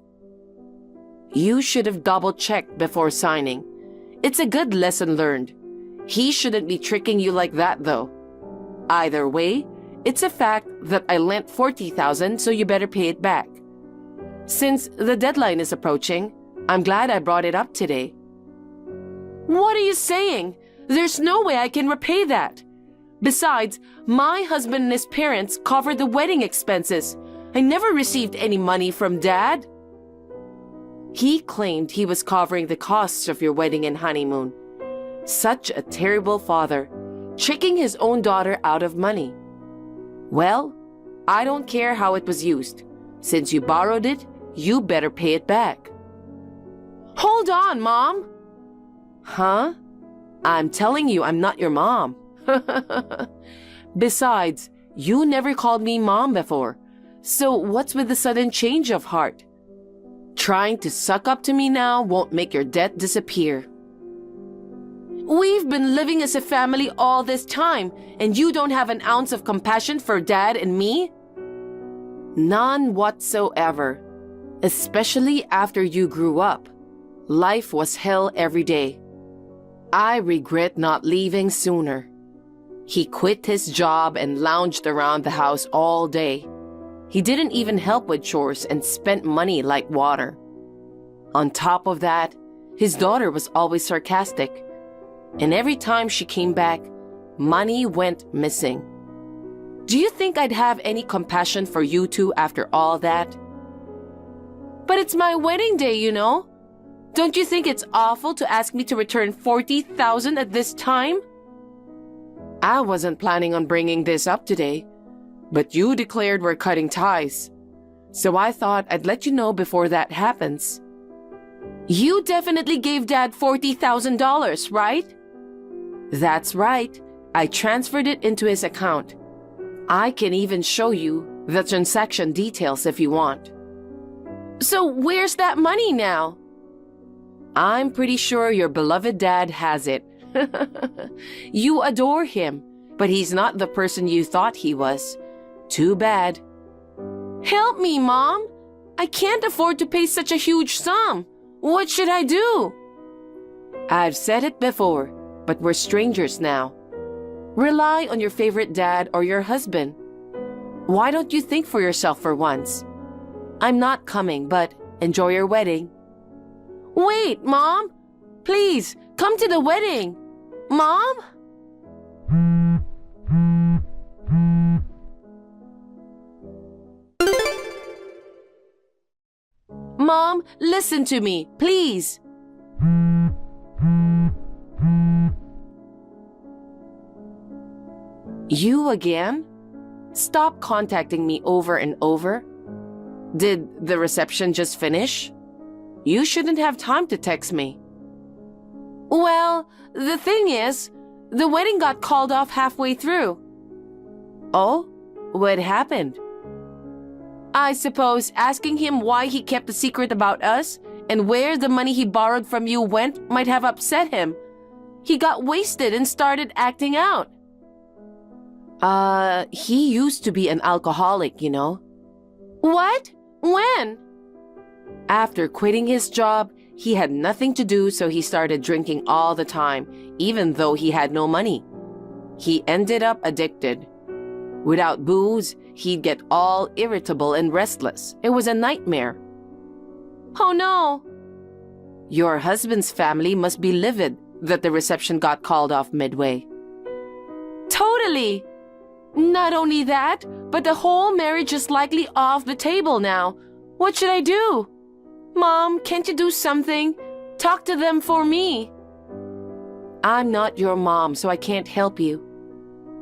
You should have double-checked before signing. It's a good lesson learned. He shouldn't be tricking you like that, though. Either way, it's a fact that I lent $40,000, so you better pay it back. Since the deadline is approaching, I'm glad I brought it up today. What are you saying? There's no way I can repay that. Besides, my husband and his parents covered the wedding expenses. I never received any money from Dad. He claimed he was covering the costs of your wedding and honeymoon. Such a terrible father, tricking his own daughter out of money. Well, I don't care how it was used. Since you borrowed it, you better pay it back. Hold on, Mom. Huh? I'm telling you, I'm not your mom. Besides, you never called me Mom before. So what's with the sudden change of heart? Trying to suck up to me now won't make your debt disappear. We've been living as a family all this time, and you don't have an ounce of compassion for Dad and me? None whatsoever. Especially after you grew up. Life was hell every day. I regret not leaving sooner. He quit his job and lounged around the house all day. He didn't even help with chores and spent money like water. On top of that, his daughter was always sarcastic. And every time she came back, money went missing. Do you think I'd have any compassion for you two after all that? But it's my wedding day, you know. Don't you think it's awful to ask me to return $40,000 at this time? I wasn't planning on bringing this up today, but you declared we're cutting ties. So I thought I'd let you know before that happens. You definitely gave Dad $40,000, right? That's right. I transferred it into his account. I can even show you the transaction details if you want. So where's that money now? I'm pretty sure your beloved dad has it. You adore him, but he's not the person you thought he was. Too bad. Help me, Mom! I can't afford to pay such a huge sum. What should I do? I've said it before, but we're strangers now. Rely on your favorite dad or your husband. Why don't you think for yourself for once? I'm not coming, but enjoy your wedding. Wait, Mom! Please, come to the wedding! Mom? Mom, listen to me, please. You again? Stop contacting me over and over. Did the reception just finish? You shouldn't have time to text me. Well, the thing is, the wedding got called off halfway through. Oh? What happened? I suppose asking him why he kept a secret about us and where the money he borrowed from you went might have upset him. He got wasted and started acting out. He used to be an alcoholic, you know. What? When? After quitting his job, he had nothing to do, so he started drinking all the time, even though he had no money. He ended up addicted. Without booze, he'd get all irritable and restless. It was a nightmare. Oh no! Your husband's family must be livid that the reception got called off midway. Totally! Not only that, but the whole marriage is likely off the table now. What should I do? Mom, can't you do something? Talk to them for me. I'm not your mom, so I can't help you.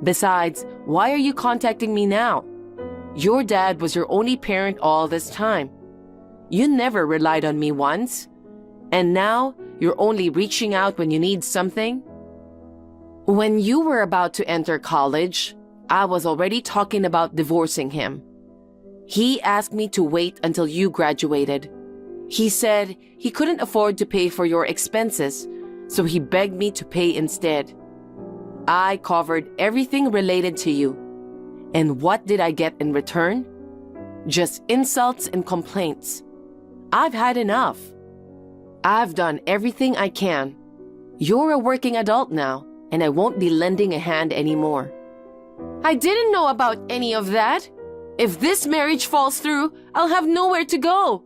Besides, why are you contacting me now? Your dad was your only parent all this time. You never relied on me once. And now, you're only reaching out when you need something? When you were about to enter college, I was already talking about divorcing him. He asked me to wait until you graduated. He said he couldn't afford to pay for your expenses, so he begged me to pay instead. I covered everything related to you. And what did I get in return? Just insults and complaints. I've had enough. I've done everything I can. You're a working adult now, and I won't be lending a hand anymore. I didn't know about any of that. If this marriage falls through, I'll have nowhere to go.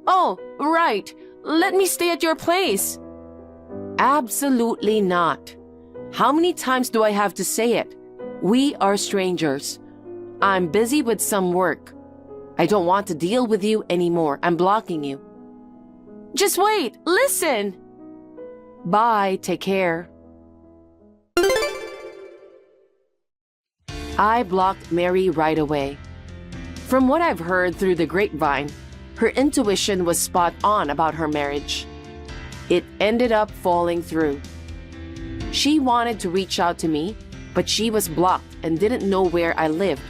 Oh, right. Let me stay at your place. Absolutely not. How many times do I have to say it? We are strangers. I'm busy with some work. I don't want to deal with you anymore. I'm blocking you. Just wait. Listen. Bye. Take care. I blocked Mary right away. From what I've heard through the grapevine, her intuition was spot on about her marriage. It ended up falling through. She wanted to reach out to me, but she was blocked and didn't know where I lived.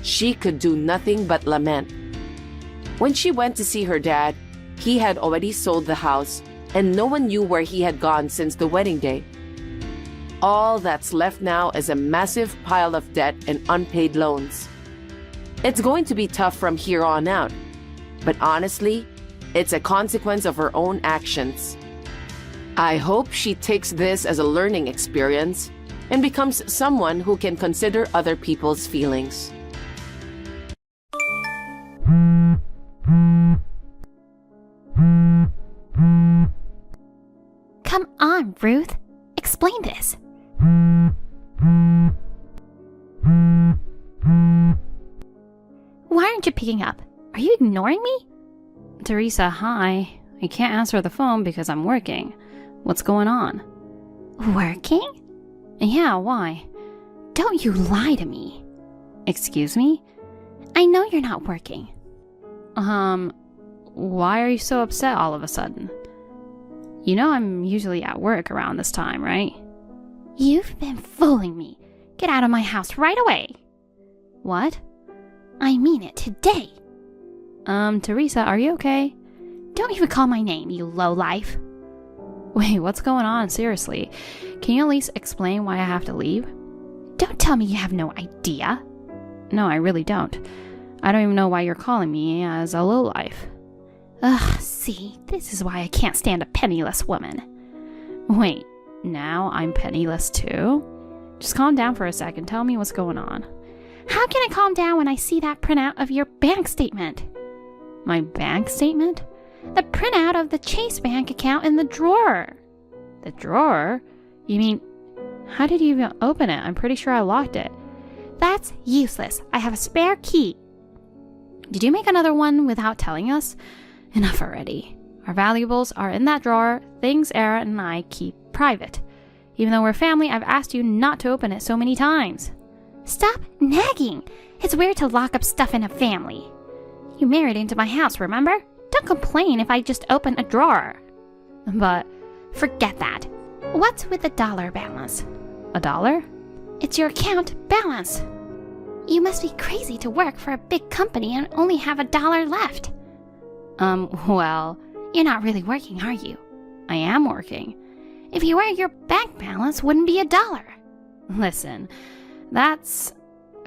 She could do nothing but lament. When she went to see her dad, he had already sold the house, and no one knew where he had gone since the wedding day. All that's left now is a massive pile of debt and unpaid loans. It's going to be tough from here on out, but honestly, it's a consequence of her own actions. I hope she takes this as a learning experience and becomes someone who can consider other people's feelings. Come on, Ruth. Explain this. Why aren't you picking up? Are you ignoring me? Teresa, hi. I can't answer the phone because I'm working. What's going on? Working? Yeah, why? Don't you lie to me. Excuse me? I know you're not working. Why are you so upset all of a sudden? You know I'm usually at work around this time, right? You've been fooling me. Get out of my house right away. What? I mean it today. Teresa, are you okay? Don't even call my name, you lowlife. Wait, what's going on? Seriously. Can you at least explain why I have to leave? Don't tell me you have no idea. No, I really don't. I don't even know why you're calling me as a lowlife. Ugh, see, this is why I can't stand a penniless woman. Wait, now I'm penniless too? Just calm down for a second. Tell me what's going on. How can I calm down when I see that printout of your bank statement? My bank statement? The printout of the Chase bank account in the drawer. The drawer? You mean, how did you even open it? I'm pretty sure I locked it. That's useless. I have a spare key. Did you make another one without telling us? Enough already. Our valuables are in that drawer, things Era and I keep private. Even though we're family, I've asked you not to open it so many times. Stop nagging. It's weird to lock up stuff in a family. You married into my house, remember? Don't complain if I just open a drawer. But Forget that. What's with the dollar balance? A dollar? It's your account balance. You must be crazy to work for a big company and only have $1 left. Well, You're not really working, are you? I am working. If you were, your bank balance wouldn't be $1. Listen, that's...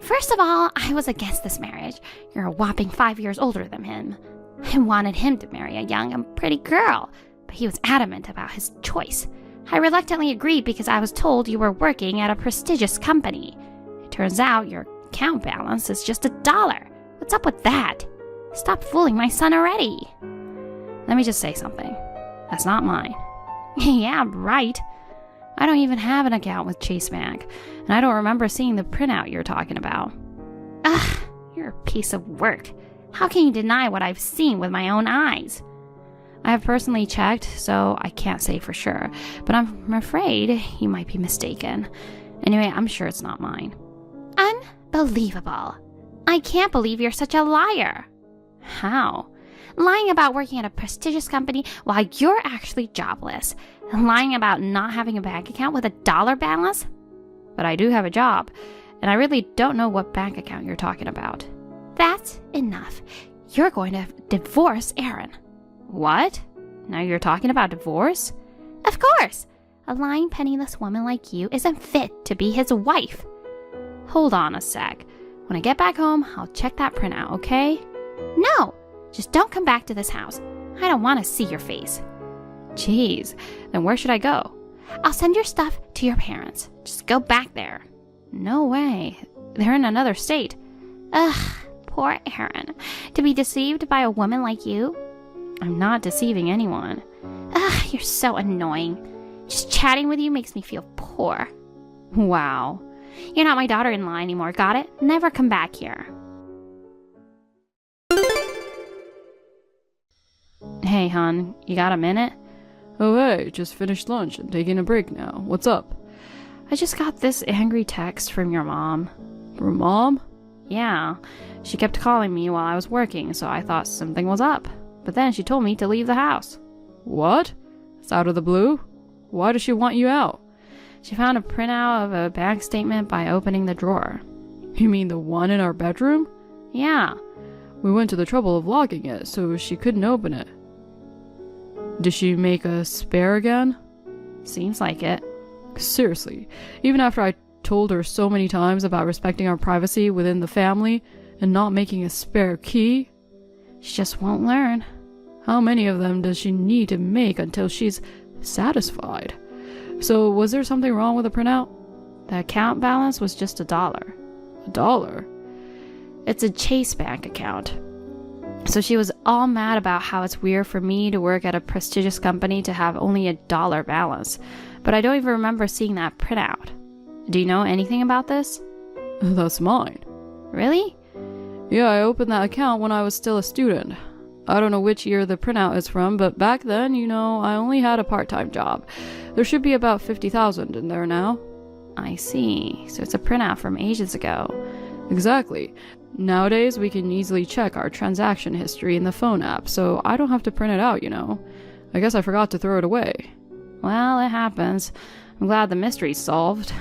First of all, I was against this marriage. You're a whopping 5 years older than him. I wanted him to marry a young and pretty girl, but he was adamant about his choice. I reluctantly agreed because I was told you were working at a prestigious company. It turns out your account balance is just $1. What's up with that? Stop fooling my son already. Let me just say something. That's not mine. Yeah, right. I don't even have an account with Chase Bank, and I don't remember seeing the printout you're talking about. Ugh, you're a piece of work. How can you deny what I've seen with my own eyes? I have personally checked, so I can't say for sure, but I'm afraid you might be mistaken. Anyway, I'm sure it's not mine. Unbelievable. I can't believe you're such a liar. How? Lying about working at a prestigious company while you're actually jobless. And lying about not having a bank account with $1 balance? But I do have a job, and I really don't know what bank account you're talking about. That's enough. You're going to divorce Aaron. What? Now you're talking about divorce? Of course. A lying, penniless woman like you isn't fit to be his wife. Hold on a sec. When I get back home, I'll check that printout, okay? No, just don't come back to this house. I don't want to see your face. Jeez, then where should I go? I'll send your stuff to your parents. Just go back there. No way. They're in another state. Ugh, poor Aaron. To be deceived by a woman like you? I'm not deceiving anyone. Ugh, you're so annoying. Just chatting with you makes me feel poor. Wow. You're not my daughter-in-law anymore, got it? Never come back here. Hey, hon, you got a minute? Oh, hey, just finished lunch and taking a break now. What's up? I just got this angry text from your mom. From Mom? Yeah, she kept calling me while I was working, so I thought something was up. But then she told me to leave the house. What? It's out of the blue? Why does she want you out? She found a printout of a bank statement by opening the drawer. You mean the one in our bedroom? Yeah. We went to the trouble of locking it, so she couldn't open it. Did she make a spare again? Seems like it. Seriously, even after I told her so many times about respecting our privacy within the family and not making a spare key? She just won't learn. How many of them does she need to make until she's satisfied? So, was there something wrong with the printout? The account balance was just $1. $1? It's a Chase Bank account. So she was all mad about how it's weird for me to work at a prestigious company to have only $1 balance. But I don't even remember seeing that printout. Do you know anything about this? That's mine. Really? Yeah, I opened that account when I was still a student. I don't know which year the printout is from, but back then, I only had a part-time job. There should be about 50,000 in there now. I see. So it's a printout from ages ago. Exactly. Nowadays, we can easily check our transaction history in the phone app, so I don't have to print it out, I guess I forgot to throw it away. Well, it happens. I'm glad the mystery's solved.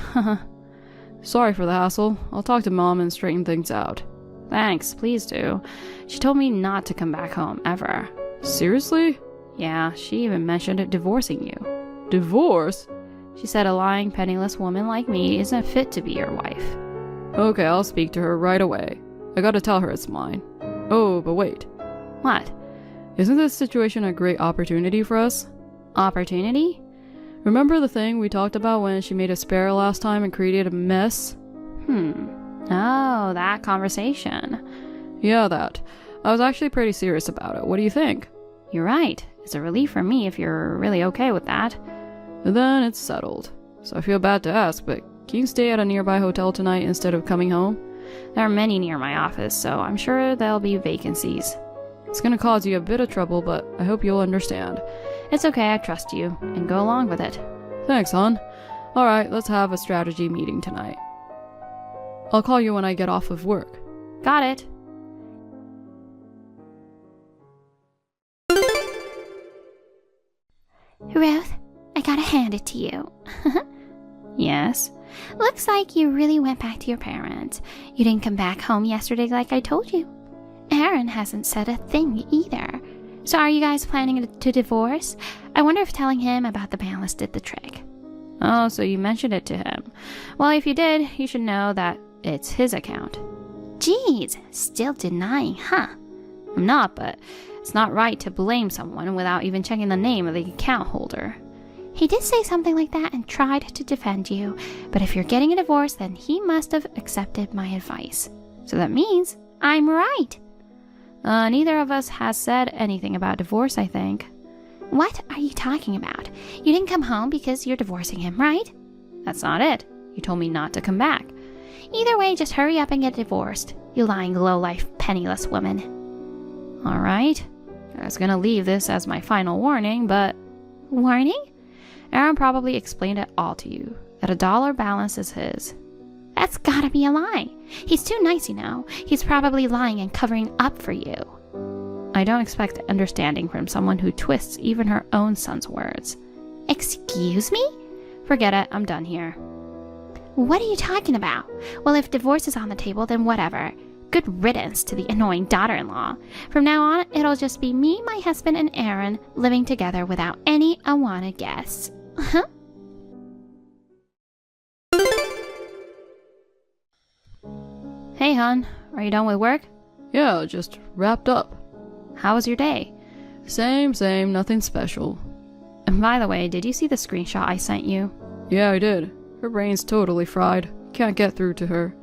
Sorry for the hassle. I'll talk to Mom and straighten things out. Thanks, please do. She told me not to come back home, ever. Seriously? Yeah, she even mentioned divorcing you. Divorce? She said a lying, penniless woman like me isn't fit to be your wife. Okay, I'll speak to her right away. I gotta tell her it's mine. Oh, but wait. What? Isn't this situation a great opportunity for us? Opportunity? Remember the thing we talked about when she made a spare last time and created a mess? Oh, that conversation. Yeah, that. I was actually pretty serious about it. What do you think? You're right. It's a relief for me if you're really okay with that. Then it's settled. So I feel bad to ask, but can you stay at a nearby hotel tonight instead of coming home? There are many near my office, so I'm sure there'll be vacancies. It's gonna cause you a bit of trouble, but I hope you'll understand. It's okay, I trust you, and go along with it. Thanks, hon. Alright, let's have a strategy meeting tonight. I'll call you when I get off of work. Got it. Ruth, I to you. Yes? Looks like you really went back to your parents. You didn't come back home yesterday like I told you. Aaron hasn't said a thing either. So are you guys planning to divorce? I wonder if telling him about the balance did the trick. Oh, so you mentioned it to him. Well, if you did, you should know that it's his account. Geez, still denying, huh? I'm not, but it's not right to blame someone without even checking the name of the account holder. He did say something like that and tried to defend you, but if you're getting a divorce, then he must have accepted my advice. So that means I'm right. Neither of us has said anything about divorce, I think. What are you talking about? You didn't come home because you're divorcing him, right? That's not it. You told me not to come back. Either way, just hurry up and get divorced, you lying low-life, penniless woman. All right. I was gonna leave this as my final warning, but... Warning? Aaron probably explained it all to you, that $1 balance is his. That's gotta be a lie. He's too nice, you know. He's probably lying and covering up for you. I don't expect understanding from someone who twists even her own son's words. Excuse me? Forget it, I'm done here. What are you talking about? Well, if divorce is on the table, then whatever. Good riddance to the annoying daughter-in-law. From now on, it'll just be me, my husband, and Aaron living together without any unwanted guests. Huh? Hey, hon. Are you done with work? Yeah, just wrapped up. How was your day? Same, nothing special. And by the way, did you see the screenshot I sent you? Yeah, I did. Her brain's totally fried. Can't get through to her.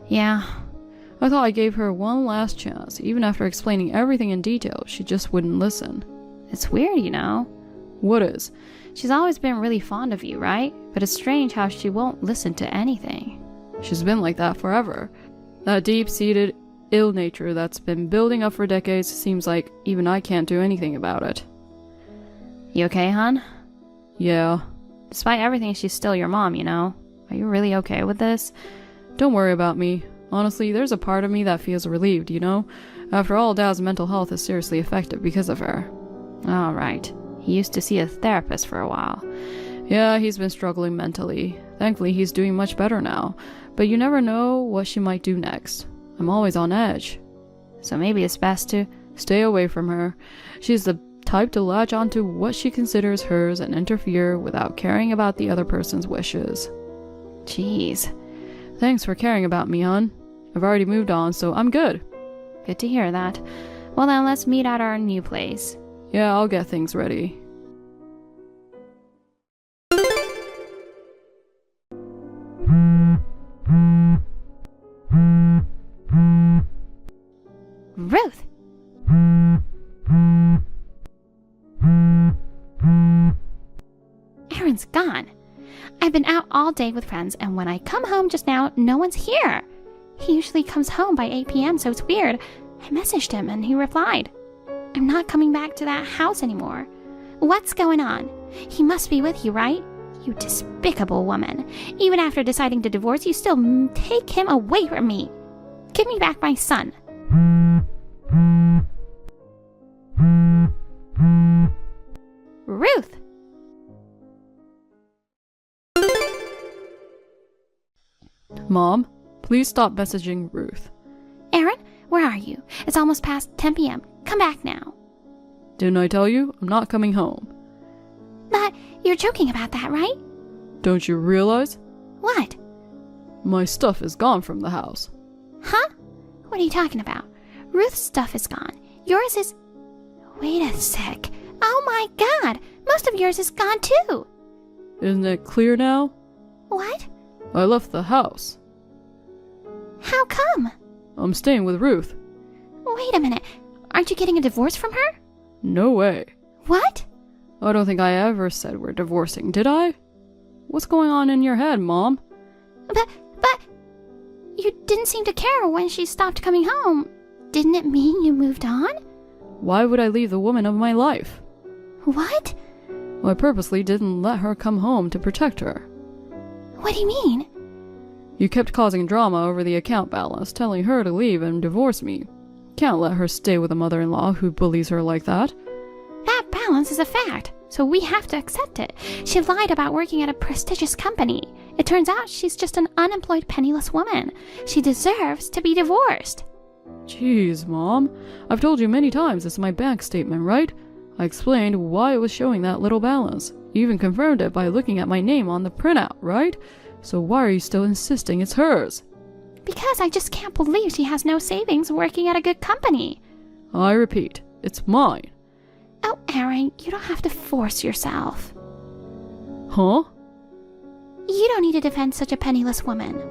Yeah. I thought I gave her one last chance. Even after explaining everything in detail, she just wouldn't listen. It's weird, you know. What is? She's always been really fond of you, right? But it's strange how she won't listen to anything. She's been like that forever. That deep-seated ill nature that's been building up for decades seems like even I can't do anything about it. You okay, hon? Yeah. Despite everything, she's still your mom, you know? Are you really okay with this? Don't worry about me. Honestly, there's a part of me that feels relieved, you know? After all, Dad's mental health is seriously affected because of her. Oh, right. He used to see a therapist for a while. Yeah, he's been struggling mentally. Thankfully, he's doing much better now. But you never know what she might do next. I'm always on edge. So maybe it's best to stay away from her. She's the type to latch onto what she considers hers and interfere without caring about the other person's wishes. Jeez. Thanks for caring about me, hon. I've already moved on, so I'm good. Good to hear that. Well then, let's meet at our new place. Yeah, I'll get things ready. Ruth! Aaron's gone. I've been out all day with friends, and when I come home just now, no one's here. He usually comes home by 8 p.m., so it's weird. I messaged him, and he replied. I'm not coming back to that house anymore. What's going on? He must be with you, right? You despicable woman. Even after deciding to divorce, you still take him away from me. Give me back my son. Ruth! Mom, please stop messaging Ruth. Aaron, where are you? It's almost past 10 p.m. Come back now. Didn't I tell you? I'm not coming home. But you're joking about that, right? Don't you realize? What? My stuff is gone from the house. Huh? What are you talking about? Ruth's stuff is gone. Yours is... Wait a sec. Oh my god! Most of yours is gone too! Isn't it clear now? What? I left the house. How come? I'm staying with Ruth. Wait a minute. Aren't you getting a divorce from her? No way. What? I don't think I ever said we're divorcing, did I? What's going on in your head, Mom? But... You didn't seem to care when she stopped coming home. Didn't it mean you moved on? Why would I leave the woman of my life? What? I purposely didn't let her come home to protect her. What do you mean? You kept causing drama over the account balance, telling her to leave and divorce me. Can't let her stay with a mother-in-law who bullies her like that. That balance is a fact. so we have to accept it. She lied about working at a prestigious company. It turns out she's just an unemployed, penniless woman. She deserves to be divorced. Jeez, Mom. I've told you many times it's my bank statement, right? I explained why it was showing that little balance. You even confirmed it by looking at my name on the printout, right? So why are you still insisting it's hers? Because I just can't believe she has no savings working at a good company. I repeat, it's mine. Oh, Aaron, you don't have to force yourself. Huh? You don't need to defend such a penniless woman.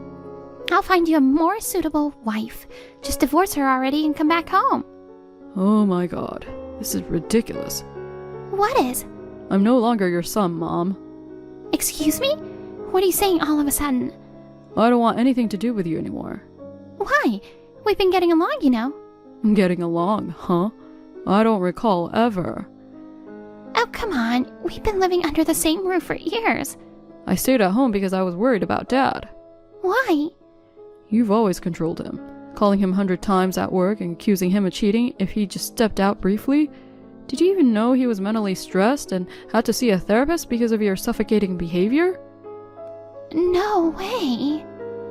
I'll find you a more suitable wife. Just divorce her already and come back home. Oh my god, this is ridiculous. What is? I'm no longer your son, Mom. Excuse me? What are you saying all of a sudden? I don't want anything to do with you anymore. Why? We've been getting along, you know. Getting along, huh? I don't recall ever. Oh, come on. We've been living under the same roof for years. I stayed at home because I was worried about Dad. Why? You've always controlled him, calling him 100 times at work and accusing him of cheating if he just stepped out briefly. Did you even know he was mentally stressed and had to see a therapist because of your suffocating behavior? No way.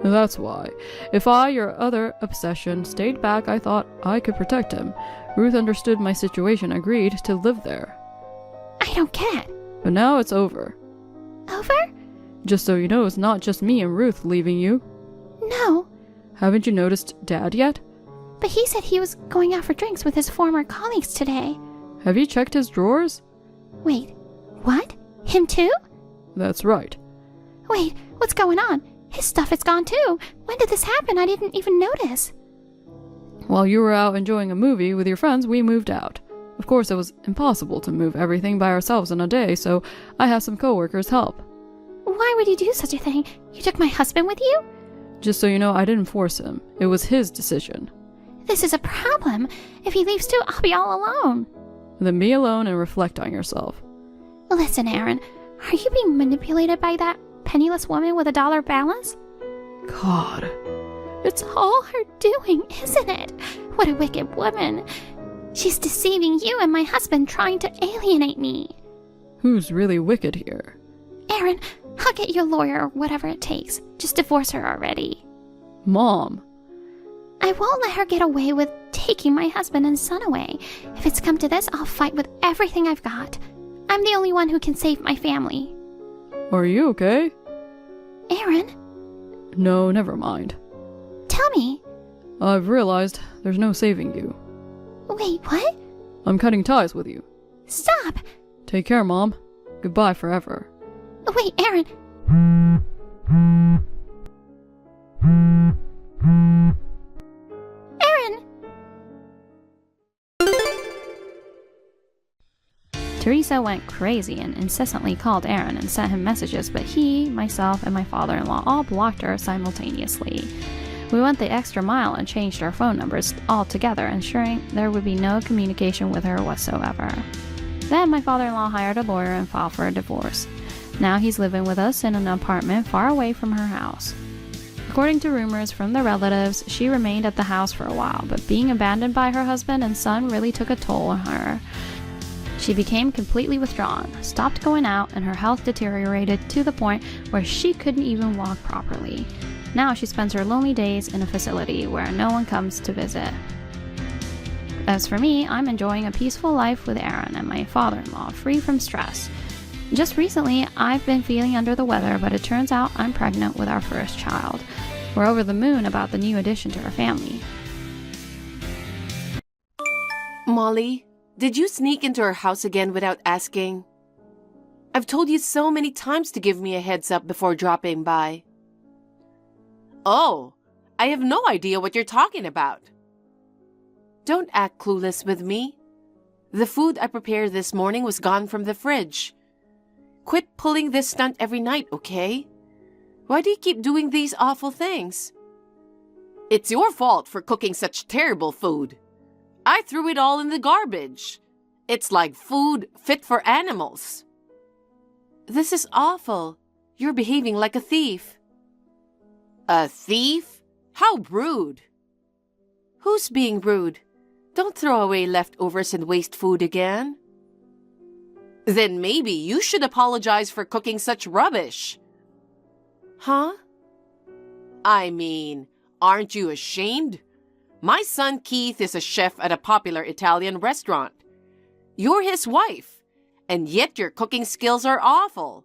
That's why. If I, your other obsession, stayed back, I thought I could protect him. Ruth understood my situation, agreed to live there. I don't get it. But now it's over. Over? Just so you know, it's not just me and Ruth leaving you. No. Haven't you noticed Dad yet? But he said he was going out for drinks with his former colleagues today. Have you checked his drawers? Wait, what? Him too? That's right. Wait, what's going on? His stuff is gone too. When did this happen? I didn't even notice. While you were out enjoying a movie with your friends, we moved out. Of course, it was impossible to move everything by ourselves in a day, so I had some coworkers help. Why would you do such a thing? You took my husband with you? Just so you know, I didn't force him. It was his decision. This is a problem. If he leaves too, I'll be all alone. Then be alone and reflect on yourself. Listen, Aaron, are you being manipulated by that penniless woman with $1 balance? God. It's all her doing, isn't it? What a wicked woman. She's deceiving you and my husband, trying to alienate me. Who's really wicked here? Aaron, I'll get you a lawyer or whatever it takes. Just divorce her already. Mom. I won't let her get away with taking my husband and son away. If it's come to this, I'll fight with everything I've got. I'm the only one who can save my family. Are you okay? Aaron? No, never mind. Tell me. I've realized there's no saving you. Wait, what? I'm cutting ties with you. Stop! Take care, Mom. Goodbye forever. Wait, Aaron. Aaron! Teresa went crazy and incessantly called Aaron and sent him messages, but he, myself, and my father-in-law all blocked her simultaneously. We went the extra mile and changed our phone numbers altogether, ensuring there would be no communication with her whatsoever. Then my father-in-law hired a lawyer and filed for a divorce. Now he's living with us in an apartment far away from her house. According to rumors from the relatives, she remained at the house for a while, but being abandoned by her husband and son really took a toll on her. She became completely withdrawn, stopped going out, and her health deteriorated to the point where she couldn't even walk properly. Now she spends her lonely days in a facility where no one comes to visit. As for me, I'm enjoying a peaceful life with Aaron and my father-in-law, free from stress. Just recently, I've been feeling under the weather, but it turns out I'm pregnant with our first child. We're over the moon about the new addition to our family. Molly, did you sneak into our house again without asking? I've told you so many times to give me a heads up before dropping by. Oh, I have no idea what you're talking about. Don't act clueless with me. The food I prepared this morning was gone from the fridge. Quit pulling this stunt every night, okay? Why do you keep doing these awful things? It's your fault for cooking such terrible food. I threw it all in the garbage. It's like food fit for animals. This is awful. You're behaving like a thief. A thief? How rude. Who's being rude? Don't throw away leftovers and waste food again. Then maybe you should apologize for cooking such rubbish. Huh? I mean, aren't you ashamed? My son Keith is a chef at a popular Italian restaurant. You're his wife, and yet your cooking skills are awful.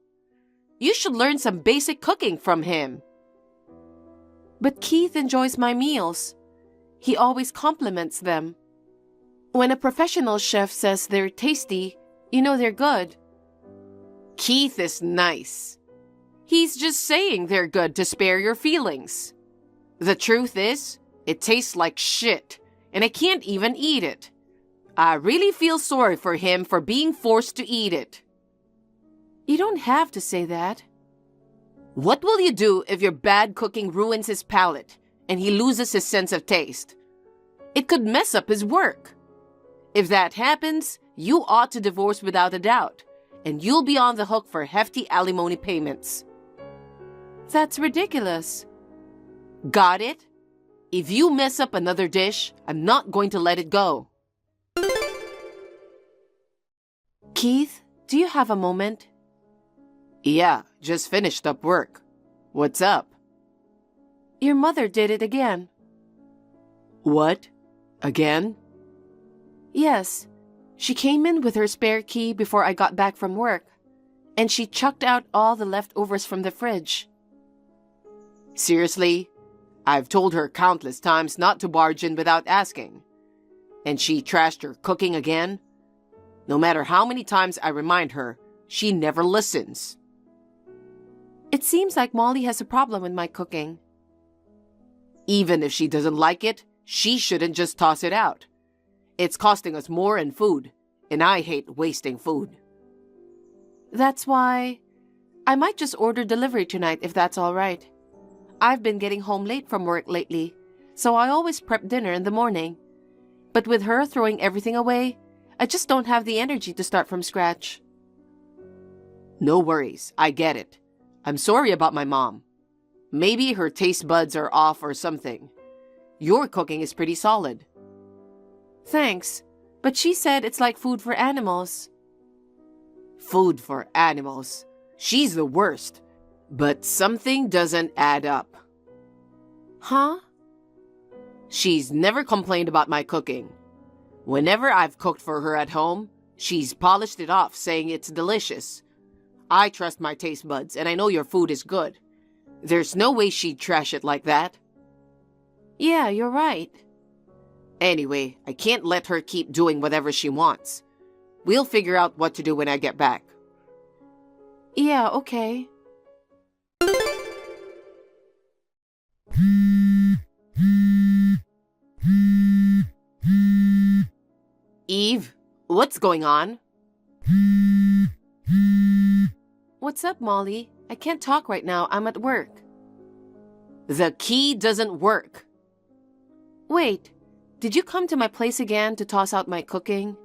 You should learn some basic cooking from him. But Keith enjoys my meals. He always compliments them. When a professional chef says they're tasty, you know they're good. Keith is nice. He's just saying they're good to spare your feelings. The truth is, it tastes like shit, and I can't even eat it. I really feel sorry for him for being forced to eat it. You don't have to say that. What will you do if your bad cooking ruins his palate and he loses his sense of taste? It could mess up his work. If that happens, you ought to divorce without a doubt, and you'll be on the hook for hefty alimony payments. That's ridiculous. Got it? If you mess up another dish, I'm not going to let it go. Keith, do you have a moment? Yeah, just finished up work. What's up? Your mother did it again. What? Again? Yes. She came in with her spare key before I got back from work, and she chucked out all the leftovers from the fridge. Seriously? I've told her countless times not to barge in without asking. And she trashed her cooking again? No matter how many times I remind her, she never listens. It seems like Molly has a problem with my cooking. Even if she doesn't like it, she shouldn't just toss it out. It's costing us more in food, and I hate wasting food. That's why I might just order delivery tonight if that's all right. I've been getting home late from work lately, so I always prep dinner in the morning. But with her throwing everything away, I just don't have the energy to start from scratch. No worries, I get it. I'm sorry about my mom. Maybe her taste buds are off or something. Your cooking is pretty solid. Thanks, but she said it's like food for animals. Food for animals. She's the worst. But something doesn't add up. Huh? She's never complained about my cooking. Whenever I've cooked for her at home, she's polished it off, saying it's delicious. I trust my taste buds, and I know your food is good. There's no way she'd trash it like that. Yeah, you're right. Anyway, I can't let her keep doing whatever she wants. We'll figure out what to do when I get back. Yeah, okay. Eve, what's going on? What's up, Molly? I can't talk right now. I'm at work. The key doesn't work. Wait, did you come to my place again to toss out my cooking?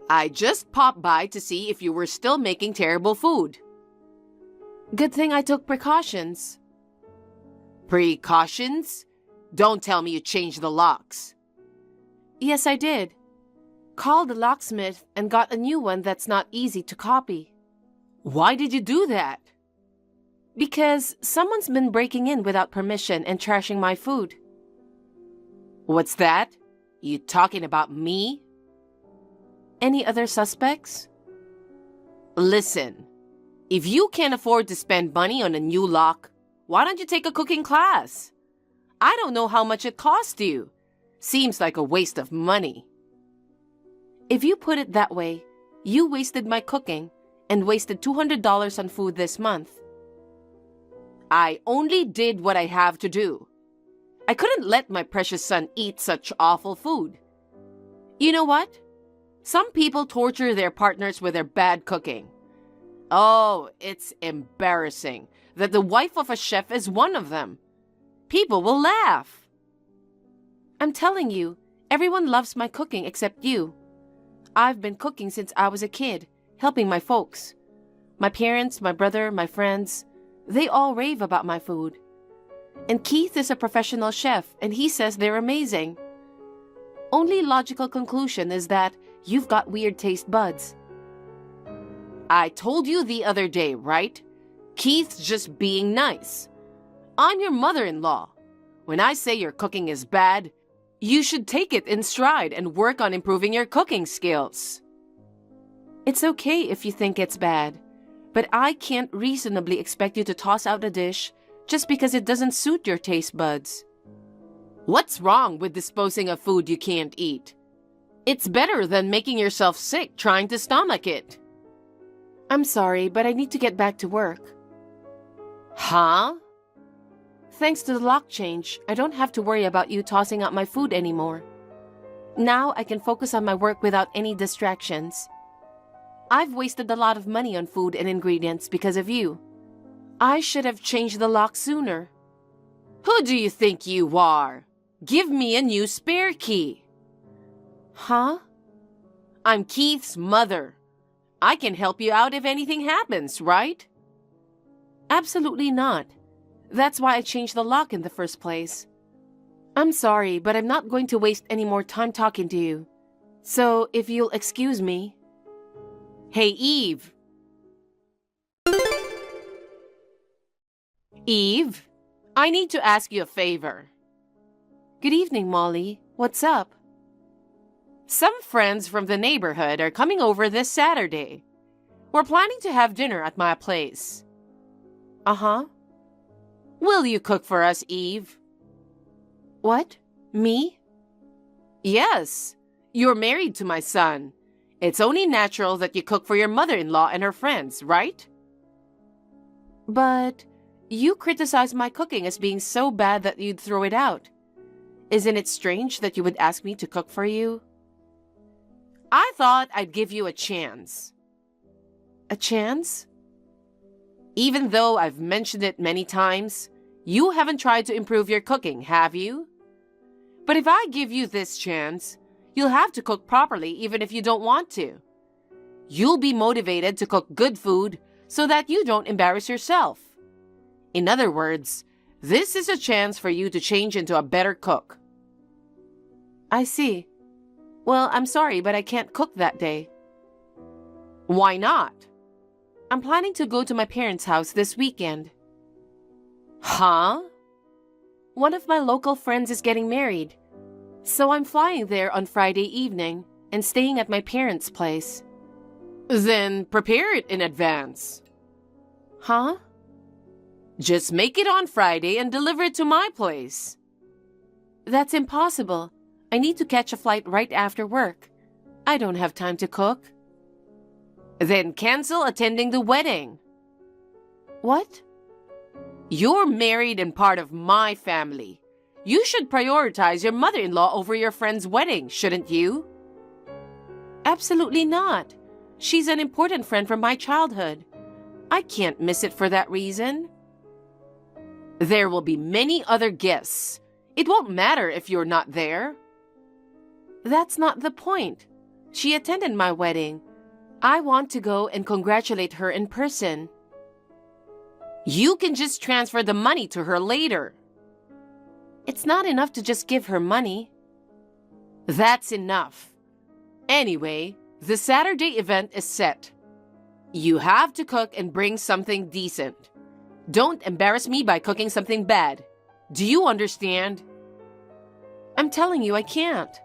I just popped by to see if you were still making terrible food. Good thing I took precautions. Precautions? Don't tell me you changed the locks. Yes, I did. Called the locksmith and got a new one that's not easy to copy. Why did you do that? Because someone's been breaking in without permission and trashing my food. What's that? You talking about me? Any other suspects? Listen, if you can't afford to spend money on a new lock, why don't you take a cooking class? I don't know how much it costs you. Seems like a waste of money. If you put it that way, you wasted my cooking and wasted $200 on food this month. I only did what I have to do. I couldn't let my precious son eat such awful food. You know what? Some people torture their partners with their bad cooking. Oh, it's embarrassing that the wife of a chef is one of them. People will laugh. I'm telling you, everyone loves my cooking except you. I've been cooking since I was a kid, helping my folks. My parents, my brother, my friends, they all rave about my food. And Keith is a professional chef, and he says they're amazing. Only logical conclusion is that you've got weird taste buds. I told you the other day, right? Keith's just being nice. I'm your mother-in-law. When I say your cooking is bad, you should take it in stride and work on improving your cooking skills. It's okay if you think it's bad, but I can't reasonably expect you to toss out a dish just because it doesn't suit your taste buds. What's wrong with disposing of food you can't eat? It's better than making yourself sick trying to stomach it. I'm sorry, but I need to get back to work. Huh? Thanks to the lock change, I don't have to worry about you tossing out my food anymore. Now I can focus on my work without any distractions. I've wasted a lot of money on food and ingredients because of you. I should have changed the lock sooner. Who do you think you are? Give me a new spare key. Huh? I'm Keith's mother. I can help you out if anything happens, right? Absolutely not. That's why I changed the lock in the first place. I'm sorry, but I'm not going to waste any more time talking to you. So, if you'll excuse me. Hey, Eve. Eve, I need to ask you a favor. Good evening, Molly. What's up? Some friends from the neighborhood are coming over this Saturday. We're planning to have dinner at my place. Uh-huh. Will you cook for us, Eve? What? Me? Yes. You're married to my son. It's only natural that you cook for your mother-in-law and her friends, right? But you criticize my cooking as being so bad that you'd throw it out. Isn't it strange that you would ask me to cook for you? I thought I'd give you a chance. A chance? Even though I've mentioned it many times, you haven't tried to improve your cooking, have you? But if I give you this chance, you'll have to cook properly even if you don't want to. You'll be motivated to cook good food so that you don't embarrass yourself. In other words, this is a chance for you to change into a better cook. I see. Well, I'm sorry, but I can't cook that day. Why not? I'm planning to go to my parents' house this weekend. Huh? One of my local friends is getting married, so I'm flying there on Friday evening and staying at my parents' place. Then prepare it in advance. Huh? Just make it on Friday and deliver it to my place. That's impossible. I need to catch a flight right after work. I don't have time to cook. Then cancel attending the wedding. What? You're married and part of my family. You should prioritize your mother-in-law over your friend's wedding, shouldn't you? Absolutely not. She's an important friend from my childhood. I can't miss it for that reason. There will be many other guests. It won't matter if you're not there. That's not the point. She attended my wedding. I want to go and congratulate her in person. You can just transfer the money to her later. It's not enough to just give her money. That's enough. Anyway, the Saturday event is set. You have to cook and bring something decent. Don't embarrass me by cooking something bad. Do you understand? I'm telling you I can't.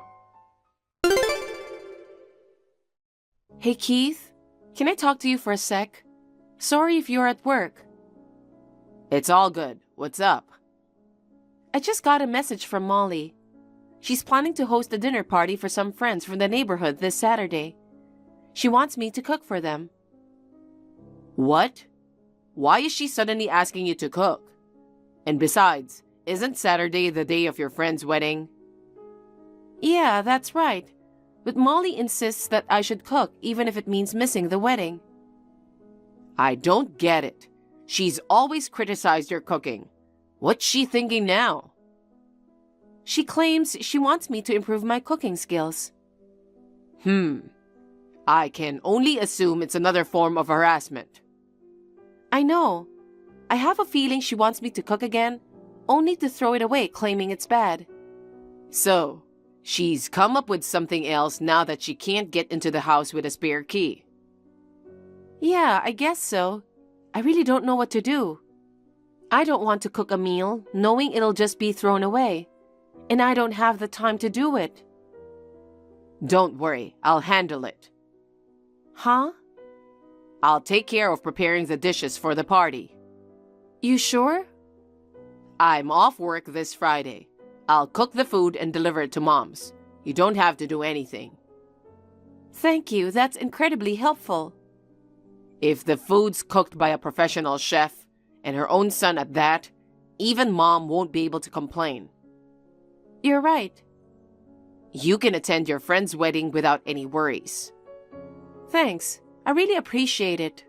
Hey, Keith, can I talk to you for a sec? Sorry if you're at work. It's all good. What's up? I just got a message from Molly. She's planning to host a dinner party for some friends from the neighborhood this Saturday. She wants me to cook for them. What? Why is she suddenly asking you to cook? And besides, isn't Saturday the day of your friend's wedding? Yeah, that's right. But Molly insists that I should cook even if it means missing the wedding. I don't get it. She's always criticized your cooking. What's she thinking now? She claims she wants me to improve my cooking skills. I can only assume it's another form of harassment. I know. I have a feeling she wants me to cook again, only to throw it away claiming it's bad. So, she's come up with something else now that she can't get into the house with a spare key. Yeah, I guess so. I really don't know what to do. I don't want to cook a meal knowing it'll just be thrown away, and I don't have the time to do it. Don't worry, I'll handle it. Huh? I'll take care of preparing the dishes for the party. You sure? I'm off work this Friday. I'll cook the food and deliver it to Mom's. You don't have to do anything. Thank you, that's incredibly helpful. If the food's cooked by a professional chef, and her own son at that, even Mom won't be able to complain. You're right. You can attend your friend's wedding without any worries. Thanks, I really appreciate it.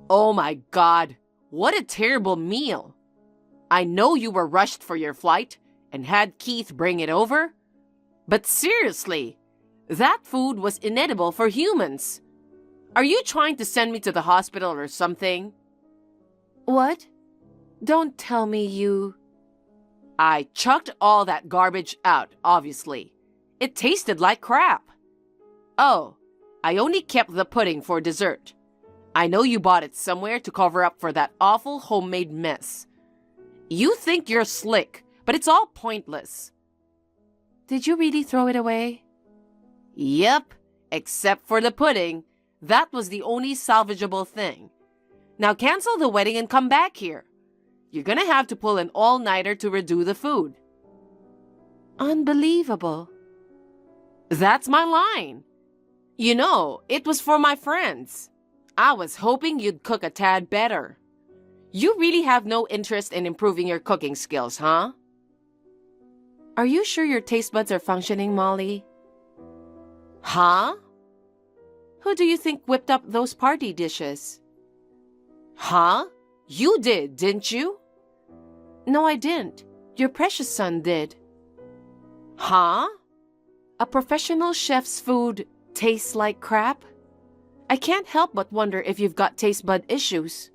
Oh my God, what a terrible meal. I know you were rushed for your flight and had Keith bring it over, but seriously, that food was inedible for humans. Are you trying to send me to the hospital or something? What? Don't tell me you... I chucked all that garbage out, obviously. It tasted like crap. Oh, I only kept the pudding for dessert. I know you bought it somewhere to cover up for that awful homemade mess. You think you're slick, but it's all pointless. Did you really throw it away? Yep, except for the pudding. That was the only salvageable thing. Now cancel the wedding and come back here. You're gonna have to pull an all-nighter to redo the food. Unbelievable. That's my line. You know, it was for my friends. I was hoping you'd cook a tad better. You really have no interest in improving your cooking skills, huh? Are you sure your taste buds are functioning, Molly? Huh? Who do you think whipped up those party dishes? Huh? You did, didn't you? No, I didn't. Your precious son did. Huh? A professional chef's food tastes like crap? I can't help but wonder if you've got taste bud issues.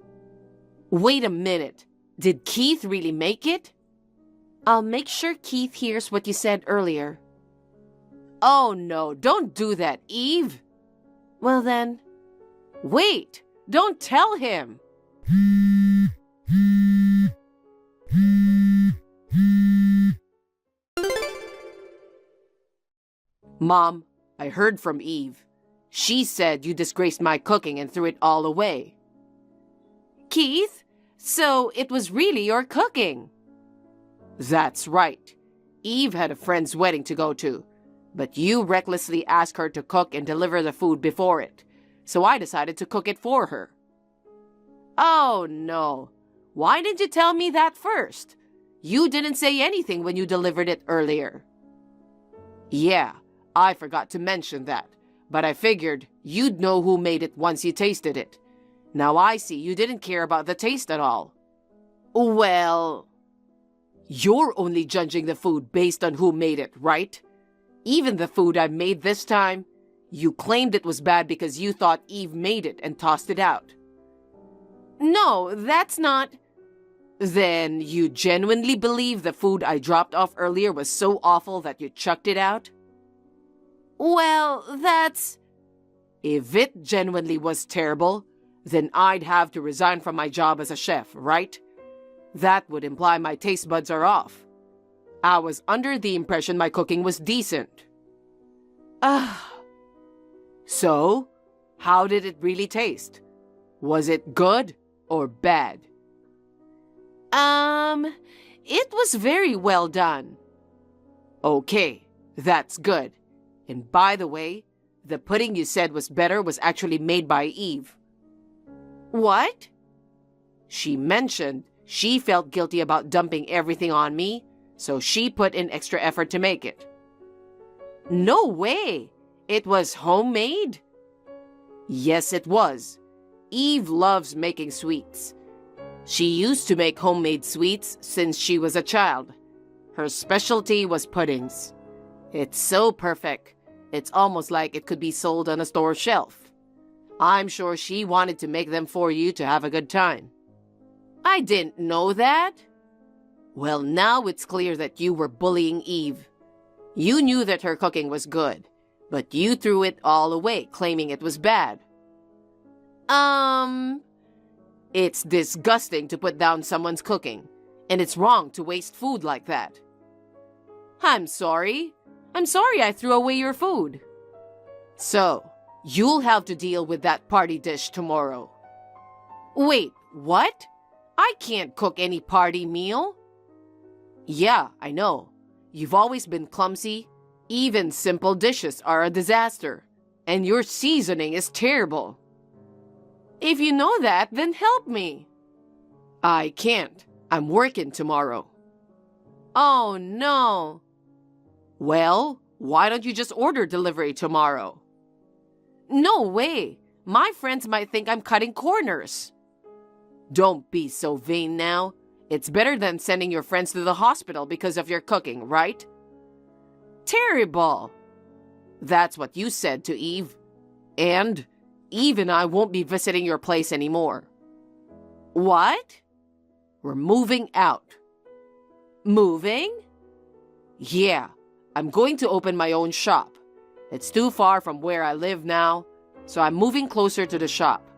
Wait a minute. Did Keith really make it? I'll make sure Keith hears what you said earlier. Oh no, don't do that, Eve. Well then, wait, don't tell him. Mom, I heard from Eve. She said you disgraced my cooking and threw it all away. Keith, so it was really your cooking? That's right. Eve had a friend's wedding to go to, but you recklessly asked her to cook and deliver the food before it, so I decided to cook it for her. Oh no, why didn't you tell me that first? You didn't say anything when you delivered it earlier. Yeah, I forgot to mention that, but I figured you'd know who made it once you tasted it. Now I see you didn't care about the taste at all. Well, you're only judging the food based on who made it, right? Even the food I made this time, you claimed it was bad because you thought Eve made it and tossed it out. No, that's not... Then you genuinely believe the food I dropped off earlier was so awful that you chucked it out? Well, that's... If it genuinely was terrible, then I'd have to resign from my job as a chef, right? That would imply my taste buds are off. I was under the impression my cooking was decent. So, how did it really taste? Was it good or bad? It was very well done. Okay, that's good. And by the way, the pudding you said was better was actually made by Eve. What? She mentioned she felt guilty about dumping everything on me, so she put in extra effort to make it. No way! It was homemade? Yes, it was. Eve loves making sweets. She used to make homemade sweets since she was a child. Her specialty was puddings. It's so perfect. It's almost like it could be sold on a store shelf. I'm sure she wanted to make them for you to have a good time. I didn't know that. Well, now it's clear that you were bullying Eve. You knew that her cooking was good, But you threw it all away, claiming it was bad. It's disgusting to put down someone's cooking, and it's wrong to waste food like that. I'm sorry. I'm sorry I threw away your food. So, you'll have to deal with that party dish tomorrow. Wait, what? I can't cook any party meal. Yeah, I know. You've always been clumsy. Even simple dishes are a disaster. And your seasoning is terrible. If you know that, then help me. I can't. I'm working tomorrow. Oh, no. Well, why don't you just order delivery tomorrow? No way. My friends might think I'm cutting corners. Don't be so vain now. It's better than sending your friends to the hospital because of your cooking, right? Terrible. That's what you said to Eve. And Eve and I won't be visiting your place anymore. What? We're moving out. Moving? Yeah, I'm going to open my own shop. It's too far from where I live now, so I'm moving closer to the shop.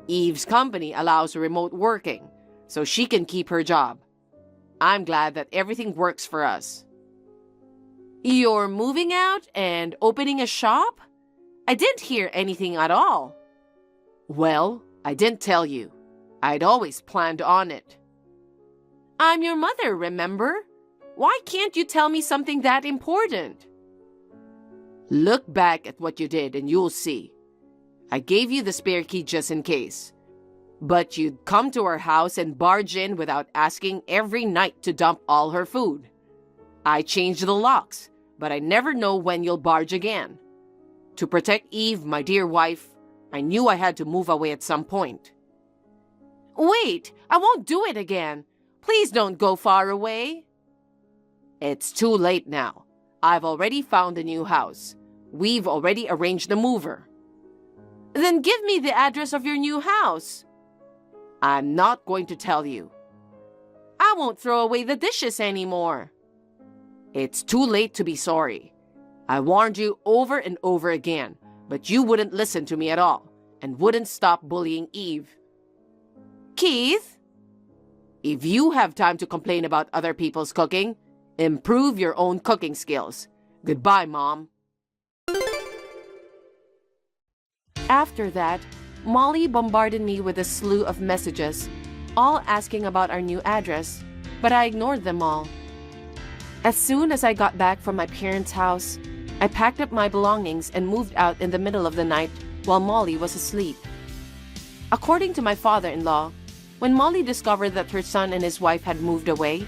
Eve's company allows remote working, so she can keep her job. I'm glad that everything works for us. You're moving out and opening a shop? I didn't hear anything at all. Well, I didn't tell you. I'd always planned on it. I'm your mother, remember? Why can't you tell me something that important? Look back at what you did and you'll see. I gave you the spare key just in case. But you'd come to our house and barge in without asking every night to dump all her food. I changed the locks, but I never know when you'll barge again. To protect Eve, my dear wife, I knew I had to move away at some point. Wait, I won't do it again. Please don't go far away. It's too late now. I've already found a new house. We've already arranged the mover. Then give me the address of your new house. I'm not going to tell you. I won't throw away the dishes anymore. It's too late to be sorry. I warned you over and over again, but you wouldn't listen to me at all and wouldn't stop bullying Eve. Keith? If you have time to complain about other people's cooking, improve your own cooking skills. Goodbye, Mom. After that, Molly bombarded me with a slew of messages, all asking about our new address, but I ignored them all. As soon as I got back from my parents' house, I packed up my belongings and moved out in the middle of the night while Molly was asleep. According to my father-in-law, when Molly discovered that her son and his wife had moved away,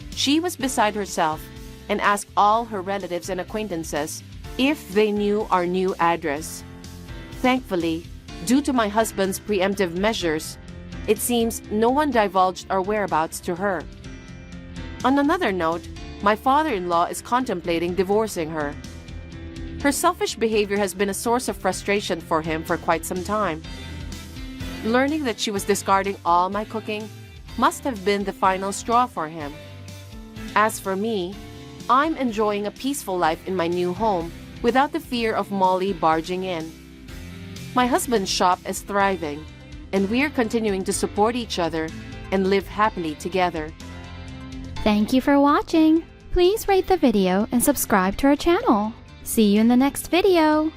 she was beside herself and asked all her relatives and acquaintances if they knew our new address. Thankfully, due to my husband's preemptive measures, it seems no one divulged our whereabouts to her. On another note, my father-in-law is contemplating divorcing her. Her selfish behavior has been a source of frustration for him for quite some time. Learning that she was discarding all my cooking must have been the final straw for him. As for me, I'm enjoying a peaceful life in my new home without the fear of Molly barging in. My husband's shop is thriving, and we're continuing to support each other and live happily together. Thank you for watching. Please rate the video and subscribe to our channel. See you in the next video.